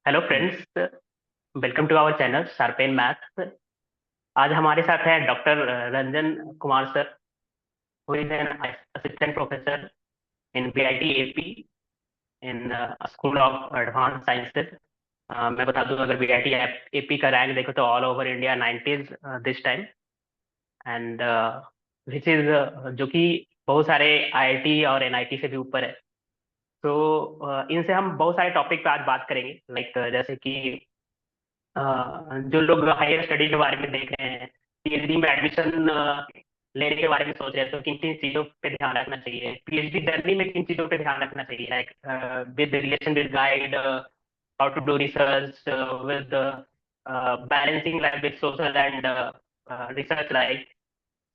Hello friends, welcome to our channel sharpen maths. आज हमारे साथ है doctor Ranjan Kumar sir, who is an assistant professor in BIT AP in school of advance sciences. मैं बता दूं, अगर बीआईटी एपी का रैंक देखो तो all over India 90s this time, and which is जो कि बहुत सारे आईआईटी और एनआईटी से भी ऊपर है। तो इनसे हम बहुत सारे टॉपिक पे आज बात करेंगे, लाइक जैसे कि अ, जो लोग हायर स्टडी के बारे में देख रहे हैं, पीएचडी में एडमिशन लेने के बारे में सोच रहे हैं, तो किन किन चीजों पे ध्यान रखना चाहिए, पीएचडी जर्नी में किन चीजों पे ध्यान रखना चाहिए, like with relation with guide, how to do research, with balancing life with social and research life.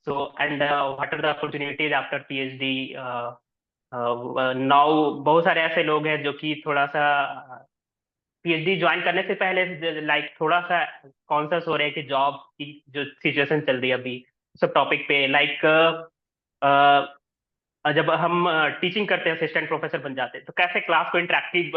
So and what are the opportunities after PhD. Now बहुत सारे ऐसे लोग हैं जो कि थोड़ा सा पीएचडी ज्वाइन करने से पहले लाइक थोड़ा सा कॉन्शियस हो रहे हैं कि जॉब की जो सिचुएशन चल रही है अभी, सब टॉपिक पे, लाइक जब हम टीचिंग करते हैं, असिस्टेंट प्रोफेसर बन जाते हैं, तो कैसे क्लास को इंटरेक्टिव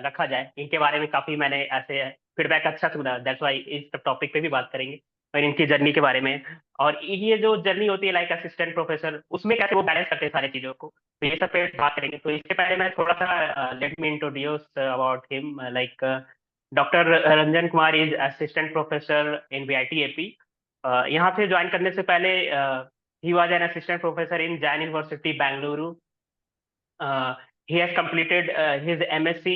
रखा जाए, इनके बारे में काफी मैंने ऐसे फीडबैक अच्छा सुना। दैट्स वाई इस टॉपिक पे भी बात करेंगे और इनकी जर्नी के बारे में। और ये जो जर्नी होती है लाइक असिस्टेंट प्रोफेसर, उसमें कैसे वो बैलेंस करते हैं सारी चीजों को, तो ये सब पे बात करेंगे। तो इसके पहले मैं थोड़ा सा let me introduce about him, like doctor Ranjan Kumar is assistant professor in BIT AP. यहाँ से ज्वाइन करने से पहले he was an assistant professor in Jain University, Bangalore. He has completed his MSc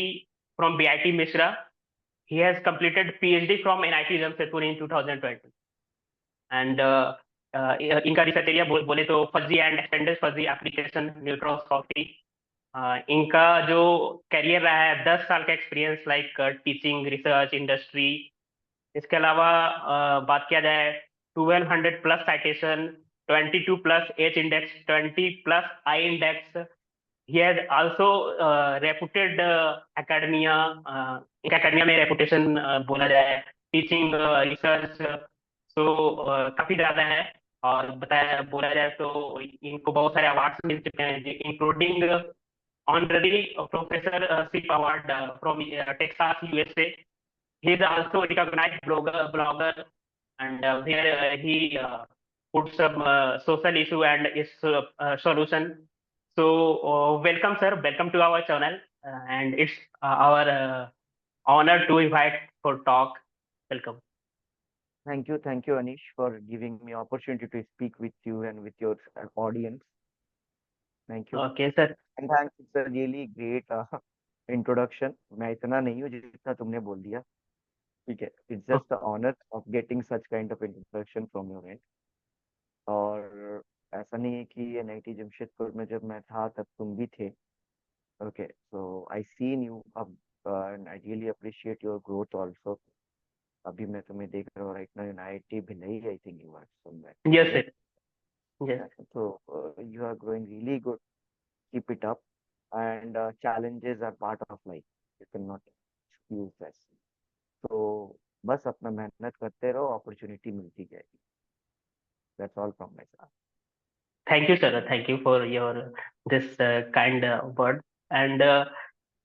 from BIT Mishra. He has completed PhD from NIT Jamshedpur in 2020. And इनका research area बोले तो fuzzy and extended fuzzy application neutrosophy. इनका जो career रहा है, 10 साल का experience like teaching, research, industry. इसके अलावा बात किया जाए, 1200 plus citation, 22 plus h index, 20 plus i index. He has also reputed academia, academia में रेपुटेशन बोला जाए, टीचिंग, रिसर्च। सो काफी ज्यादा है। और बताया बोला जाए तो इनको बहुत सारे अवार्ड्स मिल चुके हैं, including honorary professorship award from Texas USA. He is also a recognized blogger, and where he put some social issue and its solution. So, welcome, sir. Welcome to our channel, and it's our honor to invite for talk. Welcome. Thank you, Anish, for giving me opportunity to speak with you and with your audience. Thank you. Okay, sir. And thanks, it's a really great introduction. मैं इतना नहीं हूँ जितना तुमने बोल दिया. ठीक है. It's Oh, just the honor of getting such kind of introduction from your end. और ऐसा नहीं है कि एनआईटी जमशेदपुर में जब मैं था तब तुम भी थे. Okay, so I seen you up, and I really appreciate your growth also. अभी मैं तुम्हें देख रहा हूँ right now in IIT Bhilai, I think you are somewhere, yes, sir. correct? Yes. Yeah, so you are growing really good. Keep it up. And challenges are part of life. You cannot excuse that. So बस अपना मेहनत करते रहो, opportunity मिलती जाएगी. That's all from my side. Thank you, sir. Thank you for your this kind word. And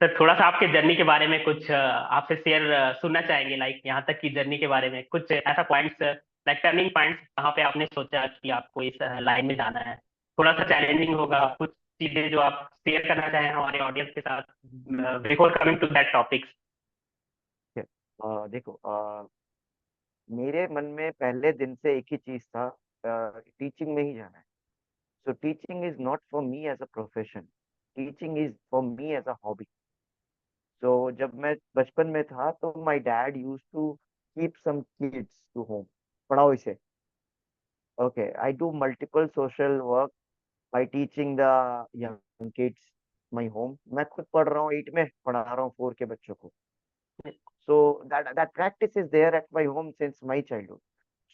sir, थोड़ा सा आपके जर्नी के बारे में कुछ आपसे शेयर सुनना चाहेंगे, लाइक यहाँ तक की जर्नी के बारे में कुछ ऐसा पॉइंट्स, लाइक टर्निंग पॉइंट्स, कहाँ पे आपने सोचा कि आपको इस लाइन में जाना है। थोड़ा सा चैलेंजिंग होगा, कुछ चीजें जो आप शेयर करना चाहें हमारे ऑडियंस के साथ before coming to that topics. Okay. देखो, मेरे मन में पहले दिन से एक ही चीज था, टीचिंग में ही जाना है. So teaching is not for me as a profession. Teaching is for me as a hobby. So जब मैं बचपन में था तो my dad used to keep some kids to home. पढ़ाओ इसे. Okay, I do multiple social work by teaching the young kids my home. मैं खुद पढ़ रहा हूँ 8 में, पढ़ा रहा हूँ 4 के बच्चों को. So that practice is there at my home since my childhood.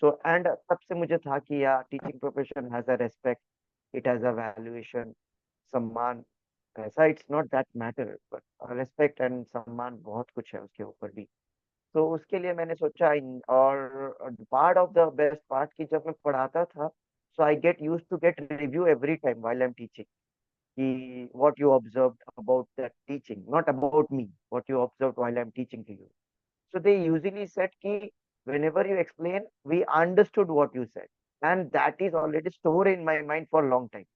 So and तब से मुझे था कि यार teaching profession has a respect, it has a valuation, सम्मान. ऐसा it's not that matter, but respect and सम्मान बहुत कुछ है उसके ऊपर भी. तो उसके लिए मैंने सोचा और part of the best part कि जब मैं पढ़ाता था, so I get use to get review every time while I am teaching. कि what you observed about that teaching, not about me, what you observed while I'm teaching to you. So they usually said कि whenever you explain, we understood what you said, and that is already stored in my mind for a long time.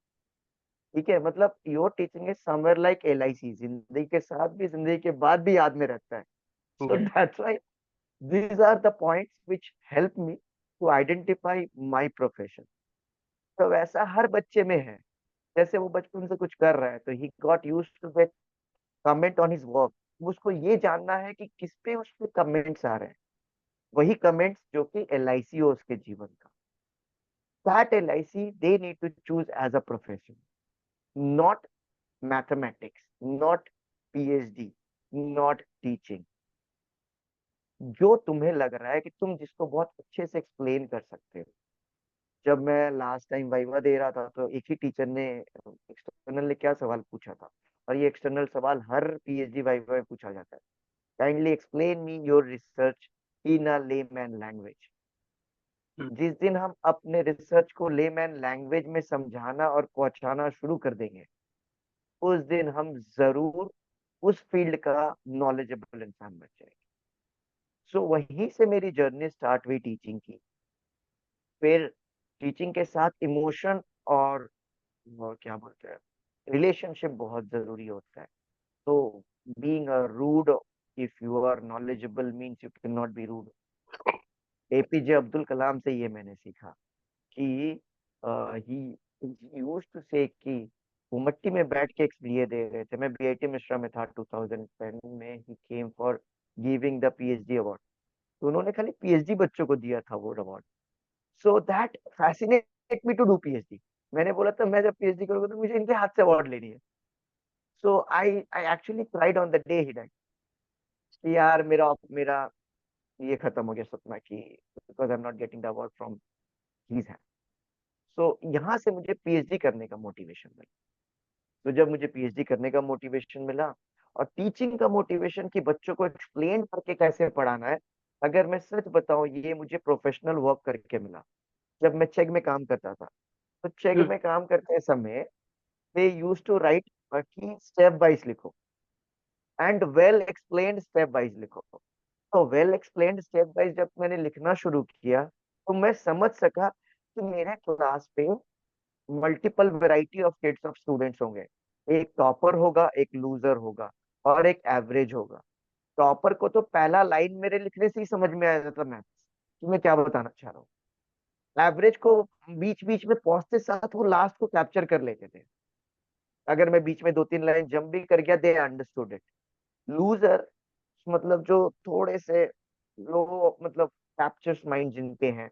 ठीक है, मतलब your teaching is somewhere like LIC, जिंदगी के साथ भी जिंदगी के बाद भी याद में रहता है. सो Yes. That's why these are the points which help me to identify my profession. तो वैसा हर बच्चे में है. जैसे वो बचपन से कुछ कर रहा है तो he got used to get comment on his work. उसको ये जानना है कि किस पे उसके कमेंट्स आ रहे हैं, वही कमेंट्स जो कि LIC हो उसके जीवन का. That LIC they need to choose as a profession, not mathematics, not PhD, not teaching. जो तुम्हें लग रहा है कि तुम जिसको बहुत अच्छे से एक्सप्लेन कर सकते हो. जब मैं लास्ट टाइम वाइवा दे रहा था तो एक ही टीचर ने, एक्सटर्नल ने क्या सवाल पूछा था, और ये एक्सटर्नल सवाल हर PhD वाइवा में पूछा जाता है. Kindly explain me your research in a layman language. Hmm. जिस दिन हम अपने रिसर्च को लेमैन लैंग्वेज में समझाना और पहुंचाना शुरू कर देंगे, उस दिन हम जरूर उस फील्ड का नॉलेजेबल इंसान बन जाएंगे. सो वहीं से मेरी जर्नी स्टार्ट हुई टीचिंग की. फिर टीचिंग के साथ इमोशन और क्या बोलते हैं, रिलेशनशिप बहुत जरूरी होता है. तो being a rude, if you are knowledgeable means you can not be rude. APJ Abdul Kalam से ये मैंने सीखा कि ही यूज्ड टू से कि वो मट्टी में बैठ के ये दे रहे थे. मैं BIT मिश्रा में था 2010 में. He came for giving the PhD award. तो उन्होंने खाली PhD बच्चों को दिया था वो award. So that fascinate me to do PhD. मैंने बोला था मैं जब PhD करूंगा तो मुझे इनके हाथ से अवार्ड लेनी है. So I actually cried on the day he died. यार मेरा मेरा ये खत्म हो गया सपना कि because I am not getting the award from his hand. So यहाँ से मुझे PhD करने का मोटिवेशन मिला. तो जब मुझे PhD करने का मोटिवेशन मिला और टीचिंग का मोटिवेशन कि बच्चों को एक्सप्लेन करके कैसे पढ़ाना है, अगर मैं सच बताऊं ये मुझे प्रोफेशनल वर्क करके मिला. जब मैं चेक में काम करता था तो चेक Hmm. में काम करते समय दे यूज टू राइट कि स्टेप वाइज लिखो and well explained step wise लिखो. तो वेल एक्सप्लेन्ड स्टेप वाइज जब मैंने लिखना शुरू किया तो मैं समझ सका कि मेरे क्लास पे multiple variety of kids of students होंगे. एक टॉपर होगा, एक लूजर होगा, और एक एवरेज होगा. टॉपर को तो पहला लाइन मेरे लिखने से ही समझ में आ जाता मैथ्स कि मैं क्या बताना चाह रहा हूँ. एवरेज को बीच बीच में पहुंचते साथ वो लास्ट को कैप्चर कर लेते थे. अगर मैं बीच में 2-3 लाइन जंप भी कर गया, दे अंडरस्टूड इट. लूजर मतलब जो थोड़े से लो, मतलब कैप्चर्स माइंड जिनके हैं,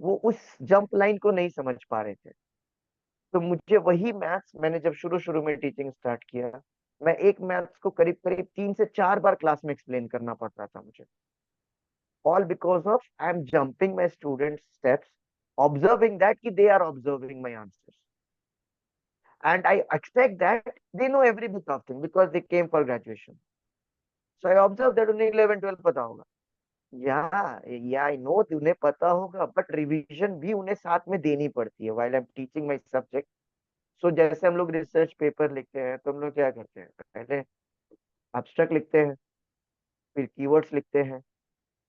वो उस जंप लाइन को नहीं समझ पा रहे थे. तो मुझे वही मैथ्स मैंने जब शुरू शुरू में टीचिंग स्टार्ट किया, मैं एक मैथ्स को करीब करीब 3 से 4 बार क्लास में एक्सप्लेन करना पड़ता था मुझे. All because of I am jumping my student steps, observing that कि they are observing my answers. And I expect that they know every bit of thing because they came for graduation. So I observe that उन्हें 11-12 पता होगा. या I know उन्हें पता होगा, but revision भी उन्हें साथ में देनी पड़ती है while I'm teaching my subject. So जैसे हम लोग रिसर्च पेपर लिखते हैं तो हम लोग क्या करते हैं, पहले एब्स्ट्रैक्ट लिखते हैं, फिर कीवर्ड्स लिखते हैं,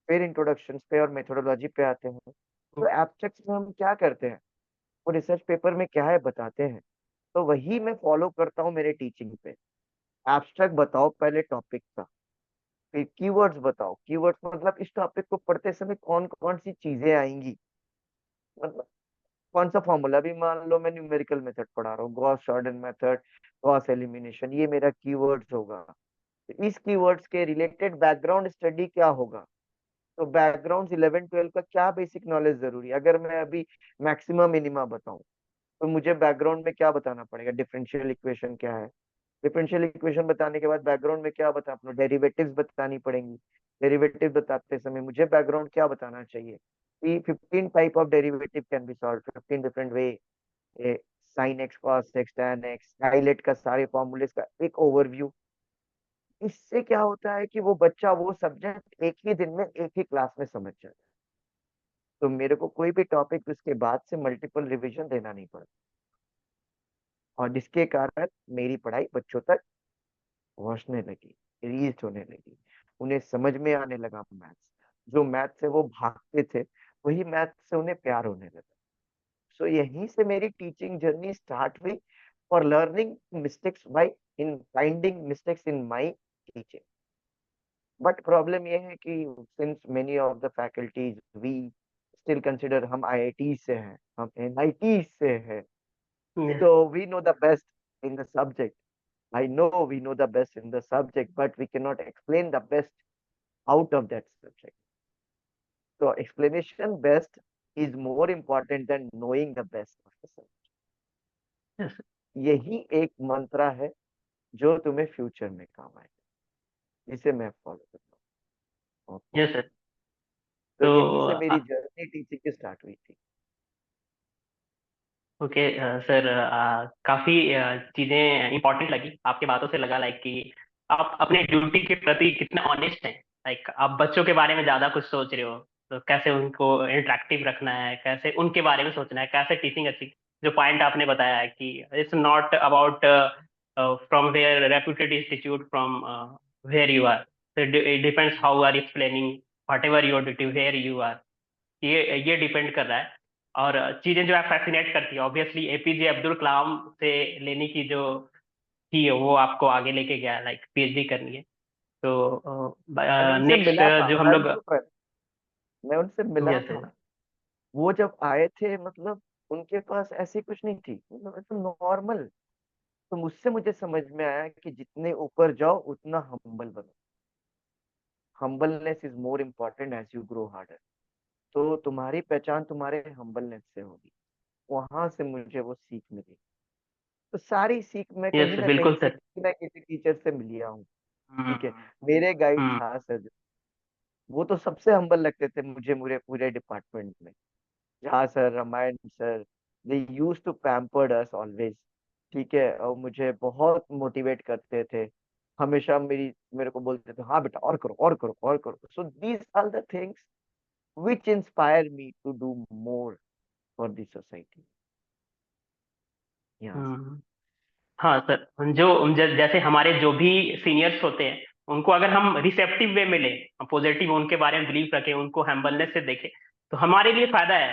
फिर इंट्रोडक्शन पे और मेथोडोलॉजी पे आते हैं. तो एब्स्ट्रैक्ट में हम क्या करते हैं, वो रिसर्च पेपर में क्या है बताते हैं. तो वही मैं फॉलो करता हूँ मेरे टीचिंग पे. एब्स्ट्रैक्ट बताओ पहले टॉपिक का, फिर कीवर्ड्स बताओ. कीवर्ड्स मतलब इस टॉपिक को पढ़ते समय कौन कौन सी चीजें आएंगी. मतलब कौन सा फॉर्मूला, अभी मान लो मैं न्यूमेरिकल मेथड पढ़ा रहा हूँ, Gauss Jordan method, Gauss elimination, ये मेरा कीवर्ड्स होगा. तो इस कीवर्ड्स के रिलेटेड बैकग्राउंड स्टडी क्या होगा. तो बैकग्राउंड 11-12 का क्या बेसिक नॉलेज जरूरी है. अगर मैं अभी मैक्सिमम मिनिमा बताऊं तो मुझे बैकग्राउंड में क्या बताना पड़ेगा, डिफरेंशियल इक्वेशन क्या है. डिफरेंशियल इक्वेशन बताने के बाद बैकग्राउंड में क्या बता, अपना डेरिवेटिव्स बतानी पड़ेंगी. डेरिवेटिव बताते समय मुझे बैकग्राउंड क्या बताना चाहिए कि 15 type of derivative can be solve, 15 different way. Sine x, cos x, tan x, highlight का सारे फॉर्मूलेस का एक ओवरव्यू. इससे क्या होता है कि वो बच्चा वो सब्जेक्ट एक ही दिन में एक ही क्लास में समझ जाता है. तो मेरे को कोई भी टॉपिक उसके बाद से मल्टीपल रिवीजन देना नहीं पड़ता. और जिसके कारण मेरी पढ़ाई बच्चों तक पहुंचने लगी, रीच होने लगी, उन्हें समझ में आने लगा मैथ्स। जो मैथ से वो भागते थे, वही मैथ से उन्हें प्यार होने लगा। सो यहीं से मेरी टीचिंग जर्नी स्टार्ट हुई, for learning mistakes by in finding mistakes in my teaching. But problem ये है कि since many of the faculties we still consider हम आईआईटी से हैं, हम एनआईटी से हैं, Yes, so we know the best in the subject. I know we know the best in the subject, but we cannot explain the best out of that subject. So explanation best is more important than knowing the best of the subject. yes, यही एक मंत्रा है जो तुम्हें future में काम आएगा, जिसे मैं फॉलो करता हूँ। Okay, yes, sir. तो तो यहीं से मेरी जर्नी टीचिंग की स्टार्ट हुई थी। ओके सर, काफी चीजें इंपॉर्टेंट लगी आपके बातों से, लगा लाइक कि आप अपने ड्यूटी के प्रति कितने ऑनेस्ट हैं। लाइक आप बच्चों के बारे में ज्यादा कुछ सोच रहे हो, तो कैसे उनको इंटरेक्टिव रखना है, कैसे उनके बारे में सोचना है, कैसे टीचिंग अच्छी। जो पॉइंट आपने बताया है कि it's not about from where reputed institute, from where you are, it depends how are explaining whatever your duty, where you are. ये डिपेंड कर रहा है। और चीजें जो है फैसिनेट करती है, ऑब्वियसली एपीजे अब्दुल कलाम से लेने की जो थी वो आपको आगे लेके गया, लाइक पीएचडी करनी है। तो मैंने उनसे नेक्स्ट मिला था, जो हम मैं लोग। उनको मैं उनसे मिला यस था। सर। वो जब आए थे, मतलब उनके पास ऐसी कुछ नहीं थी, मतलब एकदम नॉर्मल। तो मुझसे मुझे समझ में आया कि जितने ऊपर जाओ उतना हम्बल बनो। Humbleness is more important as you grow harder. तो तुम्हारी पहचान तुम्हारे हम्बलनेस से होगी। वहां से मुझे वो सीख मिली। तो सारी सीख मैं कहीं यस ना कहीं बिल्कुल से सर। किसी ना किसी टीचर से मिलिया हूँ। हम्म। ठीक है। मेरे गाइड हम्म। झा सर, वो तो सबसे हम्बल लगते थे मुझे, पूरे पूरे डिपार्टमेंट में। Jha sir, Ramayan sir, they use to pampered us always. ठीक है, और मुझे बहुत मोटिवेट करते थे। हमेशा मेरे को बोलते थे, हाँ बेटा, और करो और करो और करो। So these are the things which inspire me to do more for the society. Yes. हम्म। हाँ सर, जैसे हमारे जो भी सीनियर्स होते हैं, उनको अगर हम रिसेप्टिव वे में लें, पॉजिटिव उनके बारे में बिलीव रखें, उनको हम्बलनेस से देखें, तो हमारे लिए फायदा है।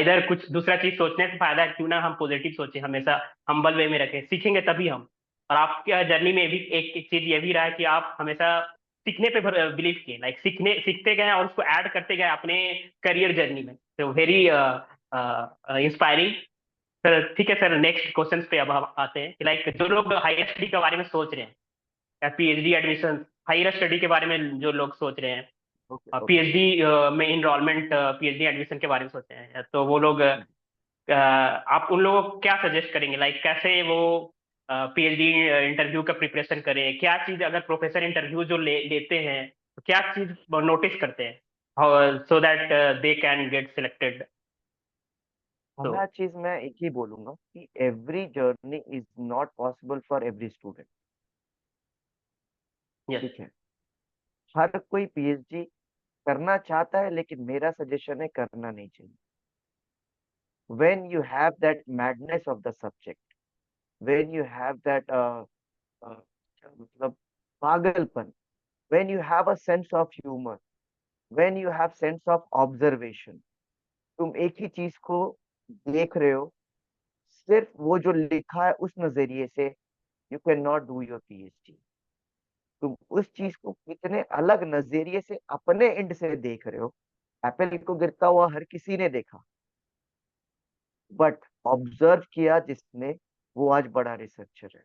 इधर कुछ दूसरा चीज सोचने से फायदा है, क्यों ना हम पॉजिटिव सोचें, हमेशा हम्बल वे में रखें, सीखेंगे तभी हम। और आपकी जर्नी में भी एक चीज ये भी रहा है कि आप हमेशा सीखने पे बिलीव किए, लाइक सीखते गए और उसको ऐड करते गए अपने करियर जर्नी में। तो वेरी इंस्पायरिंग। सर ठीक है सर, नेक्स्ट क्वेश्चन पे अब हम आते हैं कि लाइक जो लोग हायर स्टडी के बारे में सोच रहे हैं, या पीएचडी एडमिशन, हायर स्टडी के बारे में जो लोग सोच रहे Okay. हैं, Okay. पीएचडी में इनरोलमेंट, पीएचडी एडमिशन के बारे में सोच रहे हैं, तो वो लोग आप उन लोगों को क्या सजेस्ट करेंगे, लाइक कैसे वो पीएचडी इंटरव्यू का प्रिपरेशन करें, क्या चीज, अगर प्रोफेसर इंटरव्यू जो लेते हैं तो क्या चीज नोटिस करते हैं, so that they can get selected. तो पहला चीज मैं एक ही बोलूंगा कि every journey is not possible for every student. Yes. ठीक है। हर कोई पीएचडी करना चाहता है, लेकिन मेरा सजेशन है करना नहीं चाहिए। When you have that madness of the subject, when you have that मतलब पागलपन, when you have a sense of humour, when you have sense of observation, तुम एक ही चीज को देख रहे हो सिर्फ वो जो लिखा है उस नजरिए से, you can not do your PhD. तुम उस चीज को कितने अलग नजरिए से अपने एंड से देख रहे हो। एप्पल को गिरता हुआ हर किसी ने देखा, बट ऑब्जर्व किया जिसने, वो आज बड़ा रिसर्चर है।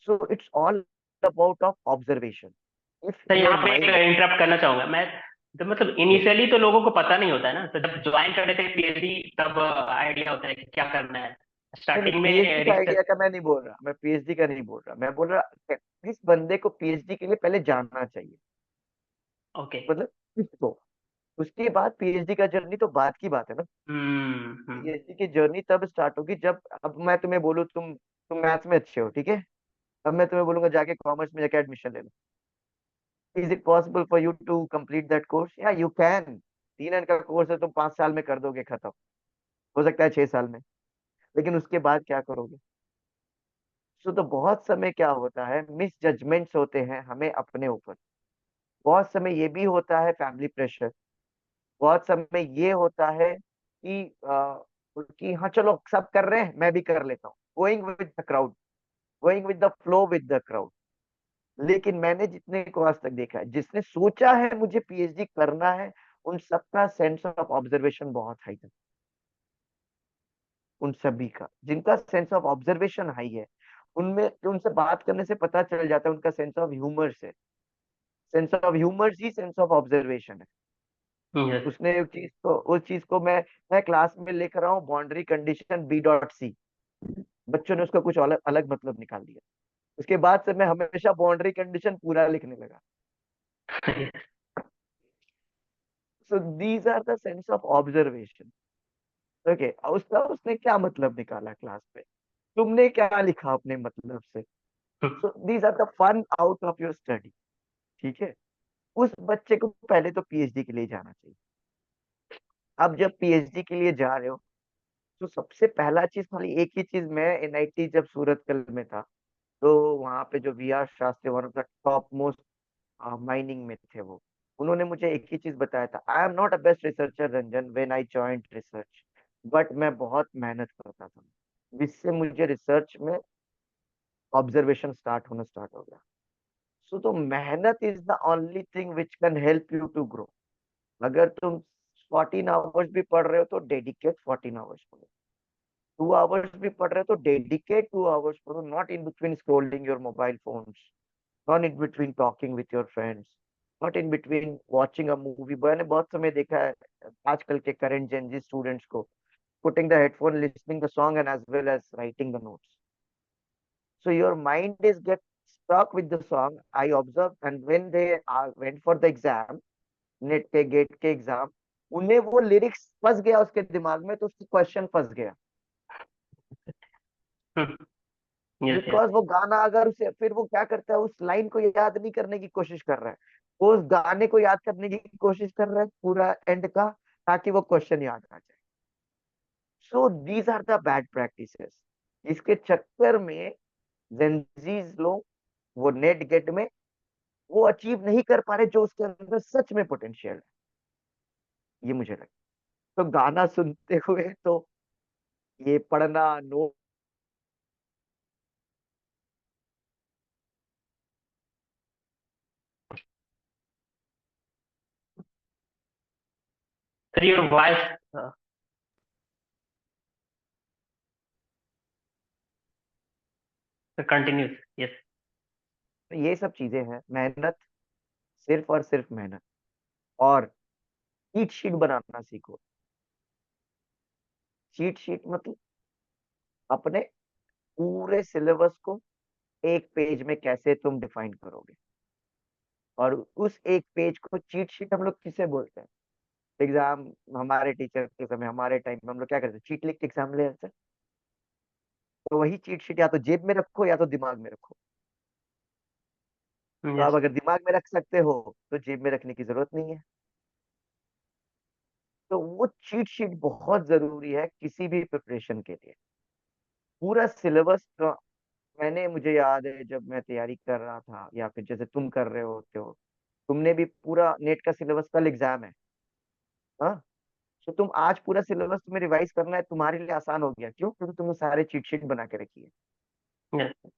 सो it's all about of observation. If sir your यहाँ पे माइंड। इंटरप्ट करना चाहूंगा मैं। तो मतलब यस। इनिशियली तो लोगों को पता नहीं होता है ना, तो जब ज्वाइन करते थे पीएचडी तब आइडिया होता है कि क्या करना है, नहीं नहीं, स्टार्टिंग में पीएचडी का रिसर्च। आइडिया का मैं नहीं बोल रहा, मैं पीएचडी का नहीं बोल रहा, मैं बोल रहा इस बंदे को पीएचडी के लिए पहले जानना चाहिए। ओके। मतलब किसको, उसके बाद पीएचडी का जर्नी तो बात की बात है ना। हम्म। पीएचडी की जर्नी तब स्टार्ट होगी जब, अब मैं तुम्हें बोलूँ तुम मैथ्स में अच्छे हो, ठीक है। अब मैं तुम्हें बोलूंगा जाके कॉमर्स में जाके एडमिशन ले लो। Is it possible for you to complete that course? या यू कैन। 3 अंक का कोर्स है, तुम 5 साल में कर दोगे खत्म, हो सकता है 6 साल में। लेकिन उसके बाद क्या करोगे? सो तो बहुत समय क्या होता है, मिस जजमेंट्स होते हैं हमें अपने ऊपर। बहुत समय ये भी होता है फैमिली प्रेशर। बहुत समय ये होता है कि हाँ चलो सब कर रहे हैं मैं भी कर लेता हूँ, going with the crowd, going with the flow with the crowd. लेकिन मैंने जितने को आज तक देखा है, जिसने सोचा है मुझे पीएचडी करना है, उन सबका सेंस ऑफ ऑब्जर्वेशन बहुत हाई था। उन सभी का, जिनका सेंस ऑफ ऑब्जर्वेशन हाई है, उनमें उनसे बात करने से पता चल जाता है उनका सेंस ऑफ ह्यूमर से। Sense of humour he sense of observation है। यस। उसने उस चीज को मैं क्लास में लिख रहा हूँ बाउंड्री कंडीशन B.C, बच्चों ने उसका कुछ अलग अलग मतलब निकाल दिया। उसके बाद से मैं हमेशा बाउंड्री कंडीशन पूरा लिखने लगा। So these are the sense of observation. Okay, उसका उसने क्या मतलब निकाला क्लास में, तुमने क्या लिखा अपने मतलब से। So these are the fun out of your study. ठीक है, उस बच्चे को पहले तो पीएचडी के लिए जाना चाहिए। अब जब पीएचडी के लिए जा रहे हो, तो सबसे पहला चीज, खाली एक ही चीज, मैं एनआईटी जब सूरतकल में था, तो वहां पे जो V R Shastri, one of the top most mining में थे वो, उन्होंने मुझे एक ही चीज बताया था, आई am not a best researcher Ranjan when I joined research, but मैं बहुत मेहनत करता था, जिससे मुझे रिसर्च में ऑब्जर्वेशन स्टार्ट हो गया। सो तो मेहनत is the only thing which can help you to grow. अगर तुम 14 आवर्स भी पढ़ रहे हो तो डेडिकेट 14 आवर्स पढ़ो। 2 आवर्स भी पढ़ रहे हो तो डेडिकेट 2 आवर्स पढ़ो, not in between scrolling your mobile phones, not in between talking with your friends, not in between watching a movie. मैंने बहुत समय देखा है आजकल के करंट जेन जी स्टूडेंट्स को, putting the headphone, listening the song and as well as writing the notes. So your mind is get stuck with the song. I observed, and when they went for the exam, net के gate के exam, उन्हें वो lyrics फंस गया उसके दिमाग में, तो उसका क्वेश्चन फंस गया। Yes yes. बिकॉज वो गाना अगर उसे, फिर वो क्या करता है, उस लाइन को याद नहीं करने की कोशिश कर रहा है, वो उस गाने को याद करने की कोशिश कर रहा है पूरा एंड का, ताकि वो क्वेश्चन याद आ जाए। So these are the bad practices, इसके चक्कर में जेंजीज लोग वो नेट गेट में वो अचीव नहीं कर पा रहे जो उसके अंदर सच में पोटेंशियल है, ये मुझे लगता है। तो गाना सुनते हुए तो ये पढ़ना no. Sir your voice continues. Yes. ये सब चीजें हैं, मेहनत, सिर्फ और सिर्फ मेहनत, और चीट शीट बनाना सीखो। चीट शीट मतलब अपने पूरे सिलेबस को एक पेज में कैसे तुम डिफाइन करोगे, और उस एक पेज को चीट शीट हम लोग किसे बोलते हैं। एग्जाम, हमारे टीचर के समय, हमारे टाइम में हम लोग क्या करते, चीट लिख के एग्जाम ले आते। तो वही चीट शीट या तो जेब में रखो या तो दिमाग में रखो। तो आप यस। अगर दिमाग में रख सकते हो तो जेब में रखने की जरूरत नहीं है। तो वो चीट शीट बहुत जरूरी है किसी भी प्रिपरेशन के लिए। पूरा सिलेबस तो मुझे याद है जब मैं तैयारी कर रहा था, या फिर जैसे तुम कर रहे होते हो, तुमने भी पूरा नेट का सिलेबस, कल एग्जाम है, हाँ, तो तुम आज पूरा सिलेबस तुम्हें रिवाइज करना है, तुम्हारे लिए आसान हो गया, क्यों? क्योंकि तुमने सारे चीट शीट बना के रखी है। यस।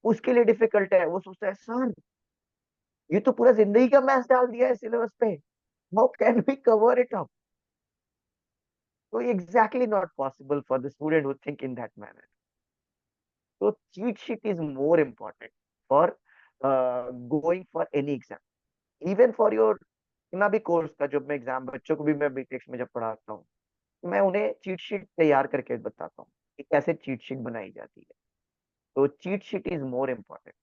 उसके लिए डिफिकल्ट है, वो सोचता है सर ये तो पूरा जिंदगी का मैथ्स डाल दिया है सिलेबस पे, how can we cover it up. तो exactly not possible for the student who think in that manner. तो cheat sheet is more important for going for any exam, even for your जितना भी course का। जब मैं exam, बच्चों को भी मैं बीटेक्स में जब पढ़ाता हूँ, तो मैं उन्हें चीट शीट तैयार करके बताता हूँ कि कैसे चीट शीट बनाई जाती है। तो cheat sheet is more important,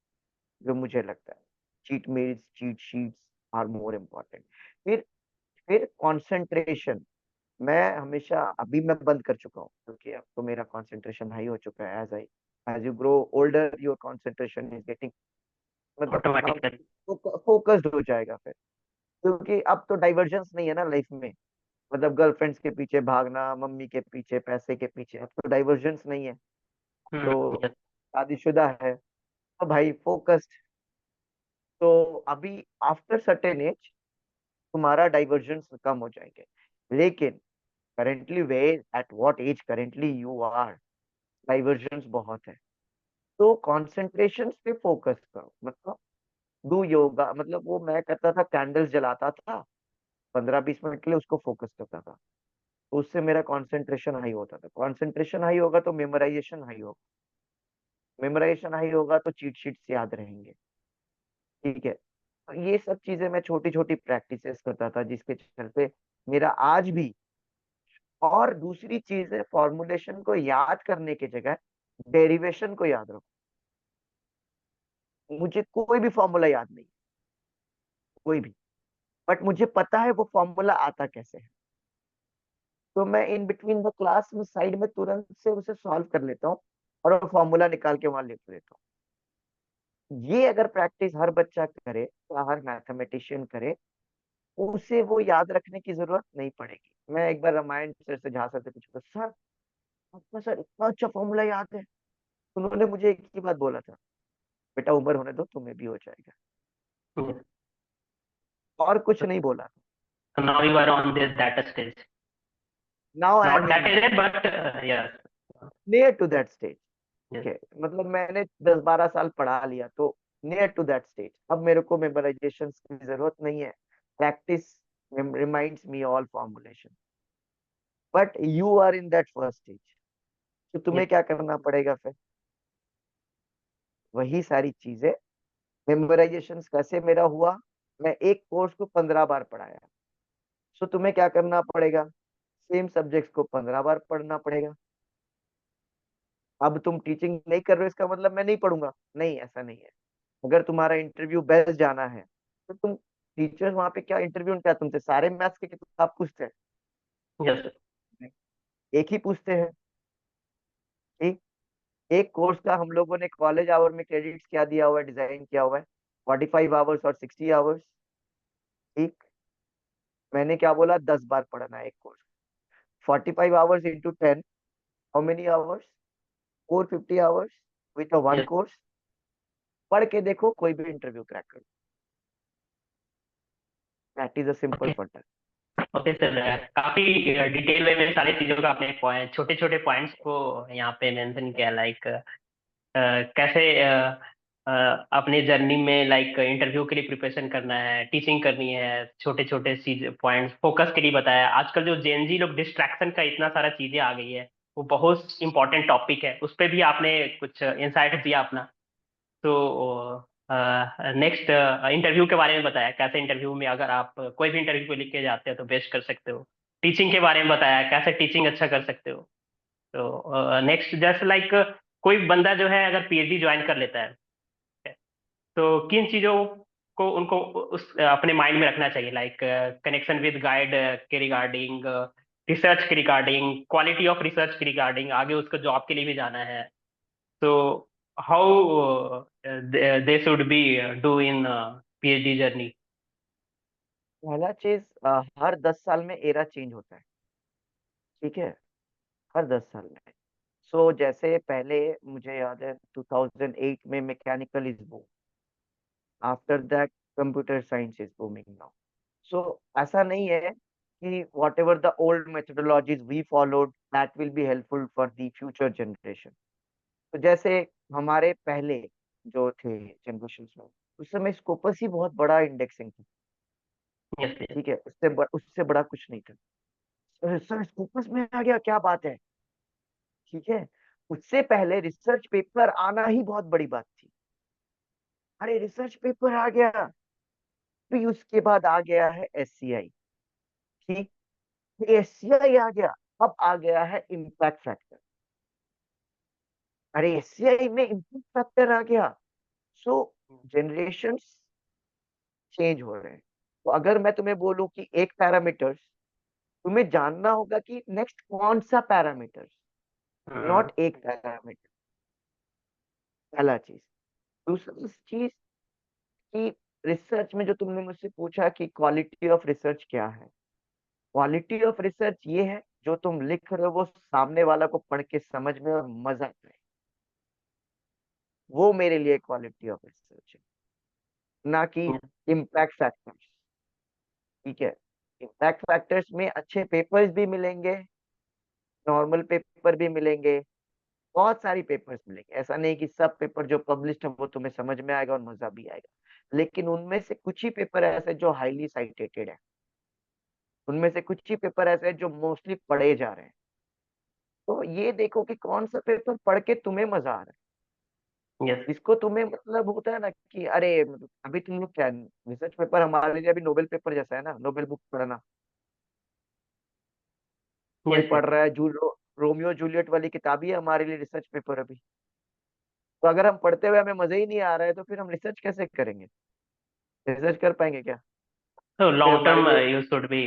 जो मुझे लगता है। Cheat meals, cheat sheets are more important. फिर फिर कंसंट्रेशन, मैं हमेशा, अभी मैं बंद कर चुका हूँ क्योंकि अब तो मेरा कंसंट्रेशन हाई हो चुका है। As you grow older your concentration is getting, मतलब ऑटोमेटिकली। फोकस्ड हो जाएगा फिर, क्योंकि अब तो डाइवर्जेंस नहीं है ना लाइफ में। मतलब गर्लफ्रेंड्स के पीछे भागना, मम्मी के पीछे, पैसे के पीछे, अब तो डाइवर्जेंस नहीं है, तो yes, शादीशुदा है तो भाई फोकस्ड। तो अभी आफ्टर सर्टेन एज तुम्हारा डाइवर्जेंस कम हो जाएंगे, लेकिन currently way at what age currently you are, divergence बहुत है। तो कॉन्सेंट्रेशन पे फोकस करो, मतलब डू योगा, मतलब वो मैं करता था, कैंडल्स जलाता था 15-20 मिनट के लिए, उसको फोकस करता था, तो उससे मेरा कंसंट्रेशन हाई होता था। कंसंट्रेशन हाई होगा तो मेमोराइजेशन हाई होगा, मेमोराइजेशन हाई होगा तो चीट शीट्स याद रहेंगे। ठीक है, तो ये सब चीजें मैं छोटी छोटी प्रैक्टिसेस करता था, जिसके चलते मेरा आज भी। और दूसरी चीज है, फॉर्मुलेशन को याद करने की जगह डेरिवेशन को याद रखो। मुझे कोई भी फॉर्मूला याद नहीं, कोई भी, बट मुझे पता है वो फॉर्मूला आता कैसे है, तो मैं इन बिटवीन द क्लास में साइड में तुरंत से उसे सॉल्व कर लेता हूँ और वो फॉर्मूला निकाल के वहां लिख लेता हूँ। ये अगर प्रैक्टिस हर बच्चा करे या हर मैथमेटिशियन करे, उसे वो याद रखने की जरूरत नहीं पड़ेगी। मैं एक बार रामायण सर से, झा सर से पूछा, सर आपका सर इतना अच्छा फॉर्मूला याद है? उन्होंने मुझे एक ही बात बोला था, बेटा उम्र होने दो, तुम्हें भी हो जाएगा, yes. और कुछ नहीं बोला। So now you are on this that stage. Now I Not am in that is it, but yes, near to that stage. yes, ठीक है, मतलब मैंने 10-12 साल पढ़ा लिया, तो नियर टू दैट स्टेज, अब मेरे को मेमोराइजेशन की जरूरत नहीं है। Practice reminds me all formulation, but you are in that first stage, तो yes, तुम्हें क्या करना पड़ेगा फिर? वही सारी चीजें। मेमोराइजेशन कैसे मेरा हुआ? मैं एक कोर्स को 15 बार पढ़ाया, सो तुम्हें क्या करना पड़ेगा? सेम सब्जेक्ट्स को 15 बार पढ़ना पड़ेगा। अब तुम टीचिंग नहीं कर रहे हो इसका मतलब मैं नहीं पढ़ूंगा, नहीं, ऐसा नहीं है। अगर तुम्हारा इंटरव्यू बेस्ट जाना है, तो तुम, टीचर्स वहां पे क्या इंटरव्यू क्या तुमसे सारे मैथ्स के किताब पूछते हैं? yes, नहीं, एक ही पूछते हैं। ठीक, एक कोर्स का हम लोगों ने कॉलेज आवर में क्रेडिट्स क्या दिया हुआ है, डिजाइन किया हुआ है, 45 आवर्स और 60 आवर्स। ठीक, मैंने क्या बोला, 10 बार पढ़ना है एक course. 45 hours into 10, how many hours? 450 hours with a one yes. Course. पढ़ के देखो, कोई भी इंटरव्यू क्रैक करो। That is a simple Okay. फंडा। ओके सर, काफी डिटेल में सारी चीजों का आपने पॉइंट, छोटे छोटे पॉइंट्स को यहाँ पे मेंशन किया, लाइक कैसे अपने जर्नी में लाइक इंटरव्यू के लिए प्रिपरेशन करना है, टीचिंग करनी है, छोटे छोटे चीज पॉइंट्स फोकस के लिए बताया। आजकल जो जेनजी लोग, डिस्ट्रैक्शन का इतना सारा चीजें आ गई है, वो बहुत इंपॉर्टेंट टॉपिक है, उस पर भी आपने कुछ इंसाइट दिया अपना। तो नेक्स्ट इंटरव्यू के बारे में बताया, कैसे इंटरव्यू में अगर आप कोई भी इंटरव्यू को लिख के जाते हो तो बेस्ट कर सकते हो। टीचिंग के बारे में बताया, कैसे टीचिंग अच्छा कर सकते हो। तो नेक्स्ट जस्ट लाइक, कोई बंदा जो है अगर पीएचडी ज्वाइन कर लेता है, तो किन चीजों को उनको उस अपने माइंड में रखना चाहिए, लाइक कनेक्शन विद गाइड के रिगार्डिंग, रिसर्च के रिगार्डिंग, क्वालिटी ऑफ रिसर्च के रिगार्डिंग, आगे उसको जॉब के लिए भी जाना है। तो how they should be do in PhD journey. पहला चीज, हर 10 साल में एरा चेंज होता है। ठीक है, हर 10 साल में। सो जैसे पहले, मुझे याद है 2008 में mechanical is boom, after that computer science is booming now. So ऐसा नहीं है कि whatever the old methodologies we followed that will be helpful for the future generation. तो जैसे हमारे पहले जो थे जनरेशन में, उस समय स्कोपस ही बहुत बड़ा इंडेक्सिंग था। Yes, yes. ठीक है, उससे बड़ा कुछ नहीं था। सर स्कोपस में आ गया, क्या बात है। ठीक है, उससे पहले रिसर्च पेपर आना ही बहुत बड़ी बात थी। अरे रिसर्च पेपर आ गया, फिर उसके बाद आ गया है एससीआई। ठीक, फिर एससीआई आ गया, अब आ गया है इम्पैक्ट फैक्टर। अरे एससीआई में इम्पैक्ट फैक्टर आ गया। सो जनरेशन्स चेंज हो रहे हैं। तो अगर मैं तुम्हें बोलूं कि एक पैरामीटर्स, तुम्हें जानना होगा कि नेक्स्ट कौन सा पैरामीटर्स, हम्म, नॉट एक पैरामीटर। पहला चीज। दूसरी चीज कि रिसर्च में जो तुमने मुझसे पूछा कि क्वालिटी ऑफ रिसर्च क्या है, क्वालिटी ऑफ रिसर्च ये है जो तुम लिख रहे हो वो सामने वाला को पढ़ के समझ में और मजा आए, वो मेरे लिए क्वालिटी ऑफ रिसर्च है, ना कि इम्पैक्ट फैक्टर्स। ठीक है, इम्पैक्ट फैक्टर्स में अच्छे पेपर्स भी मिलेंगे, नॉर्मल पेपर भी मिलेंगे, बहुत सारी पेपर्स मिलेंगे। ऐसा नहीं कि सब पेपर जो पब्लिश्ड है वो तुम्हें समझ में आएगा और मजा भी आएगा, लेकिन उनमें से कुछ ही पेपर ऐसे जो हाईली साइटेटेड है, उनमें से कुछ ही पेपर ऐसे हैं जो मोस्टली पढ़े जा रहे हैं। तो ये देखो कि कौन सा पेपर पढ़ के तुम्हें मजा आ रहा है, यस, जिसको तुम्हें मतलब होता है ना कि अरे मतलब अभी तुम लोग क्या, रिसर्च पेपर हमारे लिए अभी नोबेल पेपर जैसा है ना, नोबेल बुक पढ़ना। कोई यस, पढ़ रहा है रोमियो जूलियट वाली किताब ही है हमारे लिए रिसर्च पेपर अभी। तो अगर हम पढ़ते हुए हमें मजा ही नहीं आ रहा है तो फिर हम रिसर्च कैसे करेंगे, रिसर्च कर पाएंगे क्या? तो फिर लॉन्ग हमारे टर्म लिए you should be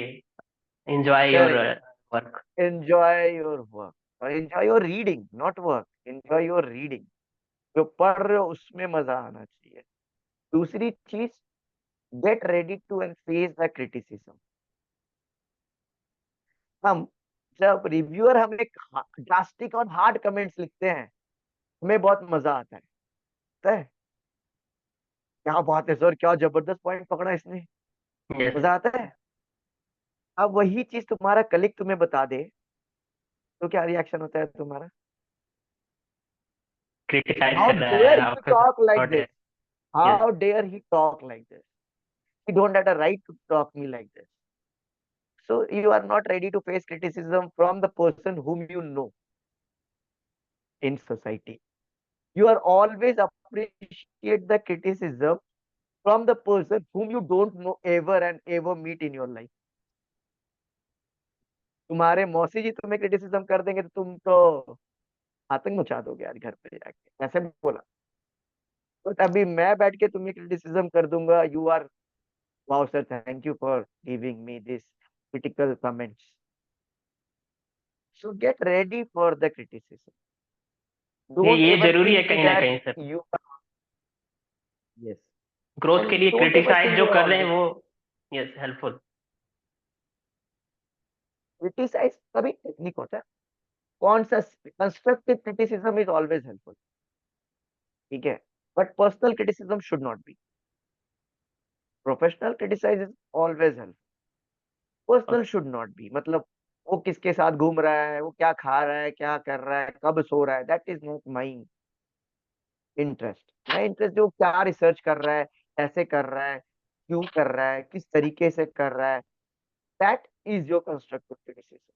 enjoy your correct, work. Enjoy your work और enjoy your reading, not work, enjoy your reading. जो पढ़ रहे हो उसमें मजा आना चाहिए। दूसरी चीज, get ready to and face the criticism. हम जब रिव्यूअर हमें ड्रास्टिक और हार्ड कमेंट्स लिखते हैं, हमें बहुत मजा आता है, पता है? क्या बात है सर, क्या जबरदस्त पॉइंट पकड़ा इसने, यस, मजा आता है। अब वही चीज तुम्हारा कलीग तुम्हें बता दे तो क्या रिएक्शन होता है तुम्हारा? क्रिटिसाइज हाउ कर रहा है डेयर ही आपका टॉक लाइक थॉट दिस, है। Yes, how dare he talk like this, he don't have a right to talk me like this. So you are not ready to face criticism from the person whom you know in society. You are always appreciate the criticism from the person whom you don't know ever and ever meet in your life. तुम्हारे मौसी जी तुम्हें criticism कर देंगे तो तुम तो आतंक मचा दोगे यार घर पे जाके, ऐसे बोला। बट अभी मैं बैठ के तुम्हें क्रिटिसिज्म कर दूंगा, you are wow sir, thank you for giving me this critical comments. So get ready for the criticism, don't ये ever जरूरी है think कहीं ना that कहीं सर। you yes, ग्रोथ के and लिए don't ever क्रिटिसाइज think जो you are कर रहे हैं always वो, यस, हेल्पफुल। criticize कभी टेक्निक होता है, कौन सा constructive criticism is always helpful, ठीक है, but personal criticism should not be, professional criticise is always helpful, personal should not be. मतलब वो किसके साथ घूम रहा है, वो क्या खा रहा है, क्या कर रहा है, कब सो रहा है, that is not my interest. मैं इंटरेस्ट जो क्या रिसर्च कर रहा है, कैसे कर रहा है, क्यों कर रहा है, किस तरीके से कर रहा है, that is your constructive criticism.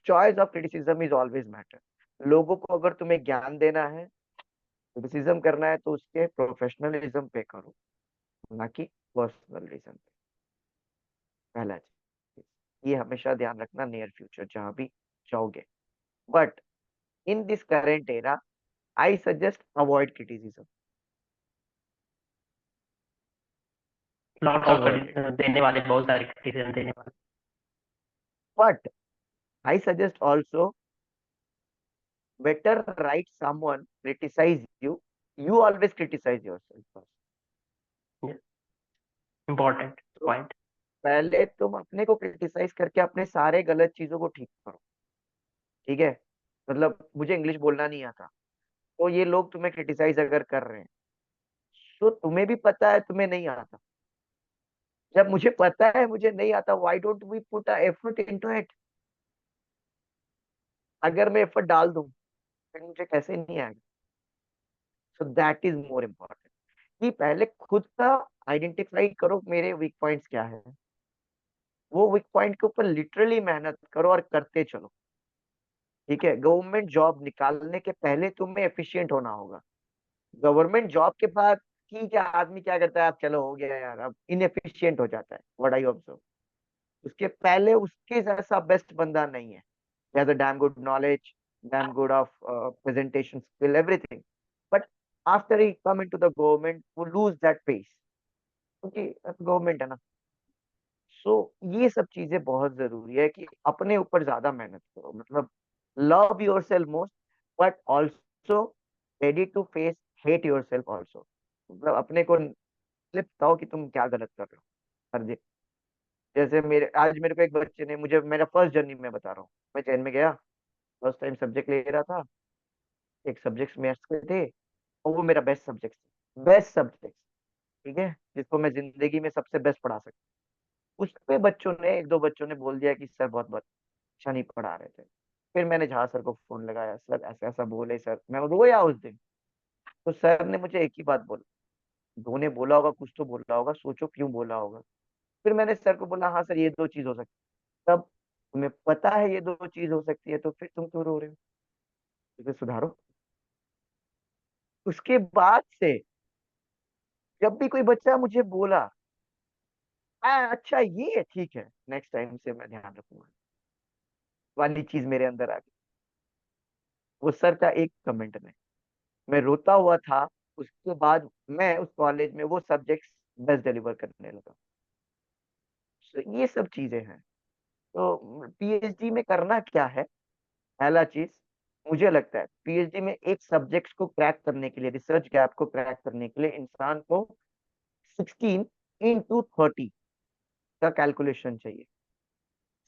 Choice of criticism is always matter. लोगों को अगर तुम्हें ज्ञान देना है, क्रिटिसिज्म करना है, तो उसके प्रोफेशनलिज्म पे करो, ना कि पर्सनलिज्म पे। पहला चीज ये हमेशा ध्यान रखना, नियर फ्यूचर जहां भी जाओगे। But in this current era I suggest avoid criticism, lots of avoid it. देने वाले, बहुत सारे क्रिटिसिज्म देने वाले। But I suggest also better write someone criticize you, you always criticize yourself first। Important तो पॉइंट। पहले तुम अपने को क्रिटिसाइज करके अपने सारे गलत चीजों को ठीक करो, ठीक है? मतलब मुझे इंग्लिश बोलना नहीं आता, तो ये लोग तुम्हें क्रिटिसाइज अगर कर रहे हैं तो तुम्हें भी पता है तुम्हें नहीं आता। जब मुझे पता है मुझे नहीं आता, why don't we put a effort into it? अगर मैं एफर्ट डाल दूं फिर मुझे कैसे नहीं आएगा? So that is more important कि पहले खुद का आइडेंटिफाई करो मेरे वीक पॉइंट्स क्या है, वो वीक पॉइंट के ऊपर लिटरली मेहनत करो और करते चलो, ठीक है? गवर्नमेंट जॉब निकालने के पहले तुम्हें एफिशिएंट होना होगा। गवर्नमेंट जॉब के बाद ठीक है, आदमी क्या करता है, अब चलो हो गया यार, अब इनएफिशिएंट हो जाता है, व्हाट आई ऑब्जर्व। उसके पहले उसके जैसा बेस्ट बंदा नहीं है, he has a damn good knowledge, damn good of presentation skill, everything, but after he come into the government वो lose that pace, क्योंकि गवर्नमेंट है ना। सो ये सब चीजें बहुत जरूरी है कि अपने ऊपर ज्यादा मेहनत करो, मतलब love yourself most, but also ready to face hate yourself also. मतलब अपने को स्लिप बताओ कि तुम क्या गलत कर रहे हो हर दिन, जैसे मेरे आज मेरे को एक बच्चे ने मुझे, मेरा फर्स्ट जर्नी में बता रहा हूँ, मैं चैन में गया, फर्स्ट टाइम सब्जेक्ट ले रहा था, एक सब्जेक्ट मैथ्स के थे, और वो मेरा बेस्ट सब्जेक्ट, बेस्ट सब्जेक्ट, ठीक है, जिसको मैं जिंदगी में सबसे बेस्ट पढ़ा सकता। उसपे बच्चों ने, एक दो बच्चों ने बोल दिया कि सर बहुत बहुत अच्छा नहीं पढ़ा रहे थे। फिर मैंने झा सर को फोन लगाया, सर ऐसा ऐसा बोले सर, मैं रोया उस दिन। तो सर ने मुझे एक ही बात बोला, दो ने बोला होगा, कुछ तो बोला होगा, सोचो क्यों बोला होगा। फिर मैंने सर को बोला, हाँ सर ये दो चीज हो सकती है। तब तुम्हें पता है ये दो चीज हो सकती है, तो फिर तुम क्यों रो रहे हो? इसे सुधारो। उसके बाद से जब भी कोई बच्चा मुझे बोला, अच्छा ये है, ठीक है, नेक्स्ट टाइम से मैं ध्यान रखूंगा, वाली चीज मेरे अंदर आ गई। वो सर का एक कमेंट में मैं रोता हुआ था। उसके बाद मैं उस कॉलेज में वो सब्जेक्ट्स बेस्ट डिलीवर करने लगा। So, ये सब चीजें हैं। तो पीएचडी में करना क्या है? पहला चीज, मुझे लगता है पीएचडी में एक सब्जेक्ट को क्रैक करने के लिए, रिसर्च गैप को क्रैक करने के लिए इंसान को 16 into 30 का कैलकुलेशन चाहिए।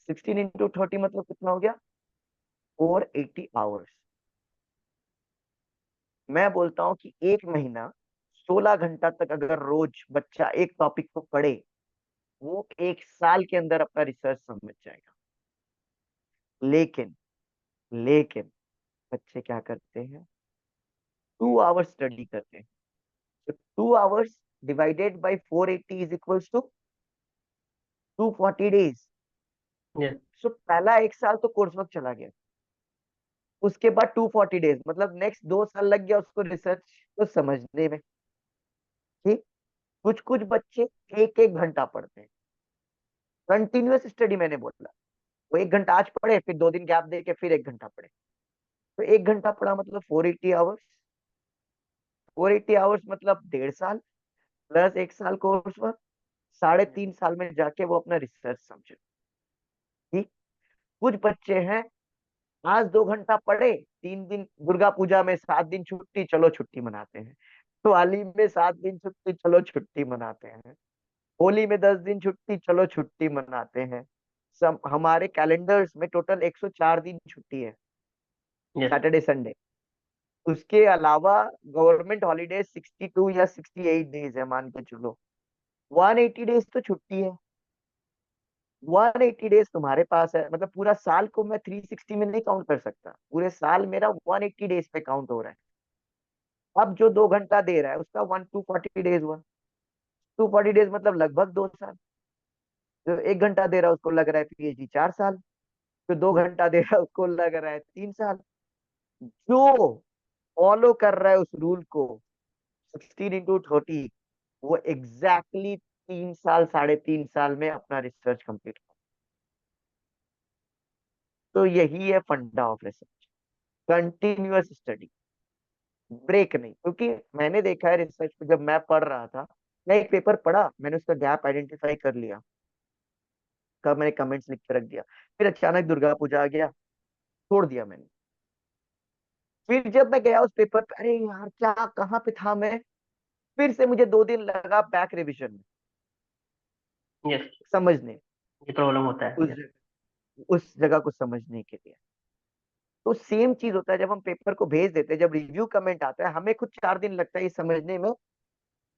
16 into 30 मतलब कितना हो गया? 480 आवर्स। मैं बोलता हूँ कि एक महीना 16 घंटा तक अगर रोज बच्चा एक टॉपिक को पढ़े, वो एक साल के अंदर अपना रिसर्च समझ जाएगा। लेकिन लेकिन बच्चे क्या करते हैं? 2 आवर्स स्टडी करते हैं। तो 2 hours divided by 480 is equals to 240 days. Yes. So पहला एक साल तो कोर्स वर्क चला गया, उसके बाद 240 डेज, मतलब नेक्स्ट 2 साल लग गया उसको रिसर्च को समझने में। ठीक। कुछ कुछ बच्चे एक एक घंटा पढ़ते हैं, कंटिन्यूअस स्टडी। मैंने बोला वो 1 घंटा आज पढ़े, फिर 2 दिन गैप दे के फिर 1 घंटा पढ़े, तो 1 घंटा पढ़ा मतलब 480 आवर्स। 480 आवर्स मतलब 1.5 साल प्लस 1 साल कोर्स वर्क, 3.5 साल में जाके वो अपना रिसर्च समझे। ठीक। कुछ बच्चे हैं, आज 2 घंटा पढ़े, 3 दिन दुर्गा पूजा में 7 दिन छुट्टी, चलो छुट्टी मनाते हैं। दिवाली में 7 दिन छुट्टी, चलो छुट्टी मनाते हैं। होली में 10 दिन छुट्टी, चलो छुट्टी मनाते हैं। सब हमारे कैलेंडर्स में टोटल 104 दिन छुट्टी है, यस। Saturday Sunday. उसके अलावा गवर्नमेंट हॉलीडे 62 या 68 डेज है, मान के चलो। 180 डेज तो छुट्टी है। 180 डेज तुम्हारे पास है, मतलब पूरा साल को मैं 360 में नहीं काउंट कर सकता, पूरे साल मेरा 180 डेज पे काउंट हो रहा है। अब जो 2 घंटा दे रहा है उसका 240 डेज हुआ। 240 डेज मतलब लगभग 2 साल। जो 1 घंटा दे रहा है उसको लग रहा है पीएचडी 4 साल। जो 2 घंटा दे रहा है उसको लग रहा है 3 साल। जो फॉलो कर रहा है उस रूल को, 16 into 30, वो एग्जैक्टली 3 साल, 3.5 साल में अपना रिसर्च कंप्लीट कर। तो यही है फंडा of research, continuous study, break नहीं। क्योंकि मैंने देखा है रिसर्च में, जब मैं पढ़ रहा था, मैं एक पेपर पढ़ा, मैंने उसका गैप आइडेंटिफाई कर लिया, कब मैंने कमेंट्स लिख के रख दिया, फिर अचानक दुर्गा पूजा आ गया, छोड़ दिया मैंने। फिर जब मैं गया उस पेपर पे, अरे यार क्या कहाँ पे था मैं, फिर से मुझे 2 दिन लगा बैक रिविजन में यस। समझने, ये प्रॉब्लम होता है। उस यस। उस जगह को समझने के लिए। तो सेम चीज होता है जब हम पेपर को भेज देते हैं, जब रिव्यू कमेंट आता है, हमें खुद 4 दिन लगता है ये समझने में,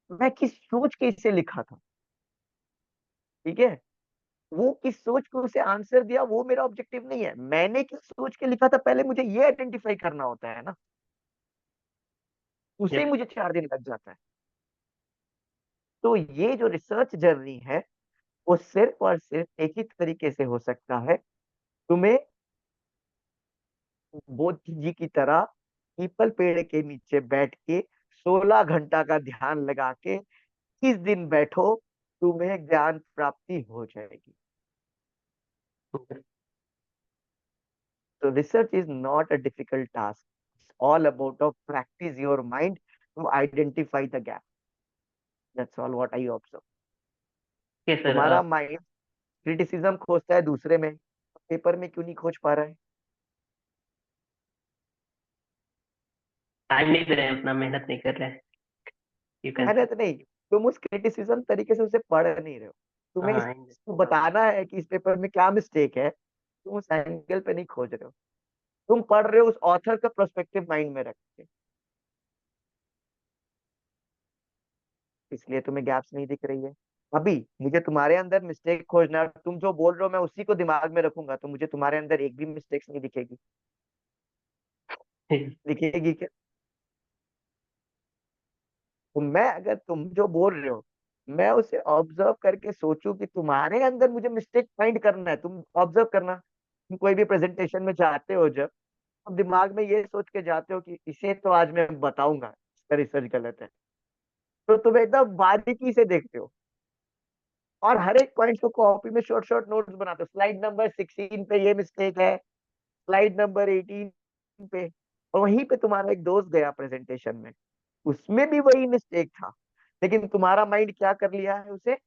मैं किस सोच के इसे लिखा था। ठीक है। वो किस सोच को उसे आंसर दिया वो मेरा ऑब्जेक्टिव नहीं है, मैंने किस सोच के लिखा था पहले मुझे ये आइडेंटिफाई करना होता है ना, उसे ही यस। मुझे 4 दिन लग जाता है। तो ये जो रिसर्च जर्नी है, वो सिर्फ और सिर्फ एक ही तरीके से हो सकता है, तुम्हें बुद्ध जी की तरह पीपल पेड़ के नीचे बैठ के 16 घंटा का ध्यान लगा के 30 दिन बैठो, तुम्हें ज्ञान प्राप्ति हो जाएगी। तो research is not a difficult task, it's all about of practice your mind to identify the gap. That's all what I observe. Okay sir. तुम्हारा माइंड क्रिटिसिज्म खोजता है दूसरे में, पेपर में क्यों नहीं खोज पा रहा है? टाइम नहीं दे रहे हैं, अपना मेहनत नहीं कर रहे हैं, यू कैन से। मेहनत नहीं, तुम उस क्रिटिसिज्म तरीके से उसे पढ़ नहीं रहे हो। तुम्हें हाँ इसको बताना है कि इस पेपर में क्या मिस्टेक है, तुम उस एंगल पे नहीं खोज रहे हो, तुम पढ़ रहे हो उस ऑथर का पर्सपेक्टिव माइंड में रख के, इसलिए तुम्हें गैप्स नहीं दिख रही है। अभी मुझे तुम्हारे अंदर मिस्टेक खोजना है, तुम जो बोल रहे हो मैं उसी को दिमाग में रखूंगा, तो मुझे तुम्हारे अंदर एक भी मिस्टेक्स नहीं दिखेगी। दिखेगी क्या? तो मैं, अगर तुम जो बोल रहे हो मैं उसे ऑब्जर्व करके सोचूं कि तुम्हारे अंदर मुझे मिस्टेक फाइंड करना है, तुम ऑब्जर्व करना, तुम कोई भी प्रेजेंटेशन में जाते हो जब, अब दिमाग में ये सोच के जाते हो कि इसे तो आज मैं बताऊंगा इसका रिसर्च गलत है, तो तुम एकदम बारीकी से देखते हो और हर एक पॉइंट को कॉपी में शॉर्ट शॉर्ट नोट्स बनाते हो, स्लाइड नंबर 16 पे ये मिस्टेक है, स्लाइड नंबर 18 पे, और वहीं पे तुम्हारा एक दोस्त गया प्रेजेंटेशन में, उसमें भी वही मिस्टेक था, लेकिन तुम्हारा माइंड क्या कर लिया है, उसे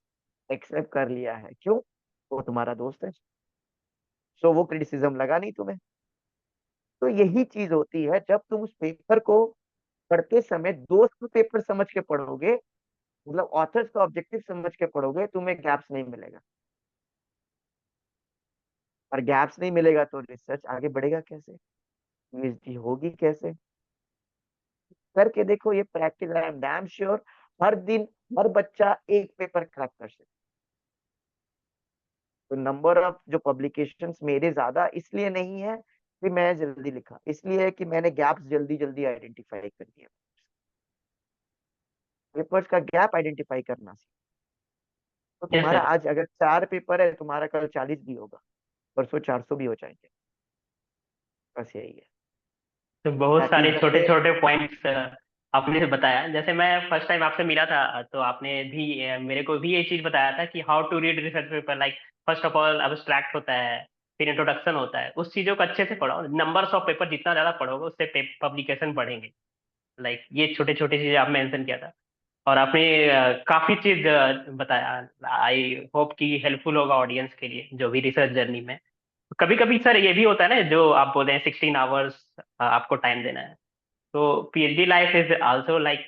एक्सेप्ट कर लिया है। क्यों? वो तुम्हारा दोस्त है, सो वो क्रिटिसिज्म लगा नहीं तुम्हें। तो यही चीज होती है, जब तुम उस पेपर को पढ़ते समय दोस्त का पेपर समझ के पढ़ोगे, मतलब ऑथर्स का ऑब्जेक्टिव समझ के पढ़ोगे, तुम्हें गैप्स नहीं मिलेगा, और गैप्स नहीं मिलेगा तो रिसर्च आगे बढ़ेगा कैसे, पीएचडी होगी कैसे? करके देखो, ये practice, I am damn sure हर दिन हर बच्चा एक पेपर क्रैक कर सकता। तो नंबर ऑफ जो पब्लिकेशंस मेरे ज्यादा इसलिए नहीं है कि मैं जल्दी लिखा, इसलिए है कि मैंने गैप्स जल्दी जल्दी आइडेंटिफाई कर दिया, पेपर्स का गैप आइडेंटिफाई करना सीखा। तो यस तुम्हारा सर। आज अगर 4 पेपर है, तुम्हारा कल 40 भी होगा, परसों 400 भी हो जाएंगे, बस यही है। तो बहुत दैट सारे इज द छोटे वे। छोटे पॉइंट्स आपने बताया। जैसे मैं फर्स्ट टाइम आपसे मिला था तो आपने भी मेरे को भी ये चीज बताया था कि how to read research paper, like first of all abstract होता है, फिर इंट्रोडक्शन होता है, उस चीजों को अच्छे से पढ़ो, नंबर्स ऑफ पेपर जितना ज्यादा पढ़ोगे उससे पब्लिकेशन बढ़ेंगे। लाइक ये छोटे छोटे चीजें आप मेंशन किया था, और आपने काफी चीज बताया। आई होप कि हेल्पफुल होगा ऑडियंस के लिए जो भी रिसर्च जर्नी में। कभी कभी सर ये भी होता है ना, जो आप बोल रहे हैं 16 आवर्स आपको टाइम देना है, तो PhD life is also like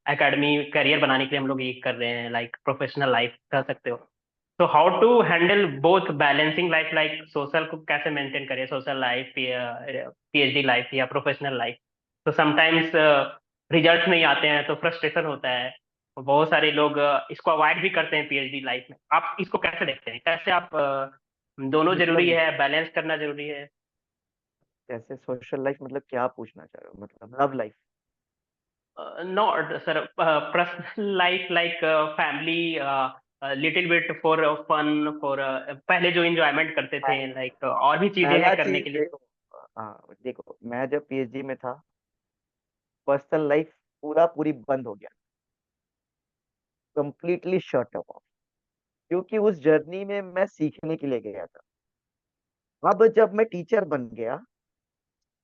academy career बनाने के लिए हम लोग ये कर रहे हैं, लाइक प्रोफेशनल लाइफ कह सकते हो। तो how to handle both balancing life, like social को कैसे मेंटेन करें, सोशल लाइफ या पीएचडी लाइफ या प्रोफेशनल लाइफ। तो समटाइम्स रिजल्ट नहीं आते हैं तो फ्रस्ट्रेशन होता है, बहुत सारे लोग इसको अवॉइड भी करते हैं पीएचडी लाइफ में। आप इसको कैसे देखते हैं, कैसे आप दोनों जरूरी मतलब है, बैलेंस करना जरूरी है? जैसे सोशल लाइफ मतलब क्या पूछना चाह रहे हो, मतलब love life? Not sir, personal life like family, little bit for fun, for पहले जो एंजॉयमेंट करते थे, लाइक और भी चीजें पहला हैं करने चीज के लिए। देखो, हाँ देखो, मैं जब पीएचडी में था, पर्सनल लाइफ पूरा पूरी बंद हो गया, कंप्लीटली शट ऑफ, क्योंकि उस जर्नी में मैं सीखने के लिए गया था। अब जब मैं टीचर बन गया,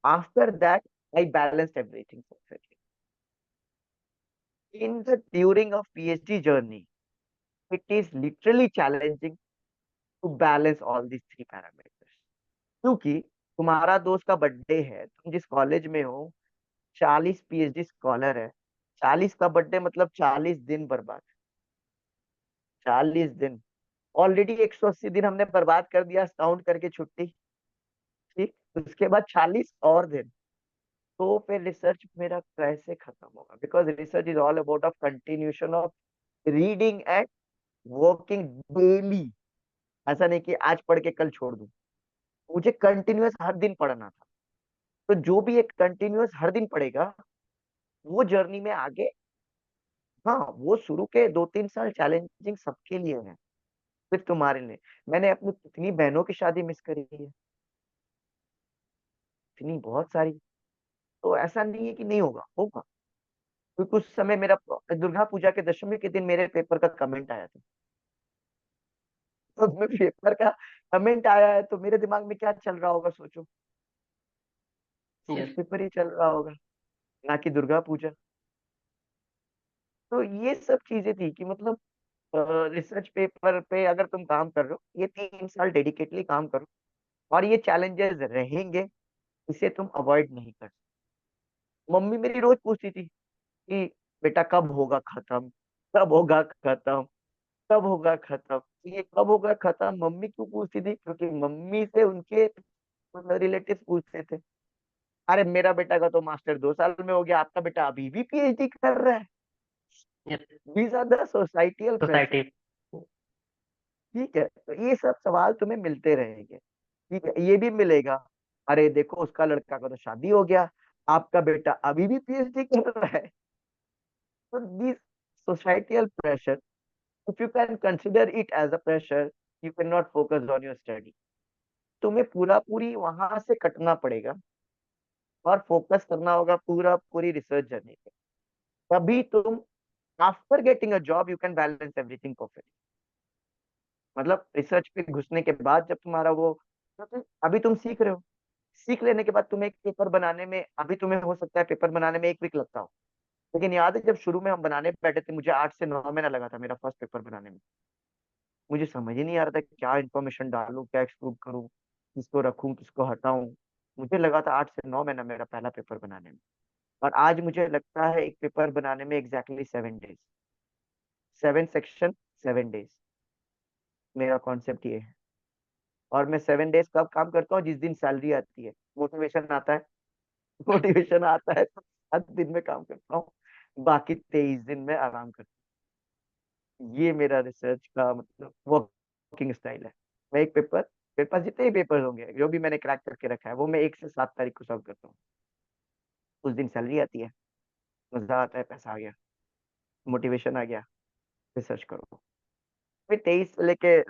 after that I balanced everything perfectly. In the during of PhD journey, it is literally challenging to balance all these 3 parameters, क्योंकि तुम्हारा दोस्त का बर्थडे है, तुम जिस कॉलेज में हो, 40 पीएचडी स्कॉलर है, 40 का बर्थडे मतलब 40 दिन बर्बाद, 40 दिन, ऑलरेडी 180 दिन हमने बर्बाद कर दिया काउंट करके छुट्टी, ठीक, उसके बाद 40 और दिन, तो फिर रिसर्च मेरा कैसे खत्म होगा? Because research is all about of continuation of reading and working daily. ऐसा नहीं कि आज पढ़ के कल छोड़ दूं, मुझे कंटिन्यूअस हर दिन पढ़ना था। तो जो भी एक कंटिन्यूअस हर दिन पढ़ेगा, वो जर्नी में आगे, हाँ, वो शुरू के 2-3 साल चैलेंजिंग सबके लिए है, सिर्फ तुम्हारे लिए। मैंने अपनी कितनी बहनों की शादी मिस करी है, इतनी बहुत सारी। तो ऐसा नहीं है कि नहीं होगा, होगा, क्योंकि उस समय मेरा दुर्गा पूजा के दशमी के दिन मेरे पेपर का कमेंट आया था, तो उसमें पेपर का कमेंट आया है तो मेरे दिमाग में क्या चल रहा होगा, सोचो, सिर्फ यस। पेपर ही चल रहा होगा, ना कि दुर्गा पूजा। तो ये सब चीजें थी कि मतलब रिसर्च पेपर पे अगर तुम काम कर रहे हो, ये 3 साल डेडिकेटली काम करो, और ये चैलेंजेस रहेंगे, इसे तुम अवॉइड नहीं कर सकते। मम्मी मेरी रोज पूछती थी कि बेटा कब होगा खत्म, कब होगा खत्म, कब होगा खत्म, ये कब होगा खत्म मम्मी क्यों पूछती थी, क्योंकि मम्मी से उनके रिलेटिव पूछते थे। अरे मेरा बेटा का तो मास्टर 2 साल में हो गया, आपका बेटा अभी भी पीएचडी कर रहा है। These are the societal pressure. Society. ठीक है, तो ये सब सवाल तुम्हें मिलते रहेंगे। ठीक है, ये भी मिलेगा। अरे देखो उसका लड़का का तो शादी हो गया, आपका बेटा अभी भी पीएचडी कर रहा है। तो this societal pressure, if you can consider it as a pressure, you can not focus on your study. तुम्हें पूरा पूरी वहां से कटना पड़ेगा और फोकस करना होगा पूरा पूरी रिसर्च जर्नी पे। तभी तुम after getting a job you can balance everything perfect. मतलब रिसर्च पे घुसने के बाद जब तुम्हारा वो, क्योंकि अभी तुम सीख रहे हो, सीख लेने के बाद तुम्हें एक पेपर बनाने में, अभी तुम्हें हो सकता है पेपर बनाने में 1 वीक लगता हो, लेकिन याद है जब शुरू में हम बनाने बैठे थे, मुझे 8 से 9 महीना लगा था मेरा फर्स्ट पेपर बनाने में। मुझे समझ ही नहीं आ रहा था क्या इन्फॉर्मेशन डालूं, क्या एक्सक्लूड करूं, किसको रखूं किसको हटाऊं। मुझे लगा था 8 से 9 महीना मेरा पहला पेपर बनाने में, और आज मुझे लगता है एक पेपर बनाने में एग्जैक्टली 7 डेज। 7 सेक्शन, 7 डेज, मेरा कॉन्सेप्ट ये है। और मैं 7 डेज कब काम करता हूँ, जिस दिन सैलरी आती है, मोटिवेशन आता है। मोटिवेशन आता है तो 7 दिन में काम करता हूँ, बाकी 23 दिन में आराम करता हूँ। ये मेरा रिसर्च का मतलब वर्किंग स्टाइल है। मैं एक पेपर, मेरे पास जितने भी पेपर होंगे जो भी मैंने क्रैक करके रखा है, वो मैं 1 से 7 तारीख को सॉल्व करता हूँ। उस दिन सैलरी आती है, मजा आता है, पैसा आ गया, मोटिवेशन आ गया, रिसर्च करो। फिर 23 से लेके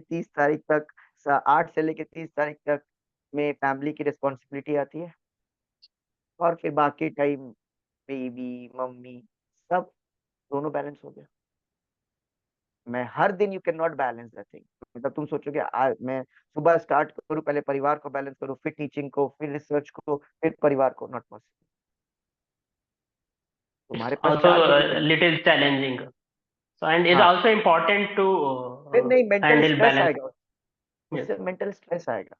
30 तारीख तक, 8 से लेके 30 तारीख तक में फैमिली की रिस्पॉन्सिबिलिटी आती है। और फिर बाकी टाइम बेबी मम्मी सब, दोनों बैलेंस हो गया। मैं हर दिन, you can not balance that thing. मतलब तुम सोचोगे मैं सुबह स्टार्ट करूँ, पहले परिवार को बैलेंस करूँ, फिर टीचिंग को, फिर रिसर्च को, फिर परिवार को, नॉट पॉसिबल। It's तुम्हारे पास also 4 छोटी a बच्ची। little challenging. So, and it's हाँ, also important to फिर नहीं, मेंटल handle स्ट्रेस balance. आएगा, Yes. उससे मेंटल स्ट्रेस आएगा।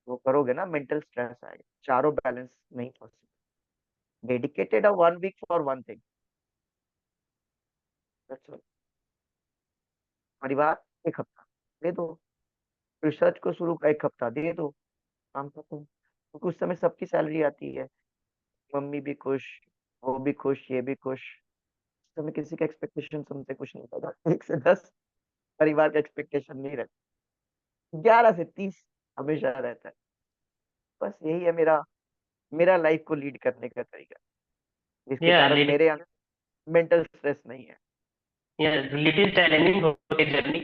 वो करोगे ना, मेंटल स्ट्रेस आएगा, चारों बैलेंस नहीं possible. Dedicated a 1 week for one thing, परिवार 1 हफ्ता दे दो, रिसर्च को शुरू का 1 हफ्ता दे दो, काम खत्म। क्योंकि उस समय सबकी सैलरी आती है, मम्मी भी खुश, वो भी खुश, ये भी खुश। उस समय किसी का एक्सपेक्टेशन तुमसे कुछ नहीं होता, 1 से 10 परिवार का एक्सपेक्टेशन नहीं रहता, 11 से 30 हमेशा रहता है। बस यही है मेरा मेरा लाइफ को लीड करने का तरीका, जिसके Yeah, कारण मेरे यहाँ मेंटल स्ट्रेस नहीं है। yeah, little challenging होते journey,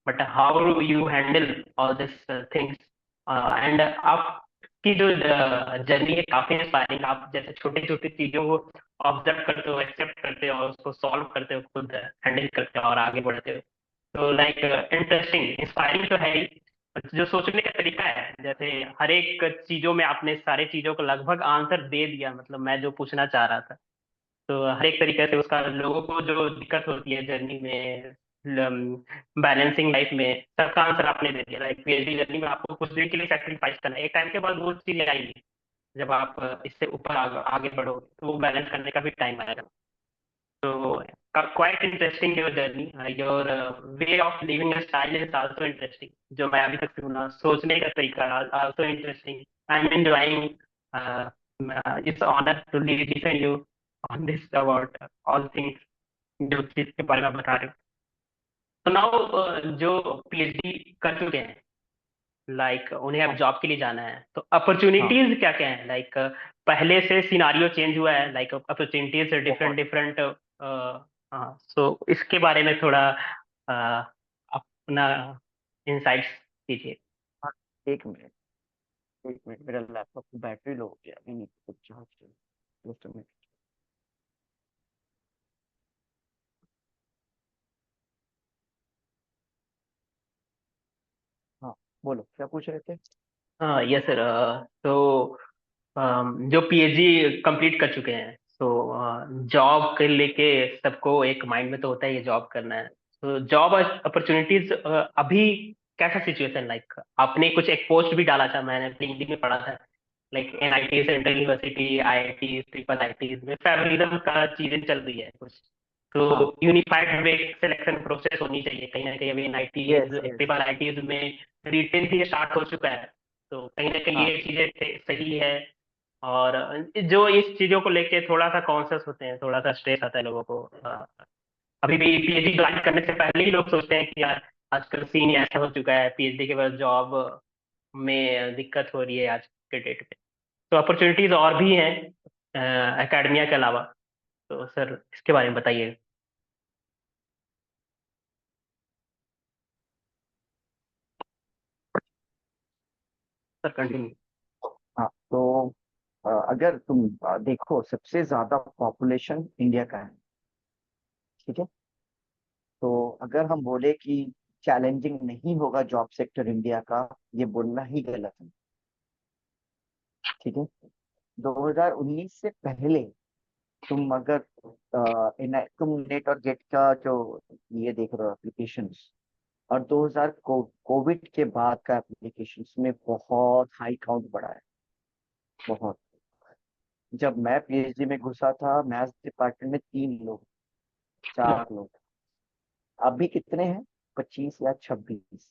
but how do you handle all these things? And आपकी जो जर्नी है काफी इंस्पायरिंग। आप जैसे छोटी छोटी चीजों को ऑब्जर्व करते हो, एक्सेप्ट करते हो और उसको सॉल्व करते हो, खुद हैंडल करते हो और आगे बढ़ते हो। तो लाइक इंटरेस्टिंग, इंस्पायरिंग तो है ही। जो सोचने का तरीका है, जैसे हर एक चीजों में आपने सारे चीजों को लगभग आंसर दे दिया, मतलब मैं जो पूछना चाह रहा था। तो हर एक तरीके से उसका लोगों को जो दिक्कत होती है जर्नी में, बैलेंसिंग लाइफ में, सबका आंसर आपने दे दिया। लाइक पीएचडी जर्नी में आपको कुछ दिन के लिए सेक्रीफाइस करना है, एक टाइम के बाद वो चीजें आएंगी। जब आप इससे ऊपर आगे बढ़ो तो वो बैलेंस करने का भी टाइम आएगा। तो quite interesting your journey, your way of living style is also interesting. जो मैं अभी तक सुना, सोचने का तरीका also interesting. I am enjoying, it's honour to listen you on this about all things जो चीज के बारे में आप बता रहे हो। तो नाउ जो पीएचडी कर चुके हैं, लाइक उन्हें अब हाँ, जॉब के लिए जाना है, तो हाँ, अपॉर्चुनिटीज क्या क्या है? लाइक पहले से सिनारियो चेंज हुआ है, लाइक अपॉर्चुनिटीज डिफरेंट बहुत। डिफरेंट। हाँ, सो इसके बारे में थोड़ा अपना इंसाइट्स दीजिए। हाँ, 1 मिनट, 1 मिनट, मेरा लैपटॉप की बैटरी लो हो गया, अभी नहीं कुछ चार्ज। Just a minute. हाँ, बोलो क्या पूछ रहे थे। हाँ यस सर। तो जो पीएचडी कंप्लीट कर चुके हैं, तो जॉब के लेके सबको एक माइंड में तो होता है ये जॉब करना है। तो जॉब अपॉर्चुनिटीज अभी कैसा सिचुएशन? लाइक आपने कुछ एक पोस्ट भी डाला था, मैंने लिंक्डइन में पढ़ा था, like NIT, central university, IIT, triple IT में फेवरिज्म का चीजें चल रही है कुछ। तो हाँ यूनिफाइड वे सिलेक्शन प्रोसेस होनी चाहिए कहीं ना कहीं। अभी yes ITs, yes triple ITs में रिटेन भी स्टार्ट हो चुका है, तो कहीं ना कहीं हाँ ये चीजें सही है। और जो इस चीजों को लेके थोड़ा सा कॉन्शियस होते हैं, थोड़ा सा स्ट्रेस आता है लोगों को, अभी भी पीएचडी ज्वाइन करने से पहले ही लोग सोचते हैं कि यार आजकल सीन ऐसा हो चुका है, पीएचडी के बाद जॉब में दिक्कत हो रही है आज के डेट में। तो अपॉर्चुनिटीज और भी हैं एकेडमिया के अलावा। तो सर इसके बारे में बताइए। Sir continue. हाँ। तो अगर तुम देखो, सबसे ज्यादा पॉपुलेशन इंडिया का है, ठीक है। तो अगर हम बोले कि चैलेंजिंग नहीं होगा जॉब सेक्टर इंडिया का, ये बोलना ही गलत है, ठीक है। 2019 से पहले तुम अगर तुम नेट और गेट का जो ये देख रहे हो एप्लीकेशंस, और 2000 कोविड के बाद का एप्लीकेशंस में बहुत हाई काउंट बढ़ा है, बहुत। जब मैं पीएचडी में घुसा था, मैथ्स डिपार्टमेंट में 3 लोग, 4 लोग। अभी कितने हैं? 25 या 26।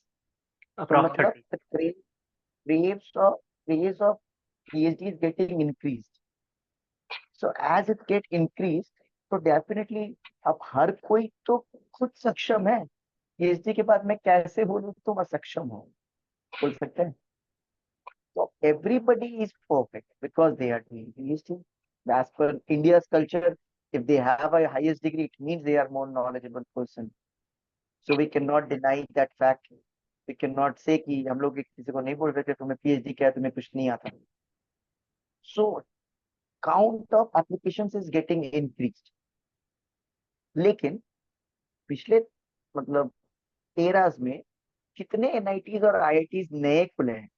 तो अप्रॉक्स मतलब 30। craze of craze of PhD is getting increased. So as it get increased, तो डेफिनेटली अब हर कोई तो खुद सक्षम है। पीएचडी के बाद मैं कैसे बोलूँ तुम असक्षम हो, बोल सकते हैं? तो everybody is perfect because they are doing PhD. As per India's culture, if they have a highest degree, it means they are more knowledgeable person. So we cannot deny that fact. We cannot say कि हम लोग किसी को नहीं बोल सकते तुम्हें PhD किया, तुम्हें कुछ नहीं आता। So count of applications is getting increased. लेकिन पिछले मतलब 13 में कितने एनआईटीज और आईआईटीज नए खुले हैं,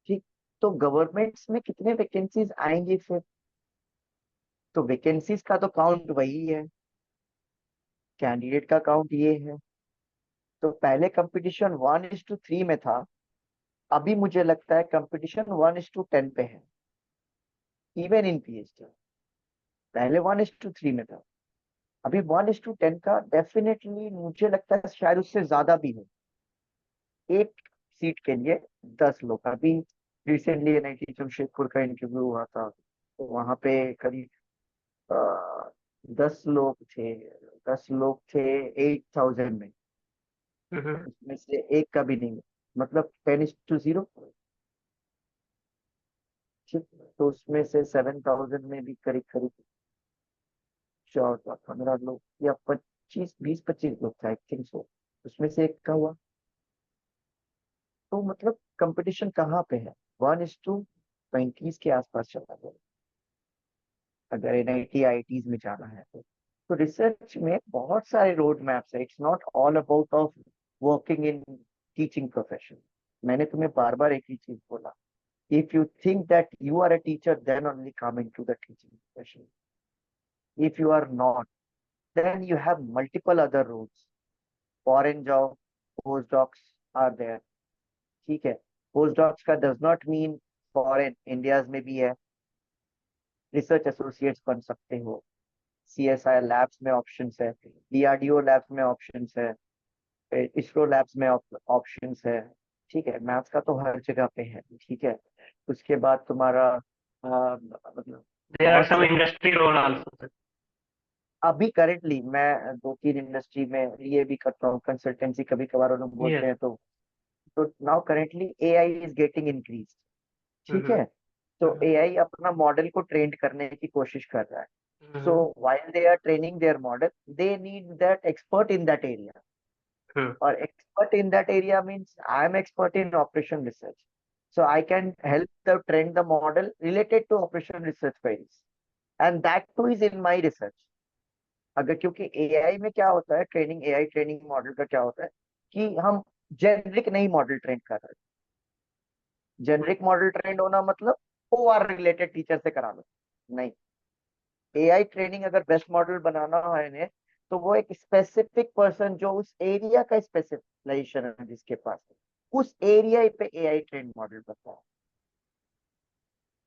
ठीक। तो गवर्नमेंट्स में कितने वैकेंसीज आएंगी फिर? तो वैकेंसीज का तो काउंट वही है, कैंडिडेट का काउंट ये है। तो पहले कंपटीशन 1:3 में था, अभी मुझे लगता है कंपटीशन 1:10 पे है, इवन इन पीएचडी। पहले 1:3 में था, अभी 1:10 का डेफिनेटली मुझे लगता है, शायद उससे ज्यादा भी हो। एक सीट के लिए 10 लोग। अभी रिसेंटली एनआईटी जमशेदपुर का इंटरव्यू हुआ था, तो वहां पे करीब 10 लोग थे। 10 लोग थे 8,000 में, उसमें से एक का भी नहीं, मतलब 10:0। ठीक। तो उसमें से 7,000 में भी करीब करीब 14-15 लोग, या 20-25 लोग थे, आई थिंक सो। उसमें से एक का हुआ। तो मतलब कंपटीशन कहाँ पे है? 1:35 के आसपास चला गया, अगर एनआईटी आईआईटीज में जाना है तो रिसर्च में बहुत सारे रोड मैप्स है। It's not all about of working in teaching profession. मैंने तुम्हें बार बार एक ही चीज बोला, if you think that you are a teacher then only come in to the teaching profession. If you are not, then you have multiple other roads. Foreign जाओ, post docs are there, ठीक है। Post docs का does not mean foreign, India में भी है। Research associates बन सकते हो, सीएसआई लैब्स में ऑप्शंस है, डीआरडीओ लैब्स में ऑप्शंस है, इसरो लैब्स में ऑप्शंस है, ठीक है। मैथ्स का तो हर जगह पे है, ठीक है। उसके बाद तुम्हारा मतलब देयर आर बहुत सम से। Industry role also. अभी करेंटली मैं 2-3 इंडस्ट्री में ये भी करता हूँ, कंसल्टेंसी कभी कभार लोग बोलते यस। हैं। तो now currently AI is getting increase, ठीक है। तो एआई अपना मॉडल को ट्रेन करने की कोशिश कर रहा है। So while they are training their model, they need that expert in that area. Or expert in that area means I am expert in operation research. So I can help the train the model related to operation research queries. And that too is in my research. अगर क्योंकि AI में क्या होता है, training AI training model का क्या होता है कि हम जेनरिक नहीं मॉडल ट्रेन कर रहे। जेनरिक मॉडल ट्रेन होना मतलब ओआर रिलेटेड टीचर से करा लो, नहीं। एआई ट्रेनिंग अगर बेस्ट मॉडल बनाना है इन्हें, तो वो एक स्पेसिफिक पर्सन जो उस एरिया का स्पेशलाइजेशन है जिसके पास, उस एरिया पे एआई ट्रेन मॉडल बनता है।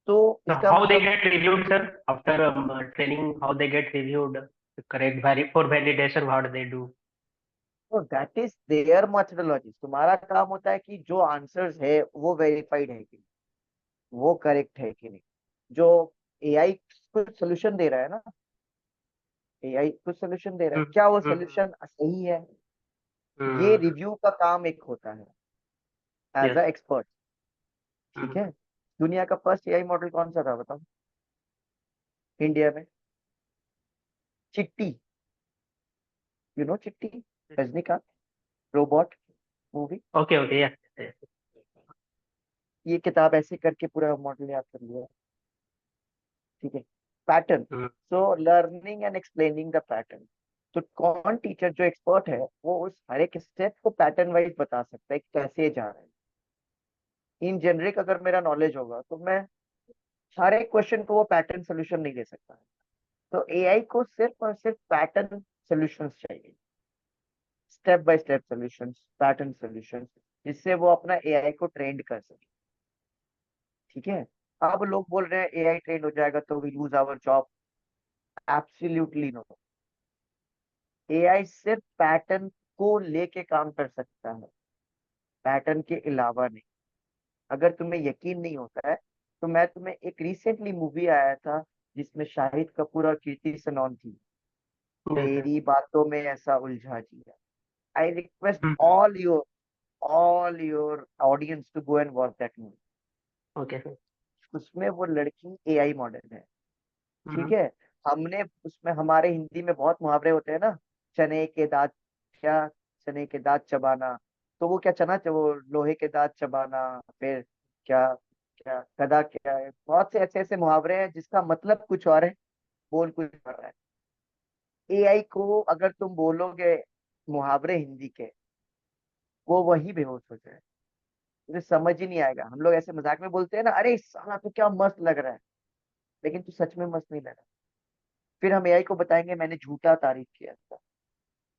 तो So इसका how they मतलब, get reviewed, sir, after training? How they get reviewed? Correct for validation, what they do? तो दैट इज देयर मेथोडोलॉजी। तुम्हारा काम होता है कि जो आंसर्स है वो वेरीफाइड है कि नहीं, वो करेक्ट है कि नहीं। जो एआई कुछ सोल्यूशन दे रहा है ना, एआई कुछ सोल्यूशन दे रहा है, हम्म क्या वो हम्म सोल्यूशन सही है, ये हम्म रिव्यू का काम एक होता है एज अ यस एक्सपर्ट। ठीक है। दुनिया का फर्स्ट एआई मॉडल कौन सा था बताओ, इंडिया में? चिट्टी, यू नो चिट्टी, Rajinikanth, robot movie. Okay okay yes ये किताब ऐसे करके पूरा मॉडल याद कर लिया। ठीक है। Pattern, so learning and explaining the pattern. तो कौन टीचर जो एक्सपर्ट है वो उस हर एक स्टेप को पैटर्न वाइज बता सकता है कि कैसे जा रहा है। इन जेनरिक अगर मेरा नॉलेज होगा तो मैं हर एक क्वेश्चन को वो पैटर्न सोल्यूशन नहीं दे सकता। तो एआई को सिर्फ और सिर्फ पैटर्न सॉल्यूशंस चाहिए, step by step solutions, pattern solutions, जिससे वो अपना एआई को ट्रेंड कर सके। ठीक है। अब लोग बोल रहे हैं एआई ट्रेंड हो जाएगा तो we lose our job. Absolutely no. AI सिर्फ पैटर्न को लेके काम कर सकता है, पैटर्न के अलावा नहीं। अगर तुम्हें यकीन नहीं होता है तो मैं तुम्हें एक रिसेंटली मूवी आया था जिसमें शाहिद कपूर और कीर्ति सनोन थी, यस तेरी बातों में ऐसा उलझा जिया। I request all your audience to go and watch that movie. Okay sir उसमें वो लड़की एआई मॉडल है। ठीक है। हमने उसमें, हमारे हिंदी में बहुत मुहावरे होते हैं ना, चने के दांत, क्या, चने के दांत चबाना। तो वो क्या, चना वो लोहे के दांत चबाना, फिर क्या, क्या गधा, क्या है, बहुत से ऐसे ऐसे मुहावरे हैं जिसका मतलब कुछ और है, बोल कुछ और है। एआई को अगर तुम बोलोगे मुहावरे हिंदी के, वो वही बेहोश हो जाए, मुझे समझ ही नहीं आएगा। हम लोग ऐसे मजाक में बोलते हैं ना, अरे साला तो क्या मस्त लग रहा है, लेकिन तू सच में मस्त नहीं लग रहा। फिर हम एआई को बताएंगे मैंने झूठा तारीफ किया था,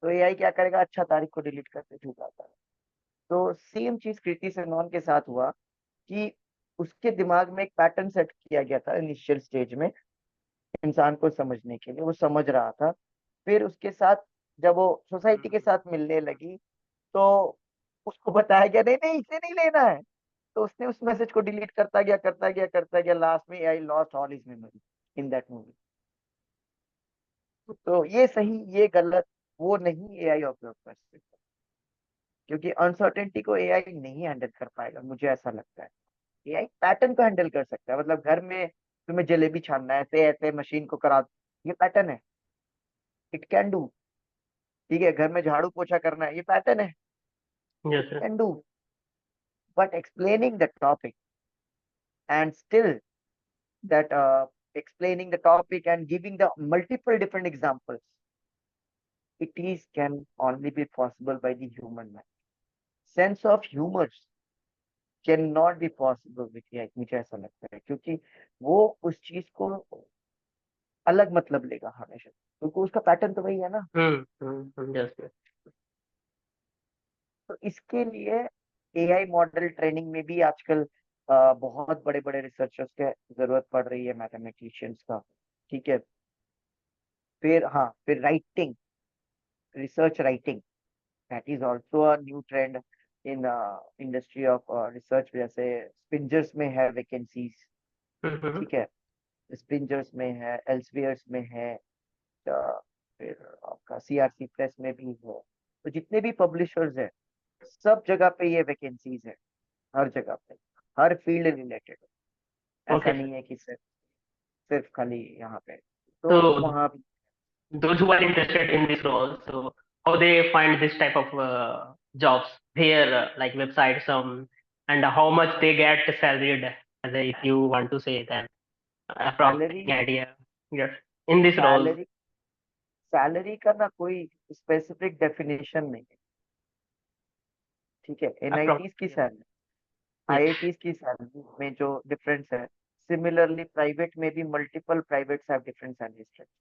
तो एआई क्या करेगा, अच्छा तारीख को डिलीट करके झूठा तारीख। तो सेम चीज कृति सेनन के साथ हुआ कि उसके दिमाग में एक पैटर्न सेट किया गया था इनिशियल स्टेज में, इंसान को समझने के लिए, वो समझ रहा था। फिर उसके साथ जब वो सोसाइटी के साथ मिलने लगी तो उसको बताया गया नहीं नहीं इसे नहीं लेना है, तो उसने उस मैसेज को डिलीट करता गया करता गया करता गया, लास्ट में I lost all his memory in that movie. तो ये सही ये गलत वो नहीं एआई ऑब्जर्व कर सकता, क्योंकि अनसर्टेनिटी को एआई नहीं हैंडल कर पाएगा, मुझे ऐसा लगता है। एआई पैटर्न को हैंडल कर सकता है, मतलब घर में तुम्हें जलेबी छानना है, ऐसे ऐसे मशीन को करा दो, ये पैटर्न है, इट कैन डू। ठीक है, घर में झाड़ू पोछा करना है, ये पैटर्न है, it yes sir can do. But explaining the topic and still that explaining the topic and giving the multiple different examples, it is can only be possible by the human mind. Sense of humor cannot be possible with AI, मुझे ऐसा लगता है, क्योंकि वो उस चीज को अलग मतलब लेगा हमेशा, क्योंकि उसका पैटर्न तो वही है ना। यस सर तो इसके लिए एआई मॉडल ट्रेनिंग में भी आजकल बहुत बड़े बड़े रिसर्चर्स के जरूरत पड़ रही है, मैथमेटिशियंस का। ठीक है। फिर हाँ, फिर writing, research writing, that is also a new trend in industry of research। जैसे स्पिंजर्स में है वैकेंसीज। ठीक है। स्पिंजर्स में है, एल्सवियर्स में है, फिर आपका सीआरसी प्रेस में भी है। तो जितने भी पब्लिशर्स हैं सब जगह पे ये वैकेंसीज है, हर जगह पे, हर फील्ड रिलेटेड। ऐसा ओके नहीं सर है कि सिर्फ सिर्फ खाली यहाँ पे, तो तो वहाँ भी। those who are interested in this role, so how they find this type of jobs here, like website, some, and how much they get salaried, if you want to say that, salary, approximate idea, yes, in this role, salary, salary का ना कोई specific definition नहीं है। ठीक है। approx, NITs की yes, salary, yes, IITs की salary में जो डिफरेंस है, सिमिलरली प्राइवेट में भी multiple privates have different salary structure.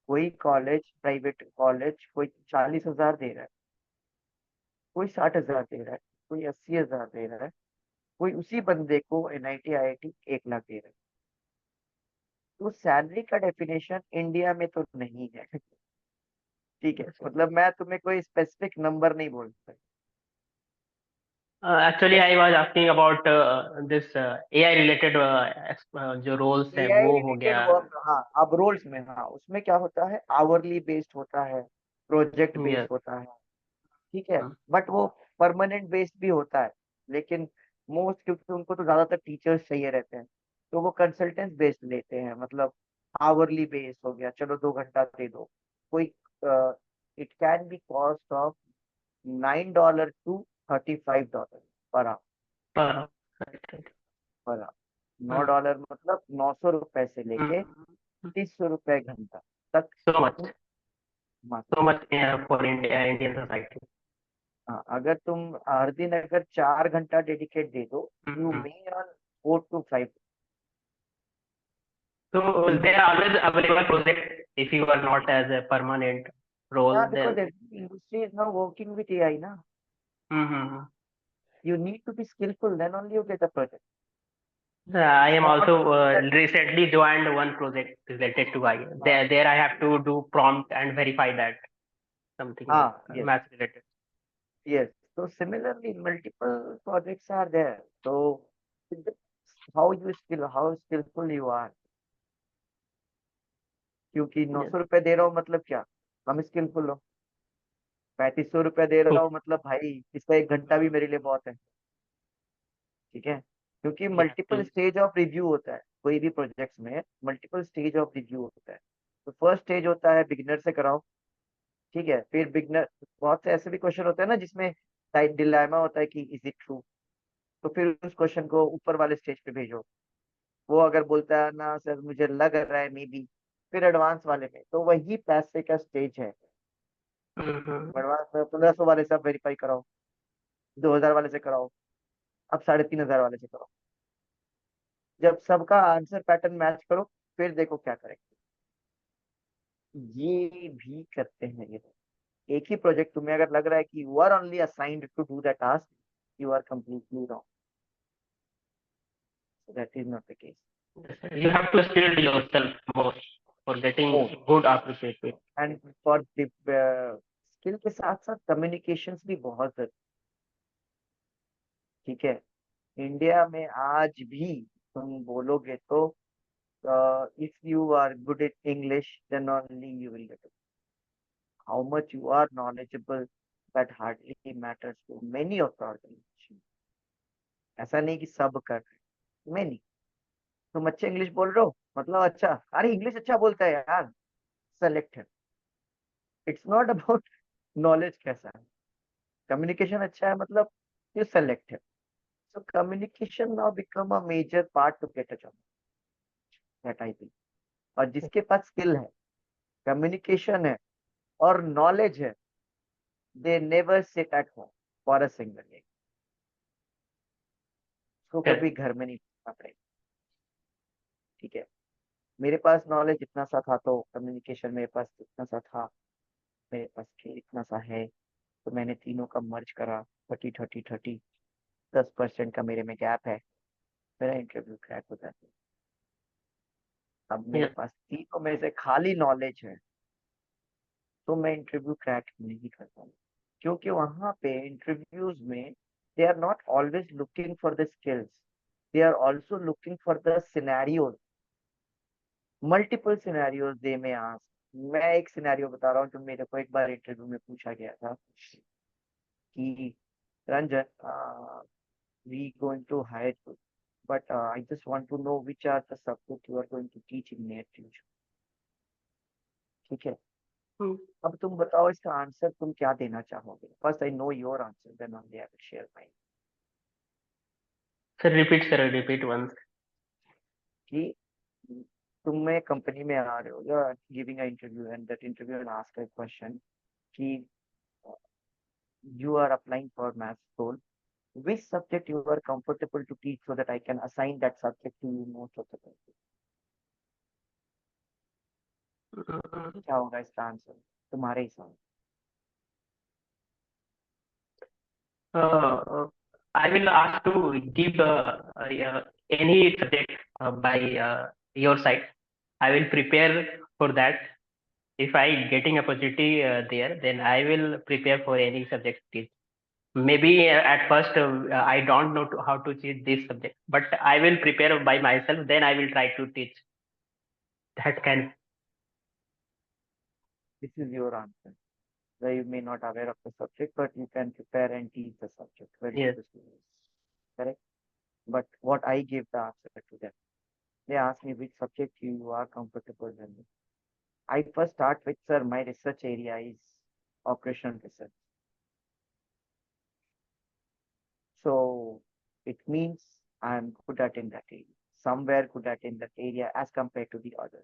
कोई कॉलेज, प्राइवेट कॉलेज, कोई 40,000 दे रहा है, कोई 60,000 दे रहा है, कोई 80,000 दे रहा है, कोई उसी बंदे को एनआईटी आईआईटी 1 लाख दे रहा है। तो सैलरी का डेफिनेशन इंडिया में तो नहीं है। ठीक है, मतलब मैं तुम्हें कोई स्पेसिफिक नंबर नहीं बोल सकता। एक्चुअली बस I was asking about this AI related जो रोल्स है एआई वो हो रिलेटेड गया। वर्क, हाँ, अब रोल्स में, हाँ, उसमें क्या होता है, आवरली बेस्ड होता है, प्रोजेक्ट बेस्ड यस। होता है। ठीक है, बट वो परमानेंट बेस्ड भी होता है, लेकिन मोस्ट, क्योंकि उनको तो ज्यादातर टीचर्स चाहिए रहते हैं, तो वो कंसल्टेंट बेस्ड लेते हैं, मतलब आवरली बेस्ड हो गया, चलो 2 घंटा दे दो। कोई it can be cost of $9 to $35 per hour. Per hour $9 मतलब $900 से लेके $300 घंटा तक सो मच, तुम कमा सो सकते much for India, Indian society. हो। हाँ, अगर तुम हर दिन अगर 4 घंटा डेडिकेट दे दो, you may earn 4 to 5। So ठीक है, there are always available projects if you are not as a permanent yeah, role, because then every industry is now working with AI ना, mm-hmm. you need to be skillful, then only you get a project. I It's am not also that, recently joined one project related to AI. हाँ, There I have to do prompt and verify that something हाँ, yes, math related. yes. So similarly, multiple projects are there. So it depends how skillful you are. क्योंकि नौ Yes. सौ रुपए दे रहा हूँ मतलब क्या, हम स्किलफुल हो। 3500 रुपए दे रहा हूँ मतलब भाई इसका 1 घंटा भी मेरे लिए बहुत है। ठीक है, क्योंकि Yeah. Multiple stage of review होता है, कोई भी प्रोजेक्ट्स में मल्टीपल स्टेज ऑफ रिव्यू होता है। तो फर्स्ट स्टेज होता है बिगिनर से कराओ। ठीक है, फिर बिगिनर, बहुत से ऐसे भी क्वेश्चन होते हैं ना जिसमें डिलेमा होता है कि इज इट ट्रू, तो फिर उस क्वेश्चन को ऊपर वाले स्टेज पे भेजो। वो अगर बोलता है ना सर मुझे लग रहा है मे बी, फिर एडवांस वाले में, तो वही पैसे का स्टेज है। Mm-hmm. एडवांस में 1500 वाले से आप वेरीफाई कराओ, 2000 वाले से कराओ, अब 3500 वाले से कराओ। जब सबका आंसर पैटर्न मैच करो, फिर देखो क्या करेंगे। ये भी करते हैं ये लोग। एक ही प्रोजेक्ट तुम्हें अगर लग रहा है कि you are only assigned to do that task, you are completely wrong. That is not the case. You have to skill yourself more for getting more, good appreciation. And for skill के साथ साथ communications भी बहुत जरूरी। ठीक है, India में आज भी तुम बोलोगे तो if you are good at English then only you will get. How much you are knowledgeable, that hardly matters to many of the organisation. ऐसा नहीं कि सब कर रहे, मेनी। तुम अच्छे इंग्लिश बोल रहे हो मतलब अच्छा, अरे इंग्लिश अच्छा बोलता है यार, selected. It's not about knowledge कैसा है, कम्युनिकेशन अच्छा है मतलब you selected. So communication now become a major part to get a job, that I think. और जिसके पास स्किल है, कम्युनिकेशन है और नॉलेज है, they never sit at home for a single day. उसको कभी Correct. घर में नहीं बैठना पड़ेगा। ठीक है, मेरे पास नॉलेज इतना सा था तो कम्युनिकेशन मेरे पास इतना सा था, मेरे पास स्किल इतना सा है, तो मैंने तीनों का मर्ज करा। 30 30 30, 10% का मेरे में गैप है, मेरा इंटरव्यू क्रैक हो जाता है। अब मेरे Yes. पास तीनों में से खाली नॉलेज है, तो मैं इंटरव्यू क्रैक नहीं करता हूँ। क्योंकि वहां पे इंटरव्यूज में they are not always looking for the skills, they are also looking for the scenarios. Multiple scenarios they may ask. मैं एक सिनेरियो बता रहा हूँ जो मेरे को एक बार इंटरव्यू में पूछा गया था कि Ranjan, we going to hire you, but I just want to know which are the subject you are going to teach in near future. ठीक है, Hmm. अब तुम बताओ इसका आंसर तुम क्या देना चाहोगे। First I know your answer, then only I will share mine. Sir, repeat once. कि तुम्हें कंपनी में आ रहे हो, you are giving a interview and that interview and ask a question कि you are applying for maths role, which subject you are comfortable to teach so that I can assign that subject to you most of the time। क्या होगा इसका answer तुम्हारे हिसाब से? I will ask to give any subject by your side. I will prepare for that. If I getting opportunity there, then I will prepare for any subject teach. Maybe at first I don't know how to teach this subject, but I will prepare by myself. Then I will try to teach. That can. This is your answer. Where you may not aware of the subject, but you can prepare and teach the subject well to Yes. the students. Correct? But what I give the answer to them. They ask me which subject you are comfortable in. I first start with, sir, my research area is operational research. So it means I'm good at in that area, somewhere good at in that area as compared to the other.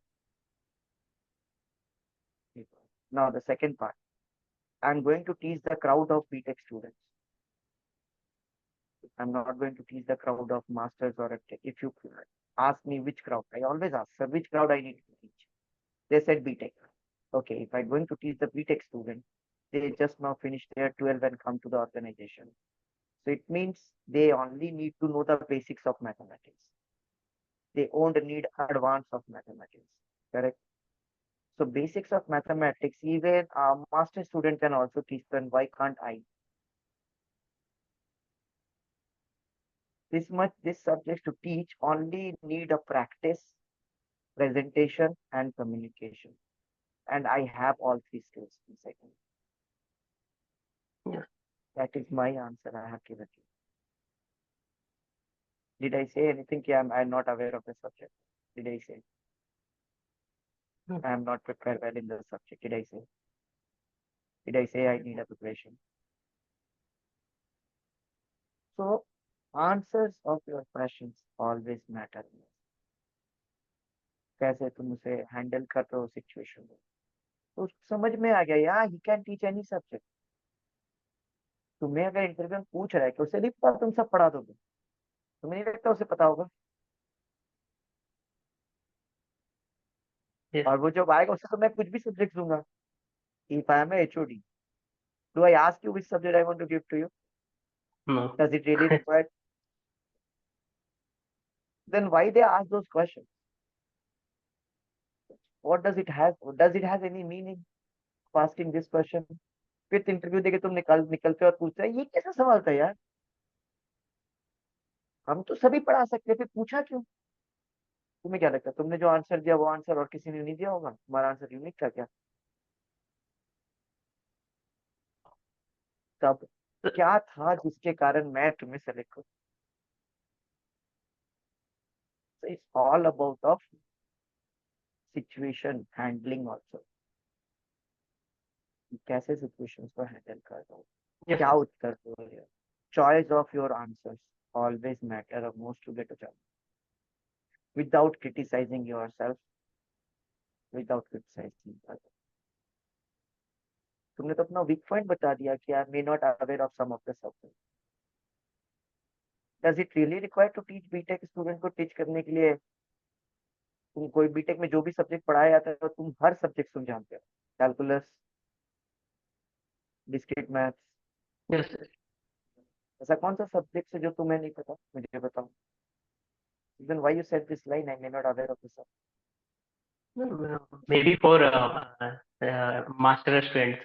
Now the second part, I'm going to teach the crowd of BTech students. I'm not going to teach the crowd of masters or a tech. If you ask me which crowd, I always ask, sir, which crowd I need to teach. They said BTech. Okay, if I'm going to teach the BTech student, they just now finished their 12 and come to the organization. So it means they only need to know the basics of mathematics. They won't need advance of mathematics. Correct? So basics of mathematics, even a master student can also teach them. Why can't I? This subject to teach only need a practice, presentation, and communication. And I have all three skills in second. Yes. That is my answer I have given you. Did I say anything? Yeah, I'm not aware of the subject. Did I say? I am not prepared well in the subject. Did I say? Did I say I need a preparation? So answers of your questions always matter. कैसे तुम उसे handle कर रहे हो situation में, तो समझ में आ गया यार, he can teach any subject. तुम्हें अगर इंटरव्यू में पूछ रहा है कि उसे नहीं पता, तुम सब पढ़ा दोगे? तुम्हें नहीं लगता उसे पता होगा? Yes. और वो जब आएगा उससे तो मैं कुछ भी सब्जेक्ट दूंगा। If I am HOD, do I ask you which subject I want to give to you? No. Does it really require? Then why they ask those questions? What does it have, does it has any meaning asking this question? फिर interview देके तुम निकलते हो और पूछते हैं ये कैसा सवाल था यार, हम तो सभी पढ़ा सकते, फिर पूछा क्यों? तुम्हें क्या लगता है तुमने जो आंसर दिया वो आंसर और किसी ने नहीं दिया होगा? तुम्हारा आंसर यूनिक था क्या? तब क्या था जिसके कारण मैं तुम्हें सेलेक्ट करूं? It's all about of situation handling also. कैसे सिचुएशंस को हैंडल कर रहे हो, Yes. क्या उत्तर दो रहे हो, choice of your answers always matter most to get a job without criticizing yourself, without criticizing others. तुमने तो अपना वीक पॉइंट बता दिया कि I may not aware of some of the subject. Does it really require to teach BTech student को teach करने के लिए? तुम कोई बीटेक में जो भी सब्जेक्ट पढ़ाया जाता है तो तुम हर सब्जेक्ट तुम जानते हो, कैलकुलस, डिस्क्रीट मैथ्स, Yes. ऐसा कौन सा सब्जेक्ट है जो तुम्हें नहीं पता? मुझे बताओ। then why you said this line, I may not aware of this subject? Maybe for master students,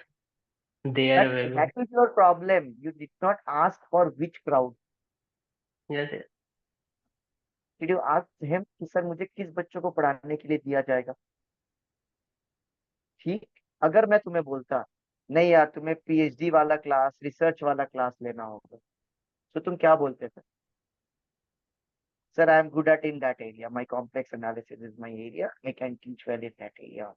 that there. that is your problem. You did not ask for which crowd. Yes. Yes. Did you ask him कि sir मुझे किस बच्चों को पढ़ाने के लिए दिया जाएगा? ठीक, अगर मैं तुम्हें बोलता नहीं यार तुम्हें पीएचडी वाला क्लास, रिसर्च वाला क्लास लेना होगा, तो तुम क्या बोलते थे? Sir I am good at in that area, my complex analysis is my area, I can teach well in that area,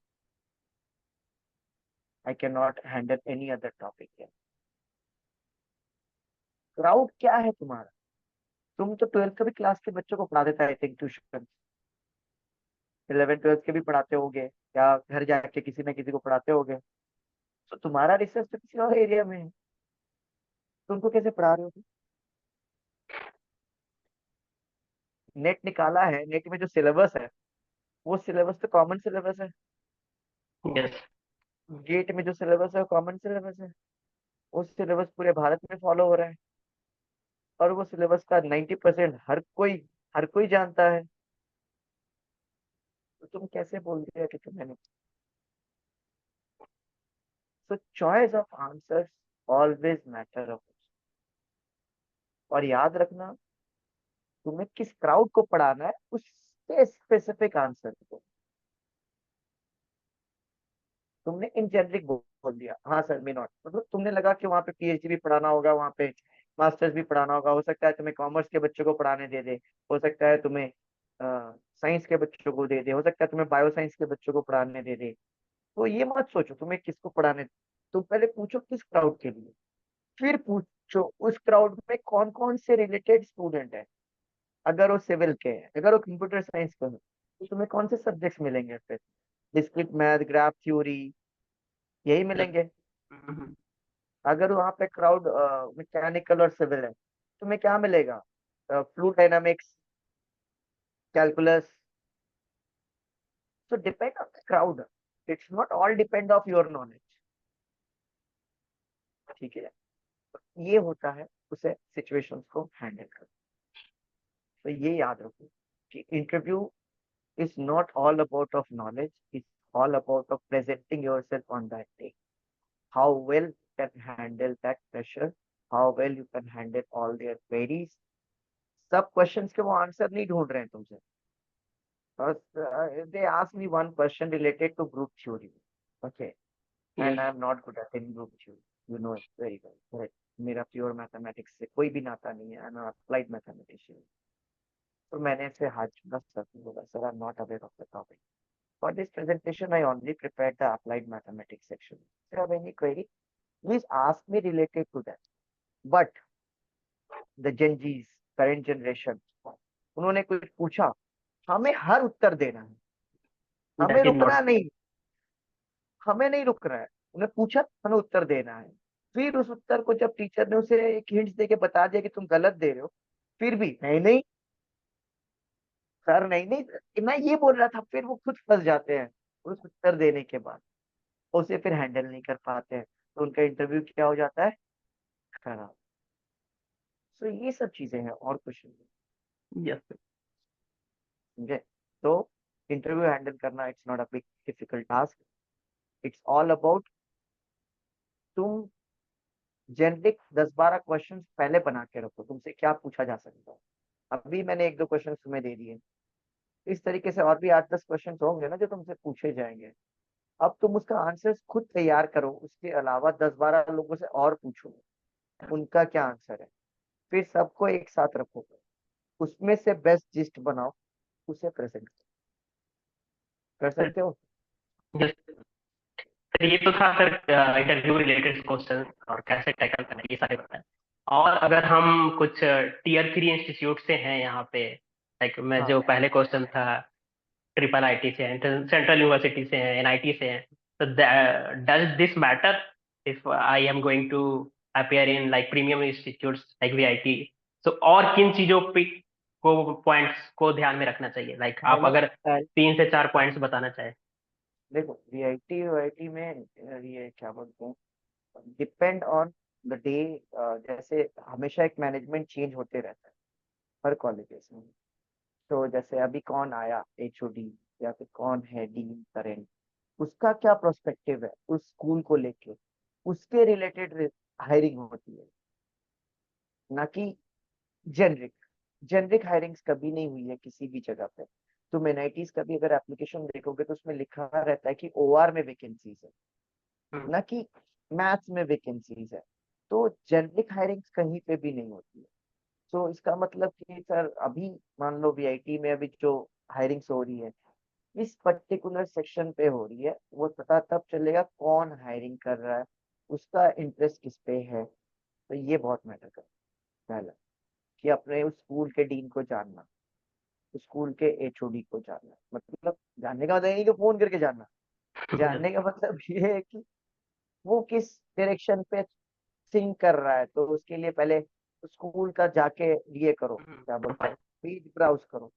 I can not handle any other topic. Crowd क्या है तुम्हारा? तुम तो 12th के भी क्लास के बच्चों को पढ़ा देता है, आई थिंक ट्यूशन 11 12th के भी पढ़ाते होगे, या घर जाके किसी न किसी को पढ़ाते होगे। तो तुम्हारा रिसर्च तो किसी और एरिया में है, तुमको कैसे पढ़ा रहे हो तुम? नेट निकाला है, नेट में जो सिलेबस है वो सिलेबस तो कॉमन सिलेबस है। Yes. गेट में जो सिलेबस है वो कॉमन सिलेबस है, वो सिलेबस पूरे भारत में फॉलो हो रहा है। और वो सिलेबस का 90% हर कोई जानता है, तो तुम कैसे बोल दिया कि तुम्हें नहीं? सो choice of answers always matter of. और याद रखना, तुम्हें किस क्राउड को पढ़ाना है उसके स्पेसिफिक आंसर को। तुमने इन जेनरिक बोल दिया, हाँ सर मे नॉट, मतलब तुमने लगा कि वहाँ पे पीएचडी भी पढ़ाना होगा, वहाँ पे मास्टर्स भी पढ़ाना होगा, हो सकता है तुम्हें कॉमर्स के बच्चों को पढ़ाने दे दे, हो सकता है तुम्हें साइंस के बच्चों को दे दे, हो सकता है तुम्हें बायो साइंस के बच्चों को पढ़ाने दे दे। तो ये मत सोचो तुम्हें किसको पढ़ाने, तुम पहले पूछो किस क्राउड के लिए, फिर पूछो उस क्राउड में कौन कौन से रिलेटेड स्टूडेंट है। अगर वो सिविल के हैं, अगर वो कंप्यूटर साइंस के हैं, तो तुम्हें कौन से सब्जेक्ट्स मिलेंगे फिर? डिस्क्रीट मैथ, ग्राफ थ्योरी, यही मिलेंगे। हम्म, अगर वहाँ पे क्राउड मैकेनिकल और सिविल है, तुम्हें क्या मिलेगा? Fluid dynamics, calculus. So depend on the crowd, it's not all depend of your knowledge. ठीक है, ये होता है उसे सिचुएशंस को हैंडल कर। तो ये याद रखो कि interview is not all about of knowledge, it's all about of presenting yourself on that day. How well you can handle that pressure, how well you can handle all their queries. सब questions के वो answer नहीं ढूंढ रहे हैं तुमसे। They asked me one question related to group theory, okay, and yes. I am not good at any group theory, you know it very well, correct? मेरा pure mathematics से कोई भी नाता नहीं है, आई एम अप्लाइड मैथमेटिशियन। तो मैंने ऐसे हाथ जोड़ा, सर बोला sir I am not aware of the topic. For this presentation, I only prepared the applied mathematics section. If you have any query, please ask me related to that. But the Gen Zs, current generation, उन्होंने कुछ पूछा, हमें हर उत्तर देना है, हमें that is रुकना not. नहीं, हमें नहीं रुकना है। उन्हें पूछा, हमें उत्तर देना है। फिर उस उत्तर को जब टीचर ने उसे एक हिंट दे के बता दिया कि तुम गलत दे रहे हो, फिर भी नहीं नहीं सर, नहीं नहीं मैं ये बोल रहा था, फिर वो खुद फंस जाते हैं उस उत्तर देने के बाद, उसे फिर हैंडल नहीं कर पाते हैं, तो उनका इंटरव्यू क्या हो जाता है? खराब। तो ये सब चीजें हैं और कुछ नहीं। यस। समझे? तो इंटरव्यू हैंडल करना it's not a big difficult task, it's all about तुम जेनरिक 10-12 क्वेश्चंस पहले बना के रखो, तुमसे क्या पूछा जा सकता है। अभी मैंने एक दो क्वेश्चन तुम्हें दे दिए, इस तरीके से और भी 8-10 क्वेश्चन होंगे ना जो तुमसे पूछे जाएंगे। अब तुम उसका आंसर खुद तैयार करो, उसके अलावा 10-12 लोगों से और पूछो उनका क्या आंसर है, फिर सबको एक साथ रखो, उसमें से बेस्ट लिस्ट बनाओ, उसे प्रेजेंट कर सकते हो। यस। ये तो था सर इंटरव्यू रिलेटेड क्वेश्चन और कैसे टैकल करना है, ये सारे बताएं। और अगर हम कुछ टीयर 3 इंस्टीट्यूट से हैं यहाँ पे, लाइक मैं हाँ जो पहले क्वेश्चन था, ट्रिपल आईटी से हैं, सेंट्रल यूनिवर्सिटी से हैं, एनआईटी से हैं, तो does this matter if I am going to appear in like premium institutes like VIT? तो और किन चीजों पे को पॉइंट्स को ध्यान में रखना चाहिए, लाइक आप पहला अगर पहल, 3 से 4 पॉइंट्स बताना चाहें। देखो वीआईटी वीआईटी में ये क्या बोलते हैं, डिपेंड ऑन द डे। जैसे हमेशा एक मैनेजमेंट चेंज होते रहता है हर कॉलेजेस में। तो जैसे अभी कौन आया एचओडी, या फिर कौन है डीन करेंट, उसका क्या प्रोस्पेक्टिव है उस स्कूल को लेके, उसके रिलेटेड हायरिंग होती है, ना कि जेनरिक। जेनरिक हायरिंग्स कभी नहीं हुई है किसी भी जगह पे। तुम एनआईटीज का भी अगर एप्लीकेशन देखोगे तो उसमें लिखा रहता है कि ओआर में वैकेंसीज है, हम्म, ना कि मैथ्स में वैकेंसीज है। तो जेनरिक हायरिंग्स कहीं पे भी नहीं होती है। तो इसका मतलब कि सर अभी मान लो वीआईटी में अभी जो हायरिंग्स हो रही है, इस पर्टिकुलर सेक्शन पे हो रही है, वो पता तब चलेगा कौन हायरिंग कर रहा है, उसका इंटरेस्ट किस पे है। तो ये बहुत मैटर करता है। पहला कि अपने उस स्कूल के डीन को जानना, उस स्कूल के एचओडी को जानना, मतलब जानने का मतलब ये नहीं कि फोन करके जानना, yes, जानने का मतलब ये है कि वो किस डायरेक्शन पे थिंक कर रहा है, तो उसके लिए पहले स्कूल का जाके ये करो, क्या बोलते हैं, प्रोफाइल। पेज ब्राउज करो।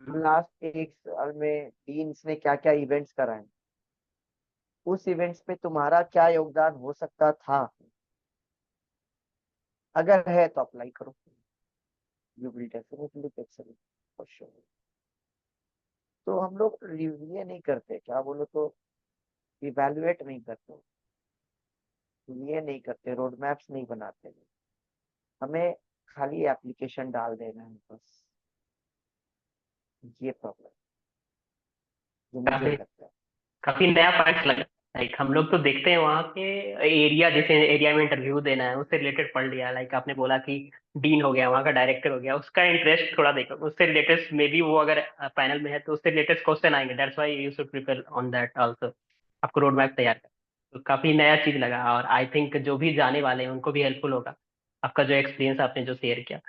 लास्ट एक साल में डीन्स ने क्या क्या इवेंट्स कराए, उस इवेंट्स पे तुम्हारा क्या योगदान हो सकता था, अगर है तो अप्लाई करो। You will definitely excel for sure. तो हम लोग ये नहीं करते, क्या बोलो तो, इवेल्युएट नहीं करते, ये नहीं करते, रोड मैप्स नहीं बनाते, हमें खाली एप्लीकेशन डाल देना है बस। ये प्रॉब्लम जो मुझे काफी लगता है। काफी नया पॉइंट लगा। लाइक हम लोग तो देखते हैं वहाँ के एरिया, जैसे एरिया में इंटरव्यू देना है उससे रिलेटेड पढ़ लिया। लाइक आपने बोला कि डीन हो गया, वहाँ का डायरेक्टर हो गया, उसका इंटरेस्ट थोड़ा देखो, उससे रिलेटेड मे बी वो अगर पैनल में है तो उससे रिलेटेड क्वेश्चन आएंगे। That's why you should prepare on that also. आपको रोड मैप तैयार कर, तो काफी नया चीज लगा, और आई थिंक जो भी जाने वाले हैं उनको भी हेल्पफुल होगा आपका जो एक्सपीरियंस आपने जो शेयर किया।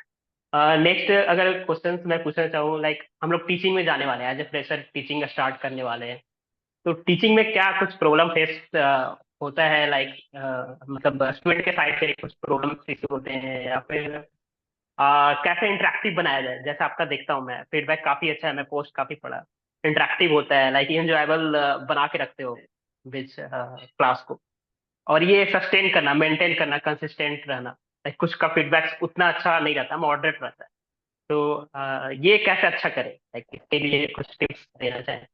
नेक्स्ट अगर क्वेश्चन मैं पूछना चाहूँ, लाइक हम लोग टीचिंग में जाने वाले हैं, as a fresher teaching start करने वाले हैं, तो टीचिंग में क्या कुछ प्रॉब्लम फेस होता है? लाइक मतलब स्टूडेंट के साइड से कुछ प्रॉब्लम इश्यू होते हैं, या फिर कैसे इंटरेक्टिव बनाया जाए? जैसे आपका देखता हूँ मैं, फीडबैक काफी अच्छा है, मैं पोस्ट काफी पढ़ा, इंटरेक्टिव होता है, लाइक इंजॉयबल बना के रखते हो विच क्लास को। और ये सस्टेन करना, मेंटेन करना, कंसिस्टेंट रहना, लाइक कुछ का फीडबैक उतना अच्छा नहीं रहता, मॉडरेट रहता है। तो ये कैसे अच्छा करें, लाइक इसके लिए कुछ टिप्स देना चाहें?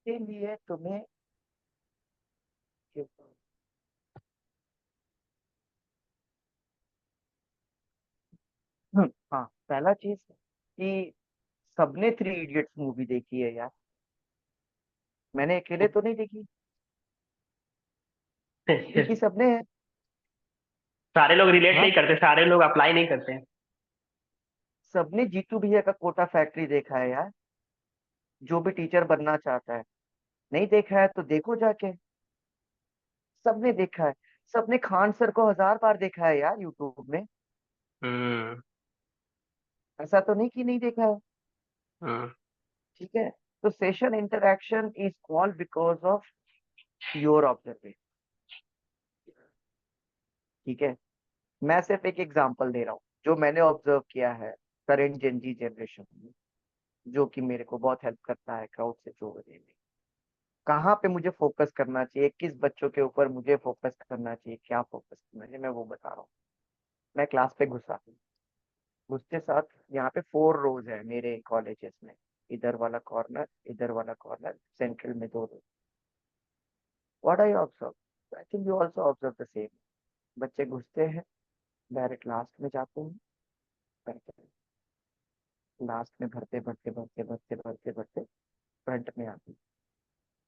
के लिए तुम्हें हाँ, पहला चीज कि सबने थ्री इडियट्स मूवी देखी है यार, मैंने अकेले तो नहीं देखी, देखी सबने है। सारे लोग रिलेट नहीं हाँ, करते, सारे लोग अप्लाई नहीं करते हैं। सबने जीतू भैया का कोटा फैक्ट्री देखा है यार, जो भी टीचर बनना चाहता है। नहीं देखा है तो देखो जाके, सबने देखा है। सबने खान सर को 1000 बार देखा है यार यूट्यूब में, हम्म। ऐसा तो नहीं कि नहीं देखा है। हम्म। ठीक है, तो session interaction is called because of your observation. ठीक है, मैं सिर्फ एक एग्जांपल दे रहा हूँ जो मैंने ऑब्जर्व किया है करेंट जेनजी जनरेशन में, जो कि मेरे को बहुत हेल्प करता है क्राउड से जोड़ने में। कहाँ पे मुझे फोकस करना चाहिए, किस बच्चों के ऊपर मुझे फोकस करना चाहिए, क्या फोकस करना चाहिए, मैं वो बता रहा हूँ। मैं क्लास पे घुसा, उसके साथ यहाँ पे 4 रोज है मेरे कॉलेजेस में, इधर वाला कॉर्नर, इधर वाला कॉर्नर, सेंट्रल में 2 rows. What I observe, I think you also observe the same. बच्चे घुसते हैं, डायरेक्ट लास्ट में जाते हैं, बैठते हैं, लास्ट में भरते भरते भरते भरते भरते भरते फ्रंट में आते हैं।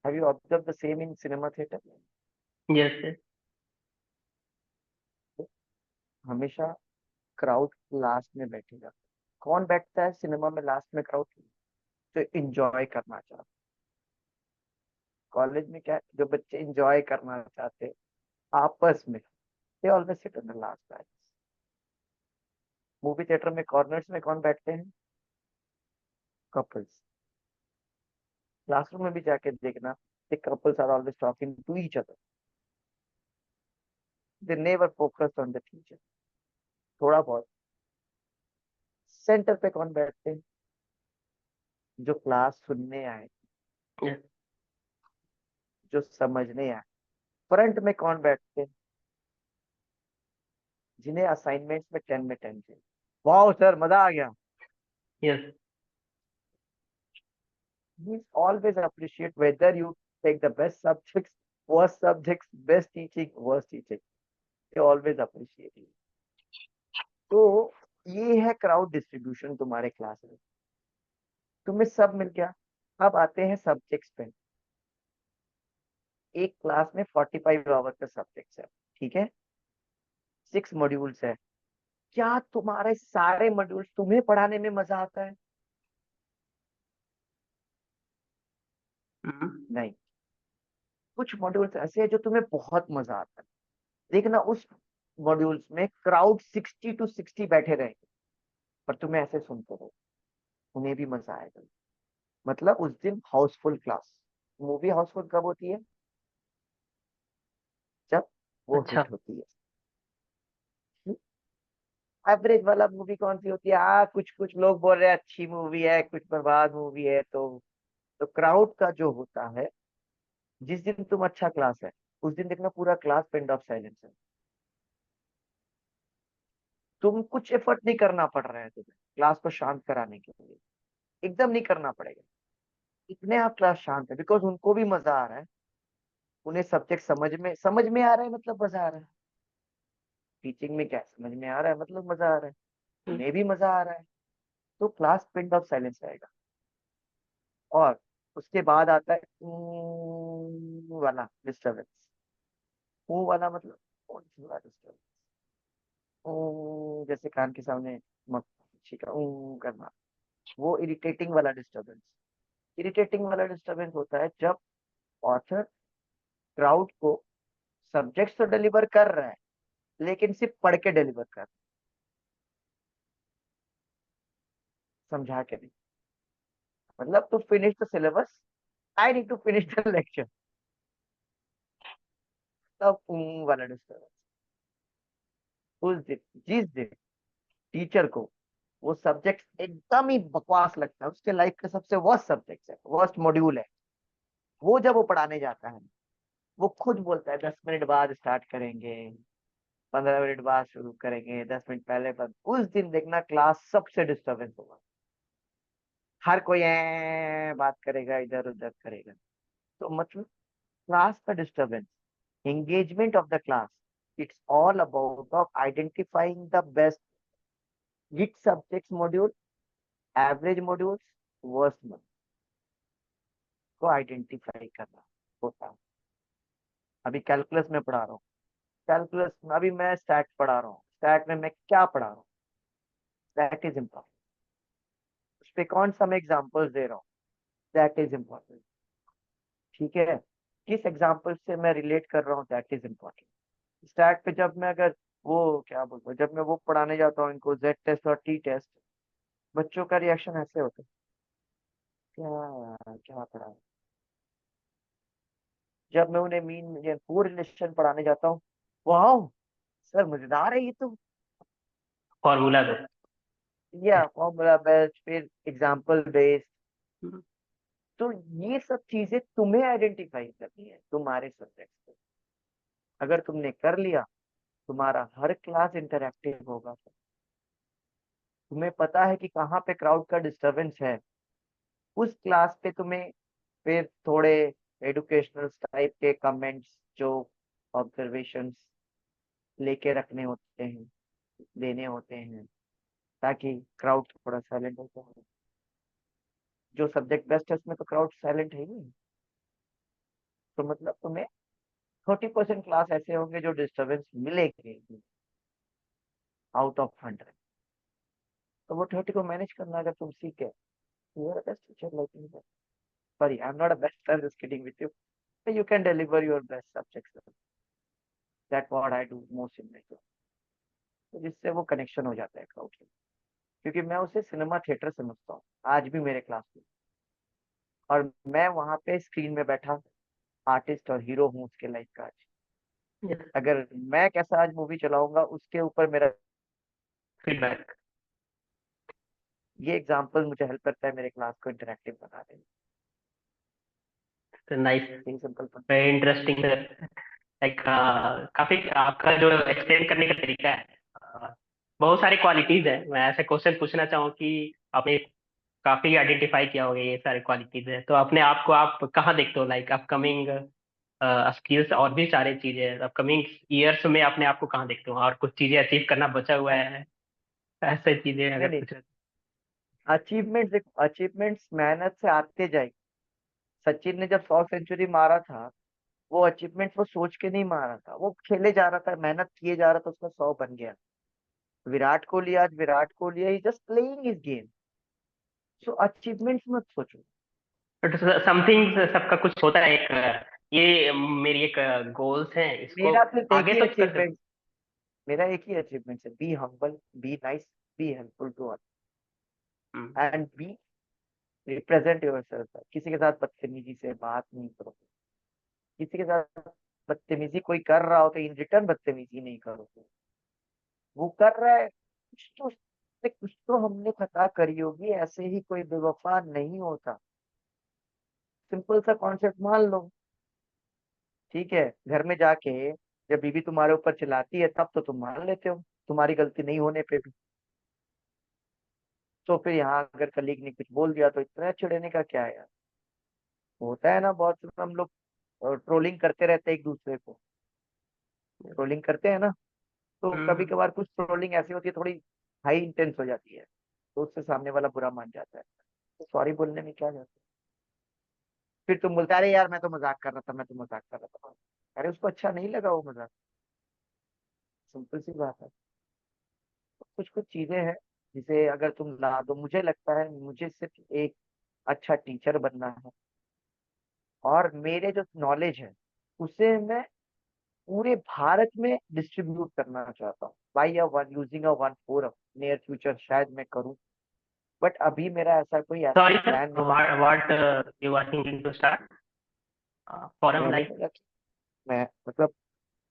Have you observe the same in cinema theatre? Yes. हमेशा क्राउड लास्ट में बैठेगा। कौन बैठता है सिनेमा में लास्ट में क्राउड? जो इंजॉय करना चाहता है। कॉलेज में क्या है? जो बच्चे इंजॉय करना चाहते हैं आपस में, they always sit on the last bench. Movie theatre में कॉर्नर्स में कौन बैठते हैं? कपल्स। क्लासरूम में भी जाके देखना, the couples are always talking to each other, they never focus on the teacher। थोड़ा बहुत। सेंटर पे कौन बैठते हैं? जो क्लास सुनने आए, जो समझने आए। फ्रंट में कौन बैठते हैं? जिन्हें असाइनमेंट्स में 10 में 10 चाहिए। वाह सर, मजा आ गया। Yes. He always appreciate whether you take the best subjects, best teaching, worst teaching, they always appreciate you। तो ये है क्राउड डिस्ट्रीब्यूशन तुम्हारे क्लास में, तुम्हें सब मिल गया। अब आते हैं सब्जेक्ट्स पे। एक क्लास में 45 आवर का सब्जेक्ट है, ठीक है, 6 मॉड्यूल्स है। क्या तुम्हारे सारे मॉड्यूल्स तुम्हें पढ़ाने में मजा आता है? नहीं। कुछ मॉड्यूल्स ऐसे हैं जो तुम्हें बहुत मजा आता है। देखना उस मॉड्यूल्स में क्राउड 60 to 60 बैठे रहेंगे, पर तुम्हें ऐसे सुनते रहो, उन्हें भी मजा आएगा। मतलब उस दिन हाउसफुल क्लास। मूवी हाउसफुल कब होती है? जब वो अच्छा। हिट होती है। एवरेज वाला मूवी कौन सी होती है? कुछ कुछ लोग बोल रहे हैं अच्छी मूवी है, कुछ बर्बाद मूवी है। तो क्राउड का जो होता है, जिस दिन तुम अच्छा क्लास है, उस दिन देखना पूरा क्लास पिंड ऑफ साइलेंस है। तुम कुछ एफर्ट नहीं करना पड़ रहा है तुम्हें क्लास को शांत कराने के लिए, एकदम नहीं करना पड़ेगा। इतने आप क्लास शांत है बिकॉज उनको भी मजा आ रहा है, उन्हें सब्जेक्ट समझ में आ रहा है, मतलब मजा आ रहा है। टीचिंग में क्या है, समझ में आ रहा है मतलब मजा आ रहा है, हम्म, उन्हें भी मजा आ रहा है। तो क्लास पिन ऑफ साइलेंस रहेगा। और उसके बाद आता है वाला डिस्टर्बेंस। वाला मतलब कौन सी वाला डिस्टर्बेंस? जैसे कान के सामने मक्खी का करना, वो इरिटेटिंग वाला डिस्टर्बेंस। इरिटेटिंग वाला डिस्टर्बेंस होता है जब ऑथर क्राउड को सब्जेक्ट तो डिलीवर कर रहा है लेकिन सिर्फ पढ़ के डिलीवर कर रहा है, समझा के नहीं। मतलब to finish the syllabus I need to finish the lecture. तब वाला डिस्टर्बेंस। उस दिन, जिस दिन टीचर को वो सब्जेक्ट एकदम ही बकवास लगता है, उसके लाइफ का सबसे वर्स्ट सब्जेक्ट है, वर्स्ट मॉड्यूल है, वो जब वो पढ़ाने जाता है, वो खुद बोलता है 10 मिनट बाद स्टार्ट करेंगे, 15 मिनट बाद शुरू करेंगे, 10 मिनट पहले बंद। उस दिन देखना क्लास सबसे डिस्टर्बेंस होगा, हर कोई बात करेगा, इधर उधर करेगा। तो मतलब क्लास का disturbance, engagement of the class, it's all about of identifying the best which subjects module, average modules, worst module को आइडेंटिफाई करना होता है। अभी कैलकुलस में पढ़ा रहा हूँ, कैलकुलस में अभी मैं स्टैट पढ़ा रहा हूँ, स्टैट में मैं क्या पढ़ा रहा हूँ, दैट इज इम्पोर्टेंट। उस पे कौन सा मैं एग्जांपल्स दे रहा हूँ, दैट इज इम्पोर्टेंट। ठीक है, किस एग्जांपल से मैं रिलेट कर रहा हूँ, दैट इज इम्पोर्टेंट। स्टैट पे जब मैं अगर वो क्या बोलता हूँ, जब मैं वो पढ़ाने जाता हूँ इनको जेड टेस्ट और टी टेस्ट, बच्चों का रिएक्शन ऐसे होता है, क्या यार क्या पढ़ा है? जब मैं उन्हें मीन या कोरिलेशन पढ़ाने जाता हूँ, वाह सर मजेदार है ये तो, फॉर्मूला दो। या फॉर्मूला बेस्ड, फिर एग्जांपल बेस्ड। तो ये सब चीजें तुम्हें आइडेंटिफाई करनी है तुम्हारे सब्जेक्ट से। अगर तुमने कर लिया, तुम्हारा हर क्लास इंटरैक्टिव होगा। तुम्हें पता है कि कहाँ पे क्राउड का डिस्टरबेंस है, उस क्लास पे तुम्हें फिर थोड़े एडुकेशनल टाइप के कमेंट्स, जो ऑब्जर्वेशंस लेके रखने होते हैं, देने होते हैं, ताकि क्राउड थोड़ा साइलेंट हो जाए। जो सब्जेक्ट बेस्ट है उसमें तो क्राउड साइलेंट है ही। तो मतलब तुम्हें 30% क्लास ऐसे होंगे जो डिस्टरबेंस मिलेंगे आउट ऑफ 100। तो वो 30 को मैनेज करना अगर तुम सीखे, you are best teacher like me. Sorry, I am not a best, I am just kidding with you. You can deliver your best subjects. That's what I do most in my job. तो जिससे वो connection हो जाता है crowd से, क्योंकि मैं उसे सिनेमा थिएटर समझता हूँ आज भी मेरे क्लास में। और मैं वहां पे स्क्रीन में बैठा आर्टिस्ट और हीरो हूँ उसके लाइफ का आज। अगर मैं कैसा आज मूवी चलाऊंगा उसके ऊपर मेरा, फीडबैक। ये एग्जांपल मुझे हेल्प करता है मेरे क्लास को इंटरेक्टिव बनाने में। तो नाइस, यही simple. Very interesting sir. Like काफी आपका जो एक्सप्लेन करने का तरीका है, बहुत सारी क्वालिटीज है। मैं ऐसे क्वेश्चन पूछना चाहूँ कि आपने काफी आइडेंटिफाई किया होगा ये सारे क्वालिटीज है, तो अपने आप को आप कहाँ देखते हो, लाइक अपकमिंग स्किल्स और भी सारी चीजें अपकमिंग ईयर्स में अपने आप को कहाँ देखते हो, और कुछ चीजें अचीव करना बचा हुआ है, ऐसे चीजें नहीं अगर नहीं, कुछ। अचीवमेंट्स देखो, अचीवमेंट्स मेहनत से आते जाएगी। सचिन ने जब 100 सेंचुरी मारा था, वो अचीवमेंट वो सोच के नहीं मारा था, वो खेले जा रहा था, मेहनत किए जा रहा था, उसका 100 बन गया। विराट कोहली आज विराट कोहली है, जस्ट प्लेइंग हिज गेम। सो अचीवमेंट्स मत सोचो। बट समथिंग सबका कुछ होता है एक ये मेरी एक गोल्स हैं, इसको मेरा सिर्फ एक आगे ही तो कर सकते। अचीवमेंट, मेरा एक ही अचीवमेंट है, be humble, be nice, be helpful to all, hmm, and be represent yourself. किसी के साथ बदतमीजी से बात नहीं करो, किसी के साथ बदतमीजी कोई कर रहा हो तो इन रिटर्न बदतमीजी नहीं करो। वो कर रहा है कुछ तो हमने खता करी होगी, ऐसे ही कोई बेवफा नहीं होता। सिंपल सा कॉन्सेप्ट मान लो। ठीक है, घर में जाके जब बीवी तुम्हारे ऊपर चिल्लाती है तब तो तुम मान लेते हो, तुम्हारी गलती नहीं होने पे भी। तो फिर यहाँ अगर कलीग ने कुछ बोल दिया तो इतना चिढ़ने का क्या है यार। होता है ना बहुत से हम लोग ट्रोलिंग करते रहते हैं एक दूसरे को, ट्रोलिंग करते हैं ना। तो कभी हम्म। कभार कुछ ट्रोलिंग ऐसी होती है थोड़ी हाई इंटेंस हो जाती है, तो उससे सामने वाला बुरा मान जाता है। तो सॉरी बोलने में क्या जाता है। फिर तुम बोलते अरे यार मैं तो मजाक कर रहा था, मैं तो मजाक कर रहा था। अरे उसको अच्छा नहीं लगा वो मजाक, सिंपल सी बात है। तो कुछ कुछ चीजें हैं जिसे अगर तुम ला दो, मुझे लगता है मुझे सिर्फ एक अच्छा टीचर बनना है, और मेरे जो नॉलेज है उसे मैं पूरे भारत में डिस्ट्रीब्यूट करना चाहता हूँ by a one using a one forum. Near future शायद मैं करूँ, बट अभी मेरा ऐसा कोई ऐसा सॉरी सर, प्लान नहीं। What you are thinking to start forum मैंने लाइक? बोला कि मैं मतलब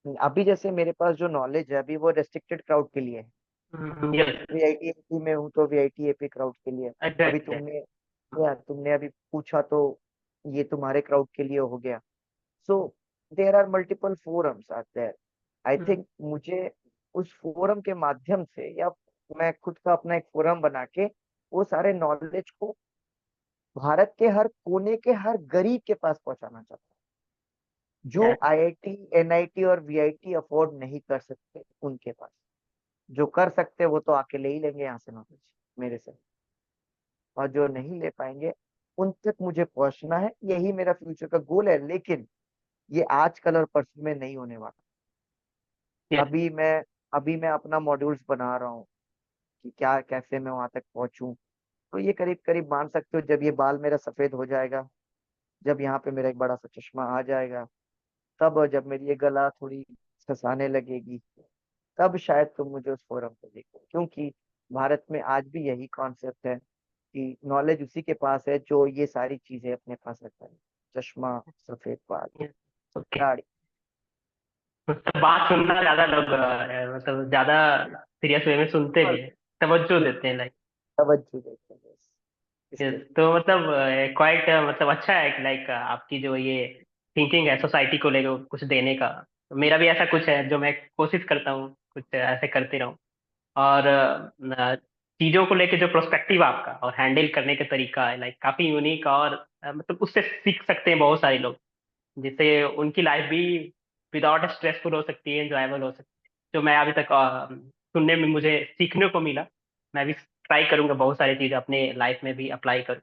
अभी जैसे मेरे पास जो नॉलेज है अभी वो रेस्ट्रिक्टेड क्राउड के लिए है। यस। वीआईटी एपी में हूँ तो वीआईटी एपी क्राउड के लिए। अभी एग्जैक्टली। तुमने अभी पूछा तो ये तुम्हारे क्राउड के लिए हो गया। So there are multiple forums are there. I think मुझे उस फोरम के माध्यम से, या मैं खुद का अपना एक फोरम बना के वो सारे नॉलेज को भारत के हर कोने के हर गरीब के पास पहुंचाना चाहता हूँ, जो आईआईटी एनआईटी और वीआईटी अफोर्ड नहीं कर सकते उनके पास। जो कर सकते वो तो आके ले ही लेंगे यहाँ से नॉलेज मेरे से, और जो नहीं ले पाएंगे उन तक मुझे पहुंचना है। यही मेरा फ्यूचर का गोल है, लेकिन ये आजकल और परसों में नहीं होने वाला। यस। अभी मैं अभी मैं अपना मॉड्यूल्स बना रहा हूँ कि क्या कैसे मैं वहां तक पहुंचूं। तो ये करीब करीब मान सकते हो जब ये बाल मेरा सफेद हो जाएगा, जब यहाँ पे मेरा एक बड़ा सा चश्मा आ जाएगा, तब जब मेरी ये गला थोड़ी ससाने लगेगी, तब शायद तुम मुझे उस फोरम पे देखो। क्योंकि भारत में आज भी यही कॉन्सेप्ट है कि नॉलेज उसी के पास है जो ये सारी चीजें अपने पास रखता है। चश्मा, सफेद बाल, ओके। दाढ़ी। मतलब बात सुनना ज्यादा लोग मतलब ज्यादा सीरियस वे में सुनते भी और हैं, तवज्जो देते हैं लाइक। तवज्जो देते हैं बस, यस। इसके लिए। तो मतलब क्वाइट मतलब अच्छा है कि लाइक आपकी जो ये थिंकिंग है सोसाइटी को लेकर कुछ देने का। मेरा भी ऐसा कुछ है जो मैं कोशिश करता हूँ कुछ ऐसे करते रहूँ। और चीजों को लेके जो प्रोस्पेक्टिव आपका और हैंडल करने का तरीका है लाइक काफी यूनिक, और मतलब उससे सीख सकते हैं बहुत सारे लोग, जिससे उनकी लाइफ भी विदाउट स्ट्रेसफुल हो सकती है, एंजॉयबल हो सकती है। जो मैं अभी तक सुनने में मुझे सीखने को मिला, मैं भी ट्राई करूंगा बहुत सारी चीजें अपने लाइफ में भी अप्लाई करूँ।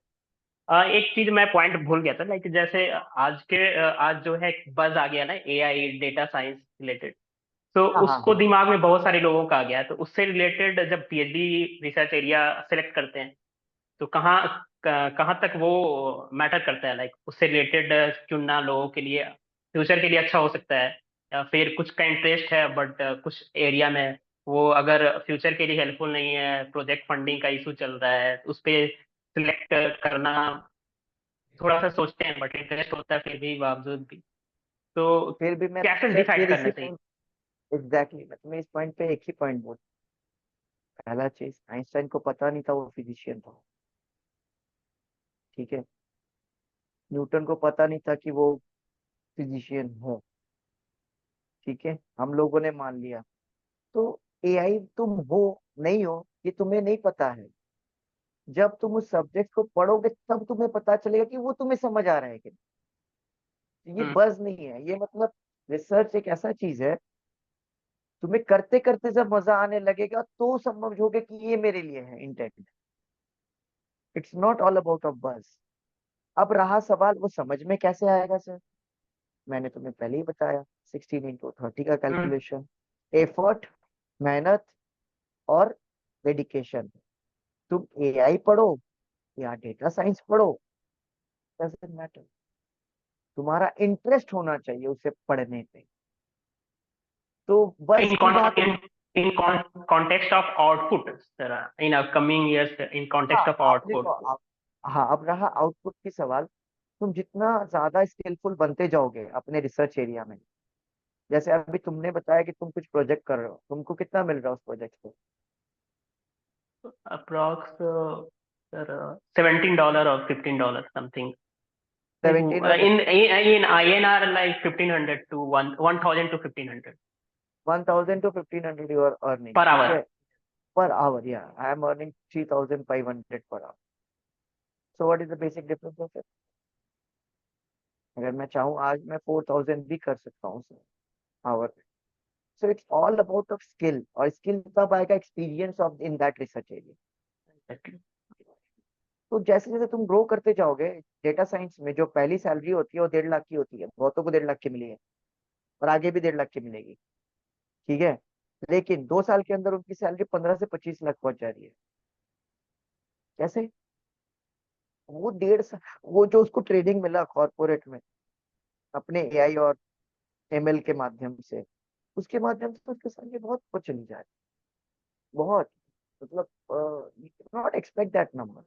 एक चीज मैं पॉइंट भूल गया था लाइक, जैसे आज जो है बज आ गया ना एआई डेटा साइंस रिलेटेड। तो हाँ हाँ उसको हाँ। दिमाग में बहुत सारे लोगों का आ गया है, तो उससे रिलेटेड जब पीएचडी रिसर्च एरिया सेलेक्ट करते हैं तो कहाँ तक वो मैटर करता है लाइक, उससे रिलेटेड चुनना लोगों के लिए फ्यूचर के लिए अच्छा हो सकता है। या फिर कुछ का इंटरेस्ट है बट कुछ एरिया में वो अगर फ्यूचर के लिए हेल्पफुल नहीं है, प्रोजेक्ट फंडिंग का इशू चल रहा है, उस पे सिलेक्ट करना थोड़ा सा सोचते हैं, बट इंटरेस्ट होता है फिर भी बावजूद भी। तो फिर भी मैं कैसे तुमसे डिसाइड फिर करना इसी चाहिए? पॉइंट, एग्जैक्टली मैं तुम्हें इस पॉइंट पे एक ही पॉइंट बोल। पहला चीज, आइंस्टाइन को पता नहीं था वो फिजिशियन था, ठीक है। न्यूटन को पता नहीं था कि वो फिजिशियन है, ठीक है। हम लोगों ने मान लिया। तो एआई तुम हो नहीं हो ये तुम्हें नहीं पता है। जब तुम उस सब्जेक्ट को पढ़ोगे तब तुम्हें पता चलेगा कि वो तुम्हें समझ आ रहा है कि नहीं। ये हम्म। बस नहीं है ये, मतलब रिसर्च एक ऐसा चीज है, तुम्हें करते करते जब मजा आने लगेगा तो समझोगे कि ये मेरे लिए है intent. It's not all about a बस। अब रहा सवाल वो समझ में कैसे आएगा सर, मैंने तुम्हें पहले ही बताया, 16 into 30 का हम्म। कैलकुलेशन, एफर्ट, मेहनत और डेडिकेशन। तुम एआई पढ़ो या डेटा साइंस पढ़ो, डजंट मैटर, तुम्हारा इंटरेस्ट होना चाहिए उसे पढ़ने पे। तो बस in की con बात in नहीं। in context of output, sir, in upcoming years, in हाँ context of आप देखो output. हाँ अब रहा आउटपुट की सवाल। तुम जितना ज्यादा स्किलफुल बनते जाओगे अपने रिसर्च एरिया में, जैसे अभी तुमने बताया कि तुम कुछ प्रोजेक्ट कर रहे हो, तुमको कितना मिल रहा है उस प्रोजेक्ट पे? Approx sir, $17 or $15 something. Seventeen और In INR like 1500 to 1000 to 1500. 1000 to 1500 you are earning, पर ठीक आवर? है, per hour. Yeah, I am earning 3500 per hour. So what is the basic difference of it? अगर मैं चाहूँ आज मैं 4000 भी कर सकता हूँ hour. So it's all about of skill, और स्किल तब आएगा experience of in that research area. तो जैसे जैसे तुम ग्रो करते जाओगे, डेटा साइंस में जो पहली सैलरी होती है वो 1.5 लाख की होती है. बहुतों को 1.5 लाख की मिली है, और आगे भी 1.5 लाख की मिलेगी, ठीक है. लेकिन 2 साल के अंदर उनकी सैलरी 15 से 25 लाख पहुंच जा रही है. कैसे? वो 1.5 साल, वो जो उसको ट्रेनिंग मिला कॉर्पोरेट में अपने एआई और एमएल के माध्यम से, उसके माध्यम से उसके सैलरी बहुत ऊपर चली जा रही है. बहुत, मतलब नॉट एक्सपेक्ट दैट नंबर.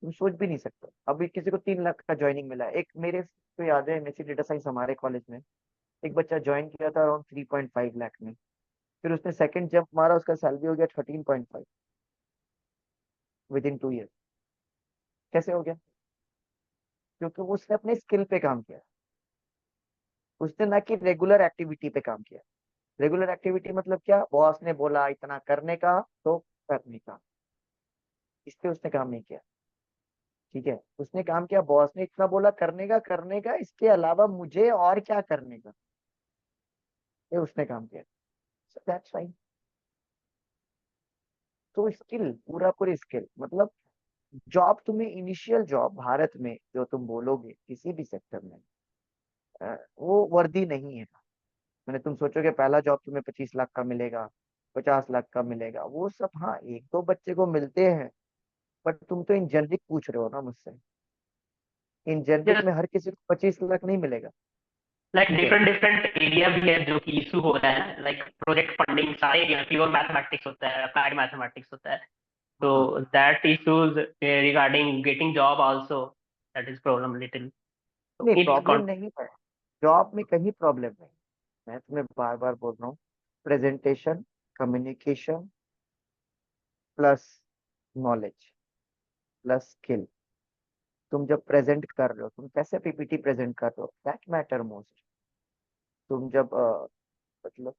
तुम सोच भी नहीं सकते. अभी किसी को 3 लाख का ज्वाइनिंग मिला है. एक मेरे को याद है, एमएससी डेटा साइंस हमारे कॉलेज में एक बच्चा ज्वाइन किया था अराउंड 3.5 लाख में. फिर उसने सेकंड जंप मारा, उसका सैलरी हो गया 13.5 विद इन 2 ईयर. कैसे हो गया? क्योंकि उसने अपने स्किल पे काम किया. उसने ना कि रेगुलर एक्टिविटी पे काम किया. रेगुलर एक्टिविटी मतलब क्या? बॉस ने बोला इतना करने का तो करने का, इस पे उसने काम नहीं किया, ठीक है. उसने काम किया, बॉस ने इतना बोला करने का, इसके अलावा मुझे और क्या करने का, ये उसने काम किया. So that's fine. तो स्किल, पूरा पूरी स्किल, मतलब जॉब तुम्हें इनिशियल जॉब भारत में जो तुम बोलोगे किसी भी सेक्टर में, वो वर्दी नहीं है. मैंने, तुम सोचोगे पहला जॉब तुम्हें 25 लाख का मिलेगा, 50 लाख का मिलेगा, वो सब हाँ एक दो बच्चे को मिलते हैं. बट तुम तो इन जेनरिक पूछ रहे हो ना मुझसे. इन जेनरिक यस, में हर किसी को 25 लाख नहीं मिलेगा, लाइक ठीक है. डिफरेंट डिफरेंट एरिया भी है जो कि इशू होता है, लाइक प्रोजेक्ट फंडिंग सारे एरिया, प्योर मैथमेटिक्स होता है, अप्लाइड मैथमेटिक्स होता है. तो हाँ. That issues regarding getting job also, that is problem little. नहीं, इट्स प्रॉब्लम नहीं है. जॉब में कहीं प्रॉब्लम नहीं. मैं तुम्हें बार बार बोल रहा हूँ, presentation, communication plus knowledge plus skill. तुम जब प्रेजेंट कर रहे हो, तुम कैसे पीपीटी प्रेजेंट कर रहे हो, दैट मैटर मोस्ट. तुम जब मतलब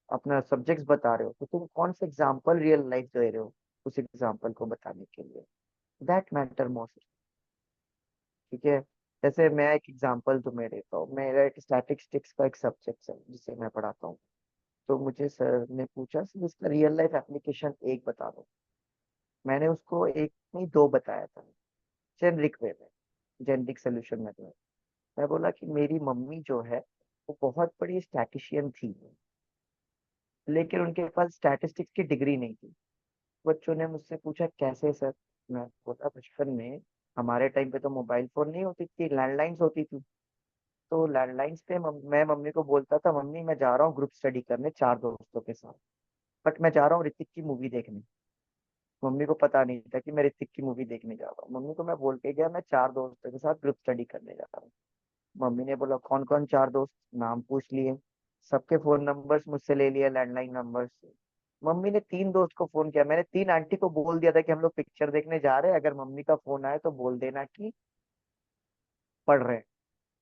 अपना सब्जेक्ट्स बता रहे हो, तो तुम कौन सा एग्जांपल रियल लाइफ दे रहे हो उस एग्जांपल को बताने के लिए, दैट मैटर मोस्ट, ठीक है. जैसे मैं एक एग्जांपल तुम्हें देता हूँ. मेरा एक स्टैटिस्टिक्स का एक सब्जेक्ट है जिसे मैं पढ़ाता हूँ. तो मुझे सर ने पूछा, सर इसका रियल लाइफ एप्लीकेशन एक बता दो. मैंने उसको एक नहीं दो बताया था, जेनरिक वे में, जेनरिक सोल्यूशन में. मैं बोला कि मेरी मम्मी जो है वो बहुत बड़ी स्टैटिशियन थी, लेकिन उनके पास स्टैटिस्टिक्स की डिग्री नहीं थी. बच्चों ने मुझसे पूछा कैसे सर. मैं बोला बचपन में हमारे टाइम पे तो मोबाइल फोन नहीं होती थी, लैंडलाइंस होती थी. तो लैंडलाइंस पे मैं मम्मी को बोलता था, मम्मी मैं जा रहा हूँ ग्रुप स्टडी करने 4 दोस्तों के साथ, बट मैं जा रहा हूँ ऋतिक की मूवी देखने. मम्मी को पता नहीं था कि मैं ऋतिक की मूवी देखने जा रहा हूँ. मम्मी को मैं बोल के गया मैं 4 दोस्तों के साथ ग्रुप स्टडी करने जा रहा हूँ. मम्मी ने बोला कौन कौन 4 दोस्त, नाम पूछ लिए, सबके फोन नंबर्स मुझसे ले लिया, लैंडलाइन नंबर्स. मम्मी ने 3 दोस्त को फोन किया. मैंने 3 आंटी को बोल दिया था कि हम लोग पिक्चर देखने जा रहे हैं, अगर मम्मी का फोन आए तो बोल देना कि पढ़ रहे हैं,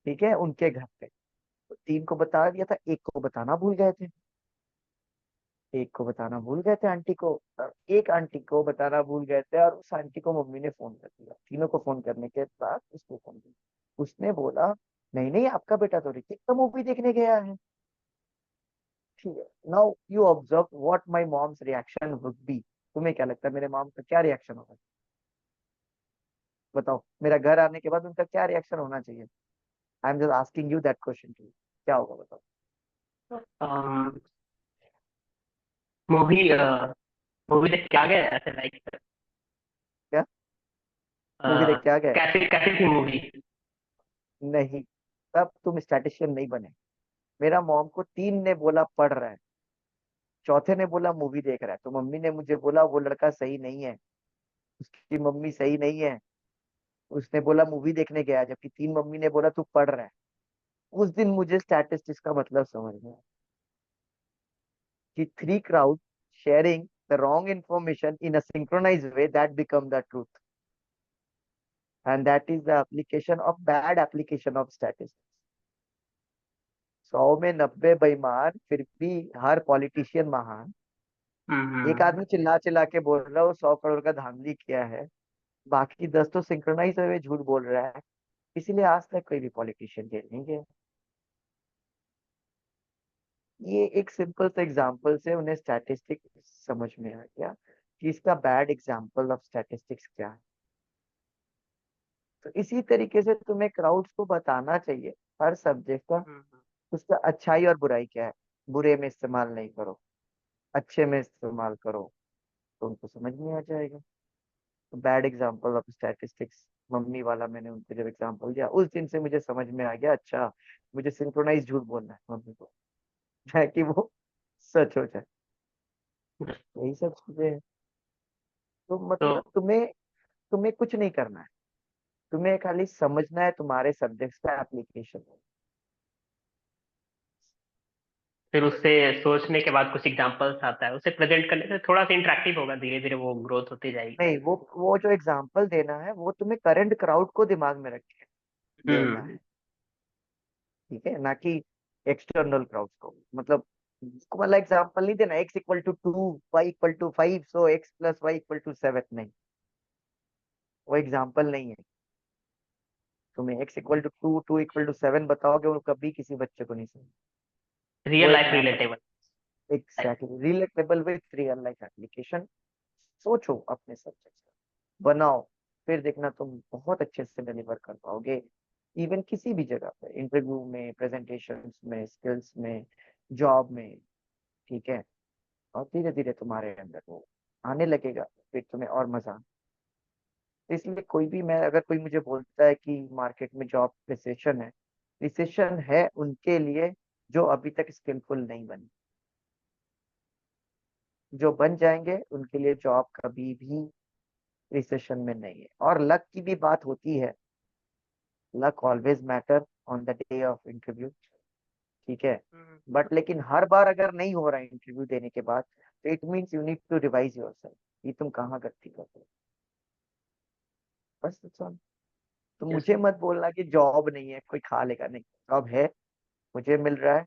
ठीक है, उनके घर पे. तो 3 को बता दिया था, एक को बताना भूल गए थे. एक को बताना भूल गए थे आंटी को, और एक आंटी को बताना भूल गए थे, और उस आंटी को मम्मी ने फोन कर दिया. तीनों को फोन करने के बाद उसको फोन किया. उसने बोला नहीं नहीं, आपका बेटा तो ऋतिक का मूवी देखने गया है, ठीक है. Now you observe what my moms reaction would be. तुम्हें क्या लगता है मेरे मॉम का क्या रिएक्शन होगा? बताओ, मेरा घर आने के बाद उनका क्या रिएक्शन होना चाहिए? I am just asking you that question too. क्या होगा बताओ? मूवी मूवी देख के आ गए ऐसे, लाइक क्या? मूवी देख के आ गए? कैसी कैसी थी मूवी? नहीं, तब तुम स्टैटिशियन नहीं बने. मेरा मॉम को 3 ने बोला पढ़ रहा है, चौथे ने बोला मूवी देख रहा है. तो मम्मी ने मुझे बोला वो लड़का सही नहीं है, उसकी मम्मी सही नहीं है, उसने बोला मूवी देखने गया, जबकि 3 मम्मी ने बोला तू पढ़ रहा है. उस दिन मुझे स्टैटिस्टिक्स का मतलब समझ में आया कि 3 crowd sharing the wrong information in a synchronized way, that become the truth, and that is the application of bad application of statistics. 100 में 90 बेईमान, फिर भी हर पॉलिटिशियन महान। एक हम्म। आदमी चिल्ला चिल्ला के बोल रहा है वो 100 करोड़ का धांधली किया है, बाकी 10 तो सिंक्रोनाइज हुए झूठ बोल रहा है। इसीलिए आज तक कोई भी पॉलिटिशियन जेल नहीं गया। ये एक सिंपल सा एग्जांपल से उन्हें स्टैटिस्टिक्स समझ में आ गया कि इसका बैड एग्जांपल ऑफ स्टैटिस्टिक्स क्या है। तो इसी तरीके से तुम्हें क्राउड्स को बताना चाहिए हर सब्जेक्ट का, हम्म। उसका अच्छाई और बुराई क्या है। बुरे में इस्तेमाल नहीं करो, अच्छे में इस्तेमाल करो, तो उनको समझ में आ जाएगा। तो bad example of statistics mummy वाला मैंने उनको जब एग्जांपल दिया, उस दिन से मुझे समझ में आ गया, अच्छा मुझे सिंक्रोनाइज झूठ बोलना है मम्मी को, ताकि वो सच हो जाए। यही सब चीजें हैं। तो तो मतलब तुम्हें तुम्हें कुछ नहीं करना है, तुम्हें खाली समझना है तुम्हारे सब्जेक्ट्स का एप्लीकेशन। फिर उससे सोचने के बाद कुछ एग्जांपल्स आता है, उसे प्रेजेंट करने से थोड़ा सा इंटरेक्टिव होगा, धीरे धीरे वो ग्रोथ होती जाएगी। नहीं, वो जो एग्जांपल देना है वो तुम्हें करंट क्राउड को दिमाग में रख के देना हम्म। है, ठीक है, ना कि एक्सटर्नल क्राउड्स को। मतलब एग्जांपल नहीं देना, X equal to 2, Y equal to 5, so X plus Y equal to 7, नहीं, वो एग्जांपल नहीं है। तुम्हें X equal to 2, 2 equal to 7 बताओगे, वो कभी किसी बच्चे को नहीं समझ। वो रियल एक life math, relatable. Exactly relatable with real life application. सोचो अपने सब्जेक्ट का, बनाओ, फिर देखना तुम बहुत अच्छे से डिलीवर कर पाओगे। इवन किसी भी जगह पे, इंटरव्यू में, प्रेजेंटेशंस में, स्किल्स में, जॉब में, ठीक है। और धीरे धीरे तुम्हारे अंदर वो आने लगेगा, फिर तुम्हें और मजा आना। तो इसलिए कोई भी, मैं अगर कोई मुझे बोलता है कि मार्केट में जॉब रिसेशन है, रिसेशन है उनके लिए जो अभी तक स्किलफुल नहीं बने। जो बन जाएंगे उनके लिए जॉब कभी भी रिसेशन में नहीं है। और लक की भी बात होती है, luck always matter on the day of interview, ठीक है। हम्म। बट लेकिन हर बार अगर नहीं हो रहा है इंटरव्यू देने के बाद, तो it means you need to revise yourself, ये तुम कहाँ गलती कर रहे हो। बस that's all। तो यस। मुझे मत बोलना कि जॉब नहीं है कोई खा लेगा, नहीं, जॉब है, मुझे मिल रहा है।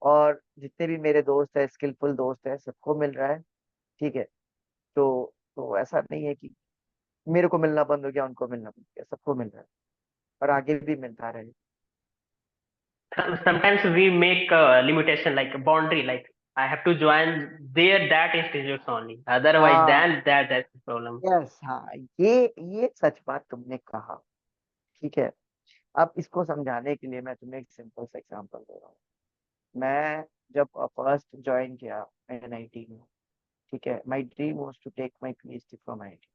और जितने भी मेरे दोस्त है, स्किलफुल दोस्त है, सबको मिल रहा है, ठीक है। तो ऐसा नहीं है कि मेरे को मिलना बंद हो गया, उनको मिलना बंद हो गया, सबको मिल रहा है और आगे भी मिलता रहे। Sometimes we make a limitation like a boundary, like I have to join there that institutes only. Otherwise, हाँ, then that's the problem. Yes, हाँ, ये ये सच बात तुमने कहा, ठीक है। अब इसको समझाने के लिए मैं तुम्हें एक सिंपल सा एग्जांपल दे रहा हूँ। मैं जब फर्स्ट ज्वाइन किया एनआईटी में, ठीक है, my dream was to take my PhD from IIT,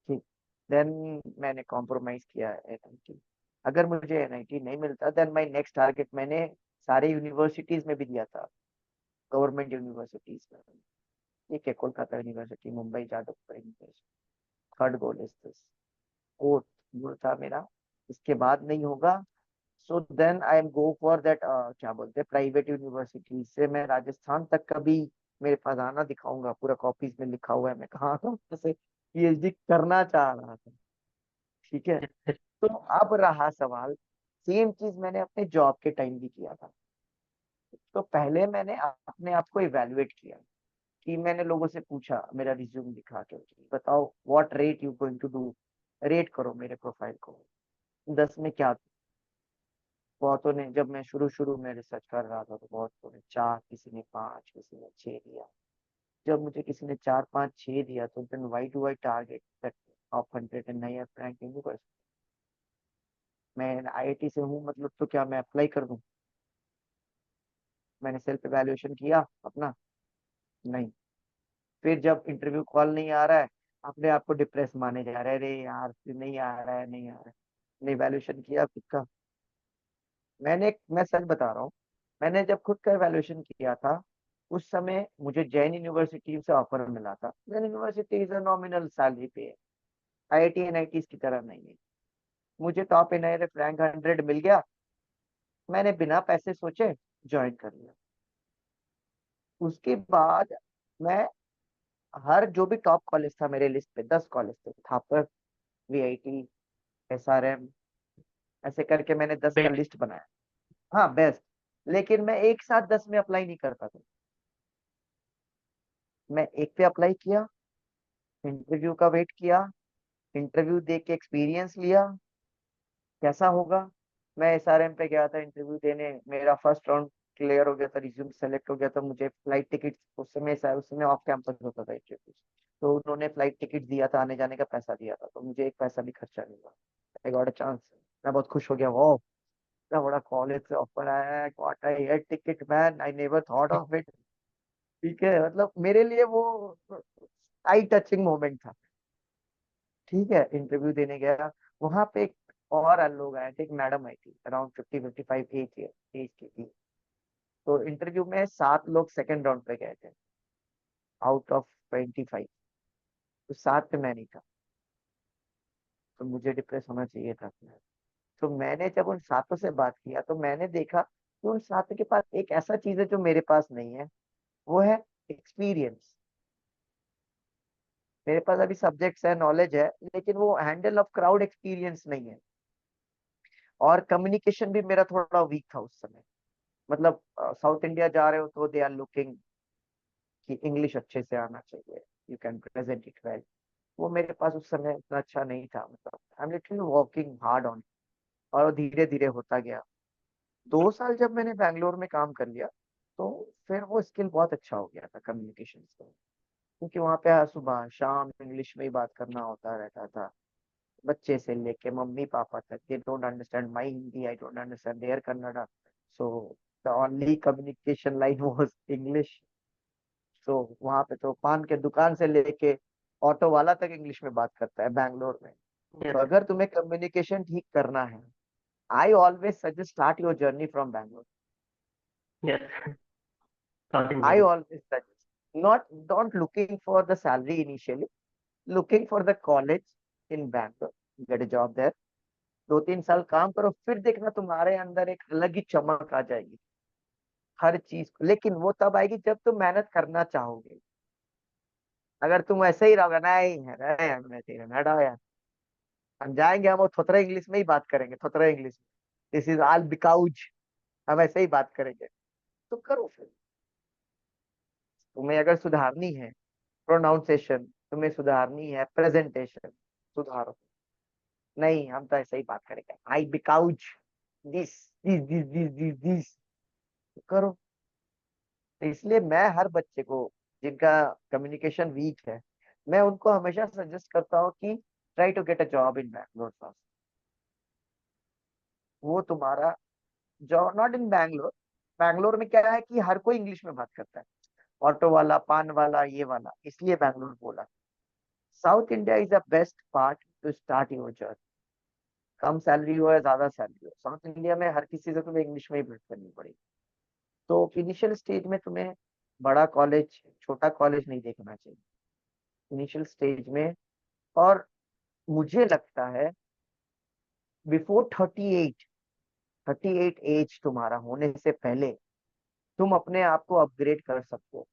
ठीक। देन मैंने कॉम्प्रोमाइज किया एनआईटी। अगर मुझे एनआईटी नहीं मिलता, देन माय नेक्स्ट टारगेट मैंने सारे यूनिवर्सिटीज में भी दिया था, गवर्नमेंट यूनिवर्सिटीज में, ठीक है, Kolkata university, Mumbai Jadavpur university. Third goal is this, fourth goal था मेरा, इसके बाद नहीं होगा, so then I am go for that, क्या बोलते हैं, प्राइवेट यूनिवर्सिटी से मैं राजस्थान तक का भी मेरे पास आना दिखाऊंगा, पूरा कॉपीज में लिखा हुआ है मैं कहाँ कहाँ से पीएचडी करना चाह रहा था, ठीक है। तो अब रहा सवाल, सेम चीज मैंने अपने जॉब के टाइम भी किया था। तो पहले मैंने अपने आप को इवेलुएट किया, कि मैंने लोगों से पूछा, मेरा रिज्यूम दिखा के, कि बताओ what rate you going to do, rate करो मेरे प्रोफाइल को, 10 में क्या। बहुतों ने, जब मैं शुरू शुरू में रिसर्च कर रहा था, तो बहुतों ने 4, किसी ने 5, किसी ने 6 दिया। जब मुझे किसी ने 4, 5, 6 दिया, तो then why do I target that top 100 and नहीं रैंक यूनिवर्सिटी। मैं आईआईटी से हूँ, मतलब तो क्या मैं अप्लाई कर दूं। मैंने सेल्फ इवैल्यूएशन किया अपना, नहीं। फिर जब इंटरव्यू कॉल नहीं आ रहा है, अपने आप को डिप्रेस माने जा रहे हैं, अरे यार नहीं आ रहा है, नहीं आ रहा है। मैंने इवैल्यूएशन किया खुद का। मैं सच बता रहा हूँ, मैंने जब खुद का इवैल्यूएशन किया था, उस समय मुझे जैन यूनिवर्सिटी से ऑफर मिला था। Jain university is a nominal salary पे, आईआईटी एनआईटी की तरह नहीं है। मुझे टॉप एनआईएफ रैंक 100 मिल गया, मैंने बिना पैसे सोचे ज्वाइन कर लिया। उसके बाद मैं हर जो भी टॉप कॉलेज था मेरे लिस्ट पे, 10 कॉलेज थे, थापर, वीआईटी, एसआरएम, ऐसे करके मैंने 10 का बेस्ट। लिस्ट बनाया। हाँ, बेस्ट। लेकिन मैं एक साथ 10 में अप्लाई नहीं करता था। मैं एक पे अप्लाई किया, इंटरव्यू का वेट किया, इंटरव्यू दे के एक्सपीरियंस लिया कैसा होगा। मैं एसआरएम पे गया था इंटरव्यू देने, मेरा फर्स्ट राउंड क्लियर हो गया था, रिज्यूम सेलेक्ट हो गया था, मुझे फ्लाइट टिकट उस समय ऑफ कैंपस होता था इंटरव्यू, तो उन्होंने फ्लाइट टिकट दिया था, आने जाने का पैसा दिया था, तो मुझे एक पैसा भी खर्चा नहीं हुआ। I got a chance. मैं बहुत खुश हो गया, वाह इतना बड़ा कॉलेज से ऑफर आया है, got a air ticket man, I never thought of it. ठीक है, मतलब मेरे लिए वो आई टचिंग मोमेंट था। ठीक है, इंटरव्यू देने गया, वहां पे एक और लोग आए थे, एक मैडम आई थी, अराउंड 50-55 एज की थी। तो इंटरव्यू में 7 लोग सेकंड राउंड पे गए थे आउट ऑफ 25, तो 7 पे मैं नहीं था, तो मुझे डिप्रेस होना चाहिए था। तो मैंने जब उन 7 से बात किया तो मैंने देखा कि उन 7 के पास एक ऐसा चीज है जो मेरे पास नहीं है, वो है एक्सपीरियंस। मेरे पास अभी सब्जेक्ट्स है, नॉलेज है, लेकिन वो हैंडल ऑफ क्राउड एक्सपीरियंस नहीं है। और कम्युनिकेशन भी मेरा थोड़ा वीक था उस समय। मतलब साउथ इंडिया जा रहे हो तो दे आर लुकिंग कि इंग्लिश अच्छे से आना चाहिए, you can present it well. वो मेरे पास उस समय इतना अच्छा नहीं था, मतलब I am literally working hard on. और धीरे धीरे होता गया। 2 साल जब मैंने बैंगलोर में काम कर लिया, तो फिर वो स्किल बहुत अच्छा हो गया था कम्युनिकेशन स्किल, क्योंकि वहाँ पे सुबह शाम इंग्लिश में ही बात करना होता रहता था, बच्चे से लेके मम्मी पापा तक। They don't understand my Hindi, I don't understand their Kannada, so the only communication line was English. तो वहां पे तो पान के दुकान से लेके ऑटो वाला तक इंग्लिश में बात करता है बैंगलोर में। तो यस, अगर तुम्हें कम्युनिकेशन ठीक करना है, I always suggest start your journey from Bangalore. Yes, south I Indian. always suggest not don't looking for the salary initially, looking for the college in Bangalore, get a job there। 2-3 साल काम करो, फिर देखना तुम्हारे अंदर एक अलग ही चमक आ जाएगी हर चीज को। लेकिन वो तब आएगी जब तुम मेहनत करना चाहोगे। अगर तुम ऐसे ही रहोगे, नहीं है रे, हमने तेरे हटाओ यार, हम जाएंगे, हम वो थोतरा इंग्लिश में ही बात करेंगे, थोतरा English, this is all because, हम ऐसे ही बात करेंगे। तो करो फिर। तुम्हें अगर सुधारनी है प्रोनाउंसिएशन, तुम्हें सुधारनी है प्रेजेंटेशन, सुधारो। नहीं, हम तो ऐसे ही बात करेंगे, I because this this this this this this, करो। तो इसलिए मैं हर बच्चे को जिनका कम्युनिकेशन वीक है, मैं उनको हमेशा सजेस्ट करता हूँ कि try to get a job in Bangalore first. वो तुम्हारा job, not in Bangalore, Bangalore में क्या है कि हर कोई इंग्लिश में बात करता है, ऑटो वाला, पान वाला, ये वाला, इसलिए बैंगलोर बोला। South India is the best part two start your journey. Come salary हो या ज्यादा सैलरी हो, साउथ इंडिया में हर किसी से तुम्हें इंग्लिश में ही बात करनी पड़ेगी। तो इनिशियल स्टेज में तुम्हें बड़ा कॉलेज छोटा कॉलेज नहीं देखना चाहिए इनिशियल स्टेज में। और मुझे लगता है बिफोर 38 एज तुम्हारा होने से पहले तुम अपने आप को अपग्रेड कर सकते हो।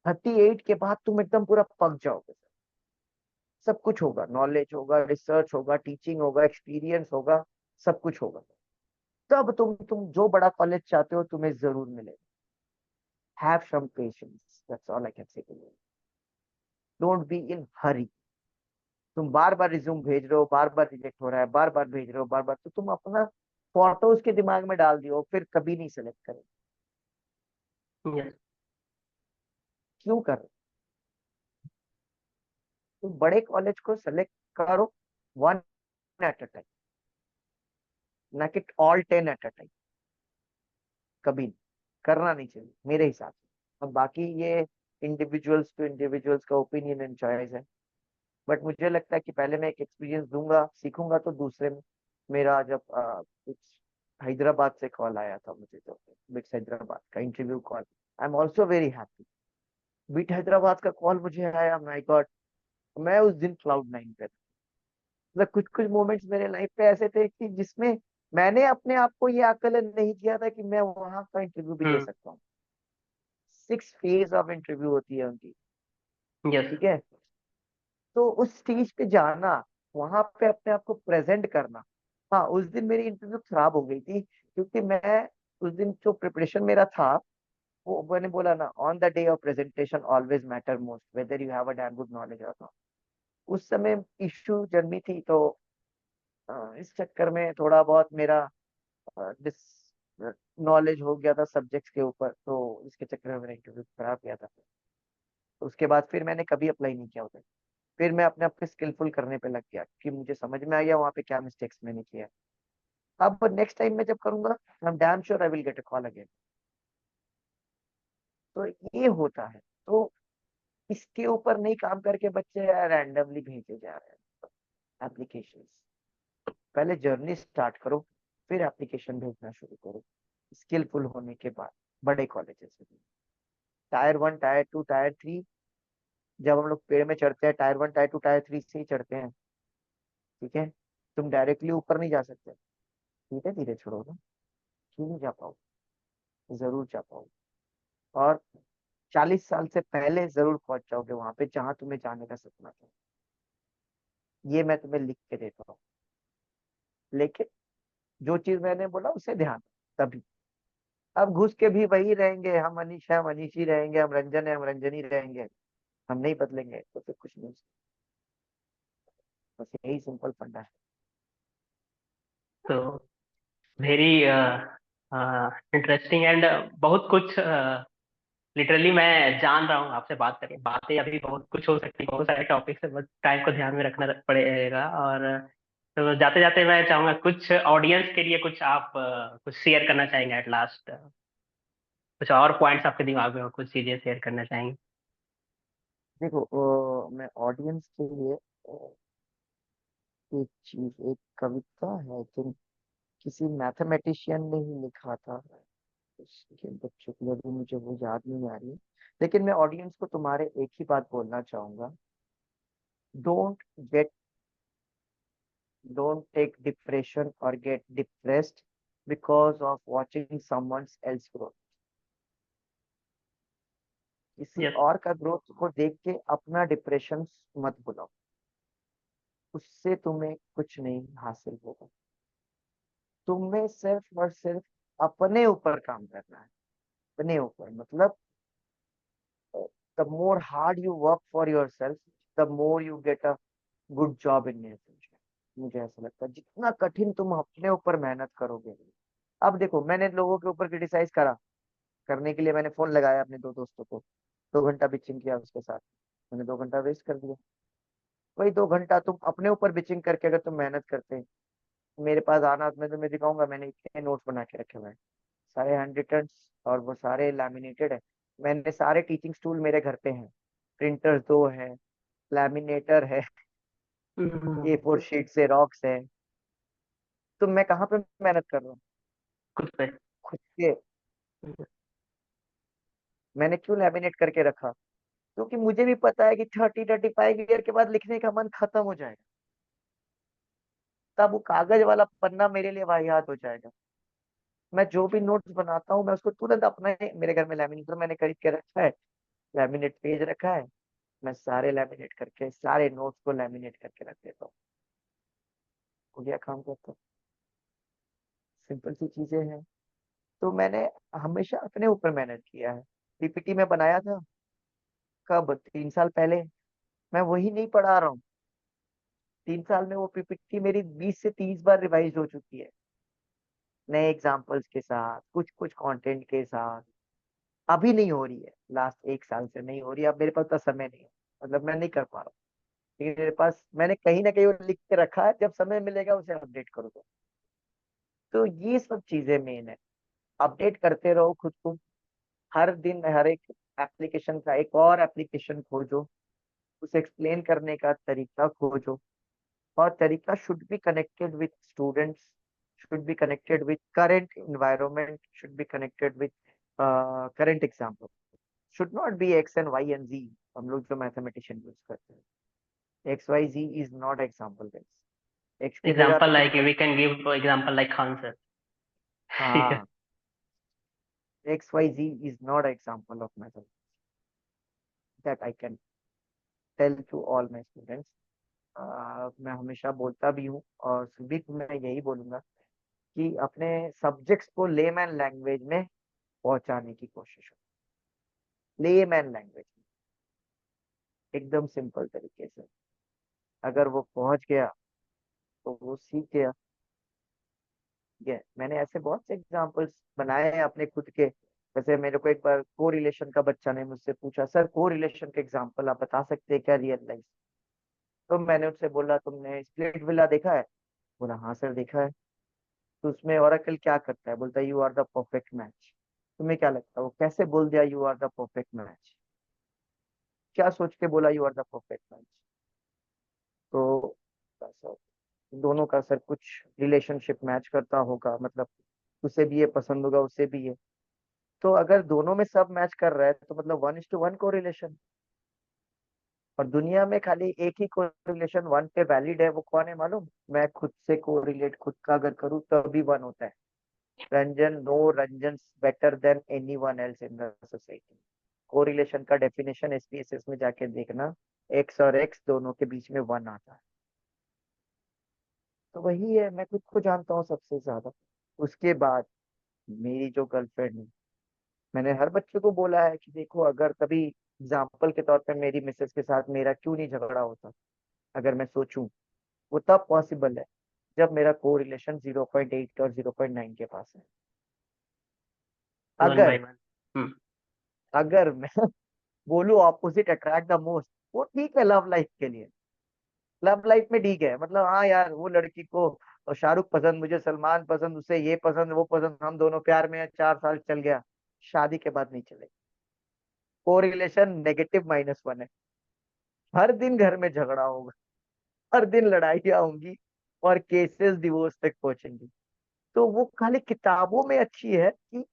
38 के बाद तुम एकदम पूरा पक जाओगे, सब कुछ होगा, नॉलेज होगा, रिसर्च होगा, टीचिंग होगा, एक्सपीरियंस होगा, सब कुछ होगा। तब तुम जो बड़ा कॉलेज चाहते हो तुम्हें जरूर मिलेगा। Have some patience, that's all I can say to you. Don't be in hurry. तुम बार बार रिज्यूम भेज रहे हो, बार बार रिजेक्ट हो रहा है, बार बार भेज रहे हो, बार बार, तो तुम अपना फोटो उसके दिमाग में डाल दियो, फिर कभी नहीं सेलेक्ट करेंगे। यस, क्यों कर रहे हो? तुम बड़े कॉलेज को सेलेक्ट करो, वन एट अ टाइम, ना कि ऑल 10 एट अ टाइम। कभी नहीं, करना नहीं चाहिए मेरे हिसाब से। अब बाकी ये इंडिविजुअल्स टू इंडिविजुअल्स का ओपिनियन एंड चॉइस है। बट मुझे लगता है कि पहले मैं एक एक्सपीरियंस दूंगा, सीखूंगा, तो दूसरे में मेरा जब कुछ हैदराबाद से कॉल आया था मुझे, तो बिट्स हैदराबाद का interview call, I am also very happy. Bit Hyderabad का कॉल मुझे आया, माय गॉड, मैं उस दिन क्लाउड 9 पे था। मतलब कुछ कुछ मोमेंट्स मेरे लाइफ पे ऐसे थे कि जिसमें मैंने अपने आप को ये आकलन नहीं किया था कि मैं वहां का इंटरव्यू भी दे हम्म, सकता हूँ। 6 फेज ऑफ इंटरव्यू होती है उनकी। यस, ठीक है, तो उस स्टेज पे जाना, वहां पे अपने आप को प्रेजेंट करना। हाँ, उस दिन मेरी इंटरव्यू खराब हो गई थी, क्योंकि मैं उस दिन जो प्रिपरेशन मेरा था, वो मैंने बोला ना, on the day of presentation always matter most whether you have a damn good knowledge और नॉट। उस समय इश्यू जन्मी थी, तो इस चक्कर में थोड़ा बहुत मेरा डिस नॉलेज हो गया था सब्जेक्ट्स के ऊपर, तो इसके चक्कर में मैंने इंटरव्यू खराब किया था। तो उसके बाद फिर मैंने कभी अप्लाई नहीं किया उधर। फिर मैं अपने आप को स्किलफुल करने पे लग गया कि मुझे समझ में आ गया वहाँ पे क्या मिस्टेक्स मैंने किया। अब नेक्स्ट टाइम मैं जब करूंगा, आई am damn sure I will get a call again. तो ये होता है। तो इसके ऊपर नहीं काम करके बच्चे रैंडमली भेजे जा रहे हैं एप्लीकेशन। पहले जर्नी स्टार्ट करो, फिर एप्लीकेशन भेजना शुरू करो स्किलफुल होने के बाद। बड़े कॉलेजेस में टायर 1, टायर 2, टायर 3, जब हम लोग पेड़ में चढ़ते हैं टायर 1, टायर 2, टायर 3 से ही चढ़ते हैं। ठीक है, तुम डायरेक्टली ऊपर नहीं जा सकते। धीरे धीरे छोड़ो ना, क्यों नहीं जा पाओ? जरूर जा पाओ। और 40 साल से पहले जरूर पहुंच जाओगे वहां पे जहां तुम्हें जाने का सपना था। ये मैं तुम्हें लिख के देता हूँ। लेकिन जो चीज मैंने बोला उसे ध्यान तभी। अब घुस के भी वही रहेंगे, हम मनीष है मनीष ही रहेंगे, हम रंजन है हम रंजन ही रहेंगे, हम नहीं बदलेंगे तो फिर कुछ नहीं हो सकता। बस यही सिंपल फंडा है। तो वेरी इंटरेस्टिंग एंड बहुत कुछ लिटरली मैं जान रहा हूँ आपसे बात करके। बातें अभी बहुत कुछ हो सकती है, बहुत सारे टॉपिक्स है, बट टाइम को ध्यान में रखना पड़ेगा। और तो जाते जाते मैं चाहूंगा कुछ ऑडियंस के लिए कुछ आप कुछ शेयर करना चाहेंगे एट लास्ट, कुछ और पॉइंट्स आपके दिमाग में हो, कुछ चीजें शेयर करना चाहेंगे। देखो मैं ऑडियंस के लिए एक चीज, एक कविता है आई थिंक, किसी मैथमेटिशियन ने ही लिखा था। उसके बच्चों के लिए भी मुझे वो याद नहीं आ रही। लेकिन मैं ऑडियंस को तुम्हारे एक ही बात बोलना चाहूंगा। Don't get don't take depression और get depressed because of watching someone else growth. किसी यस। और का ग्रोथ को देख के अपना डिप्रेशन मत बुलाओ, उससे तुम्हें कुछ नहीं हासिल होगा। तुम्हें सिर्फ और सिर्फ अपने ऊपर काम करना है। अपने ऊपर मतलब, the more hard you work for your self, the more you get a good job in your future. मुझे ऐसा लगता है जितना कठिन तुम अपने ऊपर मेहनत करोगे। अब देखो, मैंने लोगों के ऊपर क्रिटिसाइज करा, करने के लिए मैंने फोन लगाया अपने दो दोस्तों को, 2 घंटा बिचिंग किया उसके साथ, मैंने 2 घंटा वेस्ट कर दिया। वही 2 घंटा तुम अपने ऊपर बिचिंग करके अगर तुम मेहनत करते हैं, मेरे पास आना, मैं तुम्हें दिखाऊंगा, मैंने इतने नोट्स बना के रखे हुए हैं, सारे हैंड रिटन, और वो सारे लैमिनेटेड है। मैंने सारे टीचिंग टूल मेरे घर पे हैं, प्रिंटर 2 है, लैमिनेटर है, A4 शीट से रॉक्स है। तो मैं कहाँ पे मेहनत कर रहा हूँ? खुद पे। खुद के। मैंने क्यों लैमिनेट करके रखा? क्योंकि मुझे भी पता है कि 30-35 ईयर के बाद लिखने का मन खत्म हो जाएगा, तब वो कागज वाला पन्ना मेरे लिए वाहियात हो जाएगा। मैं जो भी नोट्स बनाता हूँ मैं उसको तुरंत अपने, मेरे घर में लैमिनेटर मैंने खरीद के रखा है, लैमिनेट पेज रखा है, मैं सारे लैमिनेट करके सारे नोट्स को लैमिनेट करके रख देता हूँ। हो गया काम करता। सिंपल सी चीजें हैं। तो मैंने हमेशा अपने ऊपर मेहनत किया है। पीपीटी में बनाया था कब, 3 साल पहले। मैं वही नहीं पढ़ा रहा हूँ। 3 साल में वो पीपीटी मेरी 20 से 30 बार रिवाइज हो चुकी है, नए एग्जाम्पल्स के साथ, कुछ कुछ कंटेंट के साथ। अभी नहीं हो रही है, लास्ट 1 साल से नहीं हो रही है। अब मेरे पास तो समय नहीं है, मतलब मैं नहीं कर पा रहा हूँ। लेकिन मेरे पास, मैंने कहीं ना कहीं वो लिख के रखा है, जब समय मिलेगा उसे अपडेट करूंगा। तो ये सब चीजें मेन है। अपडेट करते रहो खुद को। हर दिन हर एक एप्लीकेशन का एक और एप्लीकेशन खोजो, उसे एक्सप्लेन करने का तरीका खोजो। और तरीका should be connected with students, should be connected with current environment, should be connected with current example. Should not be X and Y and Z. हम लोग जो मैथमेटिशियन यूज करते हैं, X Y Z is not example based. X की जगह example पे तुम, like we can give example like Khan sir. ठीक है। हाँ, X Y Z is not example of mathematics, that I can tell to all my students. मैं हमेशा बोलता भी हूँ और सभी को मैं यही बोलूंगा कि अपने सब्जेक्ट्स को लेमैन लैंग्वेज में पहुंचाने की कोशिश हो, लेमैन लैंग्वेज में, एकदम सिंपल तरीके से। अगर वो पहुंच गया तो वो सीख गया। ठीक है, मैंने ऐसे बहुत से एग्जांपल्स बनाए हैं अपने खुद के। जैसे मेरे को एक बार को रिलेशन का बच्चा ने मुझसे पूछा, सर को रिलेशन के एग्जांपल आप बता सकते हैं क्या रियल लाइफ? तो मैंने उससे बोला, तुमने स्प्लिट विला देखा है? बोला हाँ सर देखा है। तो उसमें ओरेकल क्या करता है? बोलता है you are the perfect match. तुम्हें क्या लगता है वो कैसे बोल दिया you are the perfect match? क्या सोच के बोला you are the perfect match? तो सर दोनों का सर कुछ रिलेशनशिप मैच करता होगा, मतलब उसे भी ये पसंद होगा, उसे भी ये। तो अगर दोनों में सब मैच कर रहा है तो मतलब 1:1 को रिलेशन। और दुनिया में खाली एक ही कोरिलेशन वन पे वैलिड है, वो कौन है मालूम? मैं खुद से कोरिलेट खुद का अगर करूँ तभी वन होता है। Ranjan, no Ranjan better than any one else in the society. Correlation का डेफिनेशन एसपीएसएस में जाके देखना, एक्स और एक्स दोनों के बीच में वन आता है। तो वही है, मैं खुद को जानता हूँ सबसे ज्यादा। उसके बाद मेरी जो गर्लफ्रेंड है, मैंने हर बच्चे को बोला है कि देखो अगर कभी एग्जाम्पल के तौर पे मेरी मिसेस के साथ मेरा क्यों नहीं झगड़ा होता, अगर मैं सोचूं, वो तब पॉसिबल है जब मेरा को रिलेशन 0.8 और 0.9 के पास है। 1/1। अगर अगर मैं बोलूं ऑपोजिट अट्रैक्ट द मोस्ट, वो ठीक है लव लाइफ के लिए। लव लाइफ में ठीक है, मतलब हाँ यार वो लड़की को शाहरुख पसंद, मुझे सलमान पसंद, उसे ये पसंद वो पसंद, हम दोनों प्यार में हैं, 4 साल चल गया, शादी के बाद नहीं चले। को रिलेशन -1 है। हर दिन घर में झगड़ा होगा, हर दिन लड़ाइयाँ होंगी, और केसेस डिवोर्स तक पहुंचेंगी। तो वो खाली किताबों में अच्छी है कि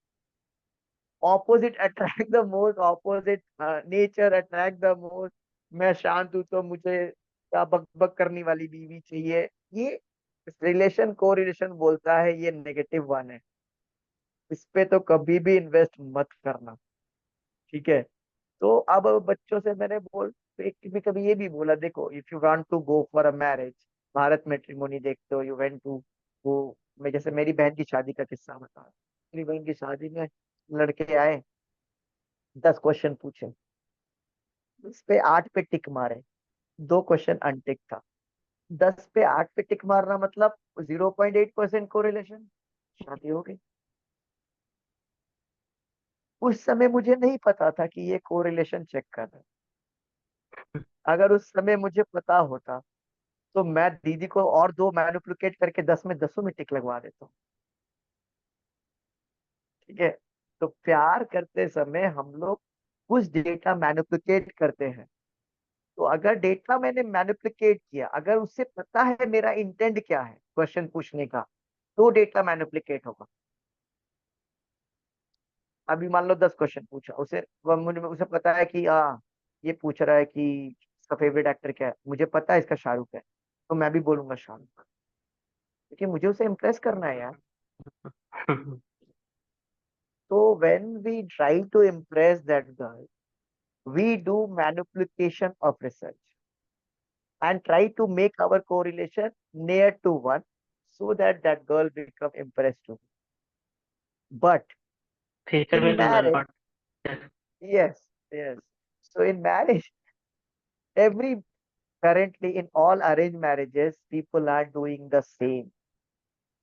opposite attract the most, opposite nature attract the most. मैं शांत हूं तो मुझे क्या बक बक करने वाली बीवी चाहिए। ये रिलेशन को रिलेशन बोलता है ये -1 है। इस पे तो कभी भी इन्वेस्ट मत करना। ठीक है। तो अब बच्चों से मैंने मैं कभी ये भी बोला, देखो if you want to go for a marriage, Bharat matrimony देखते हो, यू वेंट टू वो, मैं जैसे मेरी बहन की शादी का किस्सा बता, मेरी बहन की शादी में लड़के आए, 10 क्वेश्चन पूछे, उस पे 8 पे टिक मारे, 2 क्वेश्चन अनटिक था। 10 पे 8 पे टिक मारना मतलब 0.8% कोरिलेशन, शादी हो गई। उस समय मुझे नहीं पता था कि ये कोरिलेशन चेक कर रहा है। अगर उस समय मुझे पता होता तो मैं दीदी को और 2 मैनिपुलेट करके 10 में 10 में टिक लगवा देता हूँ। ठीक है। तो प्यार करते समय हम लोग कुछ डेटा मैनिपुलेट करते हैं। तो अगर डेटा मैंने मैनिपुलेट किया, अगर उससे पता है मेरा इंटेंट क्या है क्वेश्चन पूछने का, तो डेटा मैनिपुलेट होगा। अभी मान लो 10 क्वेश्चन पूछा उसे, मुझे उसे पता है कि ये पूछ रहा है कि इसका फेवरेट एक्टर क्या है, मुझे पता है इसका शाहरुख है, तो मैं भी बोलूंगा शाहरुख, क्योंकि मुझे उसे इम्प्रेस करना है यार। तो when we try to impress that girl, we do manipulation of research and try to make our correlation near to 1, so that that girl become impressed too. But future in में will marriage, not. yes, yes. So in marriage, every currently in all arranged marriages, people are doing the same.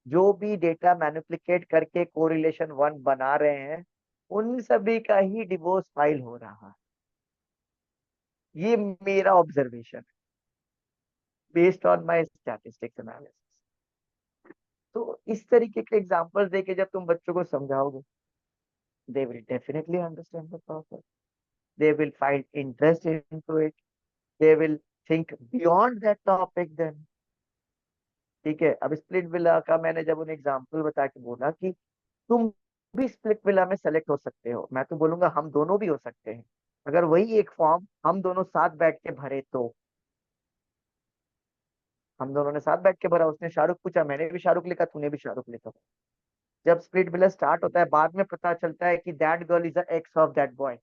जो भी data manipulate करके correlation 1 बना रहे हैं, उन सभी का ही डिवोर्स फाइल हो रहा है। ये मेरा observation based on my statistics analysis. तो इस तरीके के एग्जांपल्स देके जब तुम बच्चों को समझाओगे, they will definitely understand the topic, they will find interest into it, they will think beyond that topic then. ठीक है। अब स्प्लिट विला का मैंने जब उन्हें एग्जांपल बता के बोला कि तुम भी स्प्लिट विला में सेलेक्ट हो सकते हो, मैं तो बोलूंगा हम दोनों भी हो सकते हैं। अगर वही एक फॉर्म हम दोनों साथ बैठ के भरे तो, हम दोनों ने साथ बैठ के भरा, उसने शाहरुख पूछा, मैंने भी शाहरुख लिखा, तूने भी शाहरुख लिखा। जब स्प्लिट विला स्टार्ट होता है बाद में पता चलता है कि that girl is the x of that boy.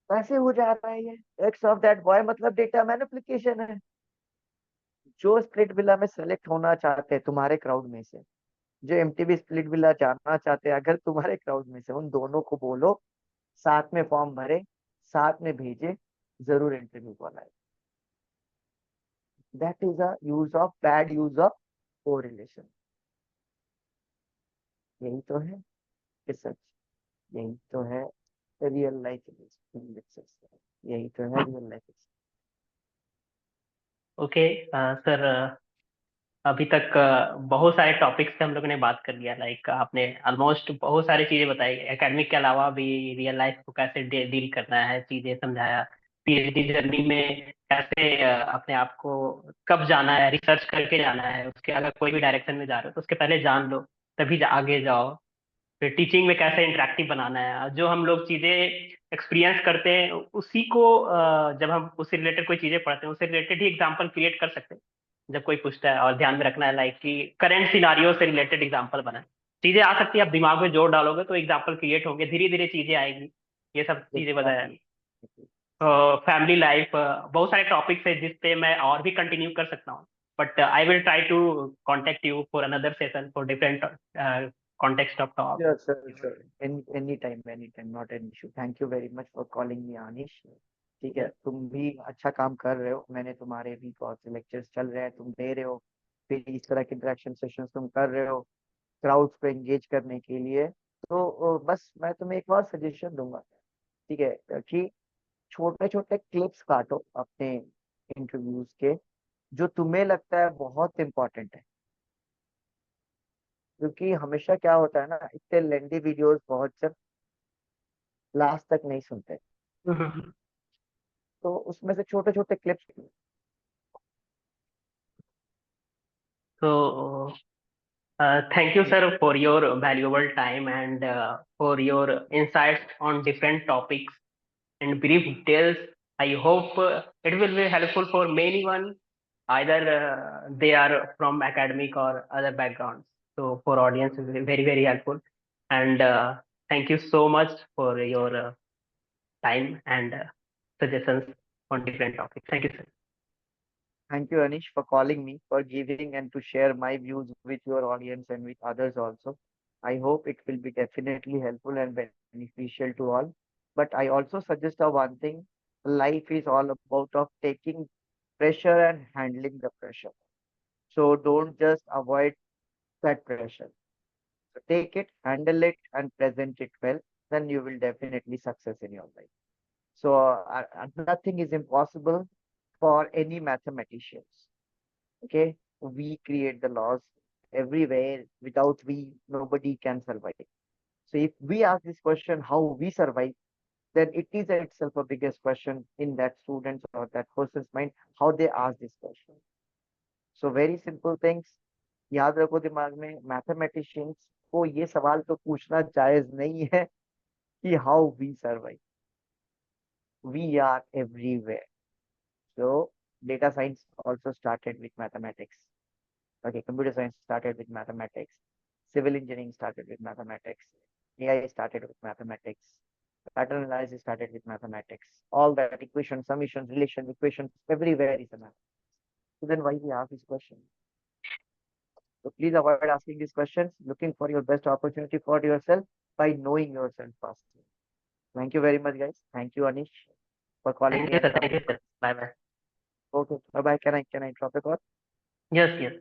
कैसे हो जा रहा है ये? एक्स ऑफ दैट बॉय मतलब डेटा मैनिपुलेशन है। जो स्प्लिट विला में सेलेक्ट होना चाहते हैं तुम्हारे क्राउड में से, जो एमटीबी स्प्लिट विला जाना चाहते हैं अगर तुम्हारे क्राउड में से, उन दोनों को बोलो साथ में फॉर्म भरे, साथ में भेजे, जरूर इंटरव्यू कॉल आए। That is a use of bad use of correlation. यही तो है रिसर्च, यही तो है रियल लाइफ रिसर्च, यही तो है रियल लाइफ। ओके सर, अभी तक बहुत सारे टॉपिक्स पे हम लोगों ने बात कर लिया। लाइक आपने ऑलमोस्ट बहुत सारी चीजें बताई, एकेडमिक के अलावा भी रियल लाइफ को कैसे डील करना है चीजें समझाया। पीएचडी जर्नी में कैसे अपने आप को कब जाना है, रिसर्च करके जाना है, उसके अगर कोई भी डायरेक्शन में जा रहे हो तो उसके पहले जान लो, तभी आगे जाओ। फिर टीचिंग में कैसे इंटरेक्टिव बनाना है, जो हम लोग चीजें एक्सपीरियंस करते हैं उसी को जब हम उससे रिलेटेड कोई चीजें पढ़ते हैं उससे रिलेटेड ही एग्जांपल क्रिएट कर सकते हैं जब कोई पूछता है। और ध्यान में रखना है लाइक कि करंट सिनारियो से रिलेटेड एग्जांपल बनाए। चीजें आ सकती है, आप दिमाग में जोर डालोगे तो एग्जांपल क्रिएट होंगे, धीरे धीरे चीजें आएगी। ये सब चीजें बताया। एग्जैक्टली। फैमिली लाइफ, बहुत सारे टॉपिक्स है जिस पे मैं और भी कंटिन्यू कर सकता हूँ, but I will try to contact you for another session for different context of talk. Sure, sure, sure. Anytime, anytime, not an issue. Thank you very much for calling me, Anish. ठीक है, तुम भी अच्छा काम कर रहे हो, मैंने तुम्हारे भी बहुत से लेक्चर्स चल रहे हैं, तुम दे रहे हो, फिर इस तरह के इंटरेक्शन सेशंस तुम कर रहे हो क्राउड्स को एंगेज करने के लिए। तो बस मैं तुम्हें एक और सजेशन दूंगा, ठीक है, कि छोटे छोटे क्लिप्स काटो अपने इंटरव्यूज के, जो तुम्हें लगता है बहुत इंपॉर्टेंट है। क्योंकि हमेशा क्या होता है ना, इतने लेंदी वीडियोस बहुत से लास्ट तक नहीं सुनते, Mhm. तो उसमें से छोटे छोटे clips. So, thank you, sir, for your valuable time and for your insights on different topics and brief details. I hope it will be helpful for many one, either they are from academic or other backgrounds. So, for audience, it will be very, very helpful. And thank you so much for your time and suggestions on different topics. Thank you, sir. Thank you, Anish, for calling me, for giving and to share my views with your audience and with others also. I hope it will be definitely helpful and beneficial to all. But I also suggest one thing: life is all about of taking pressure and handling the pressure. So don't just avoid that pressure. So take it, handle it, and present it well. Then you will definitely success in your life. So nothing is impossible for any mathematicians. Okay, we create the laws everywhere. Without we, nobody can survive. So if we ask this question, how we survive, then it is itself a biggest question in that student's or that person's mind, how they ask this question. So very simple things. याद रखो दिमाग में, mathematicians को ये सवाल तो पूछना जायज नहीं है कि how we survive. We are everywhere. So data science also started with mathematics. Okay, computer science started with mathematics. Civil engineering started with mathematics. AI started with mathematics. Pattern analysis started with mathematics. All that equations, summations, relation, equations, everywhere is a math. So then why we ask this question? So please avoid asking these questions, looking for your best opportunity for yourself by knowing yourself first. Thank you very much, guys. Thank you, Anish, for calling Thank me you, and sir. Thank coming. you, sir. Bye bye. Okay, bye bye. Can I drop a call? Yes, yes.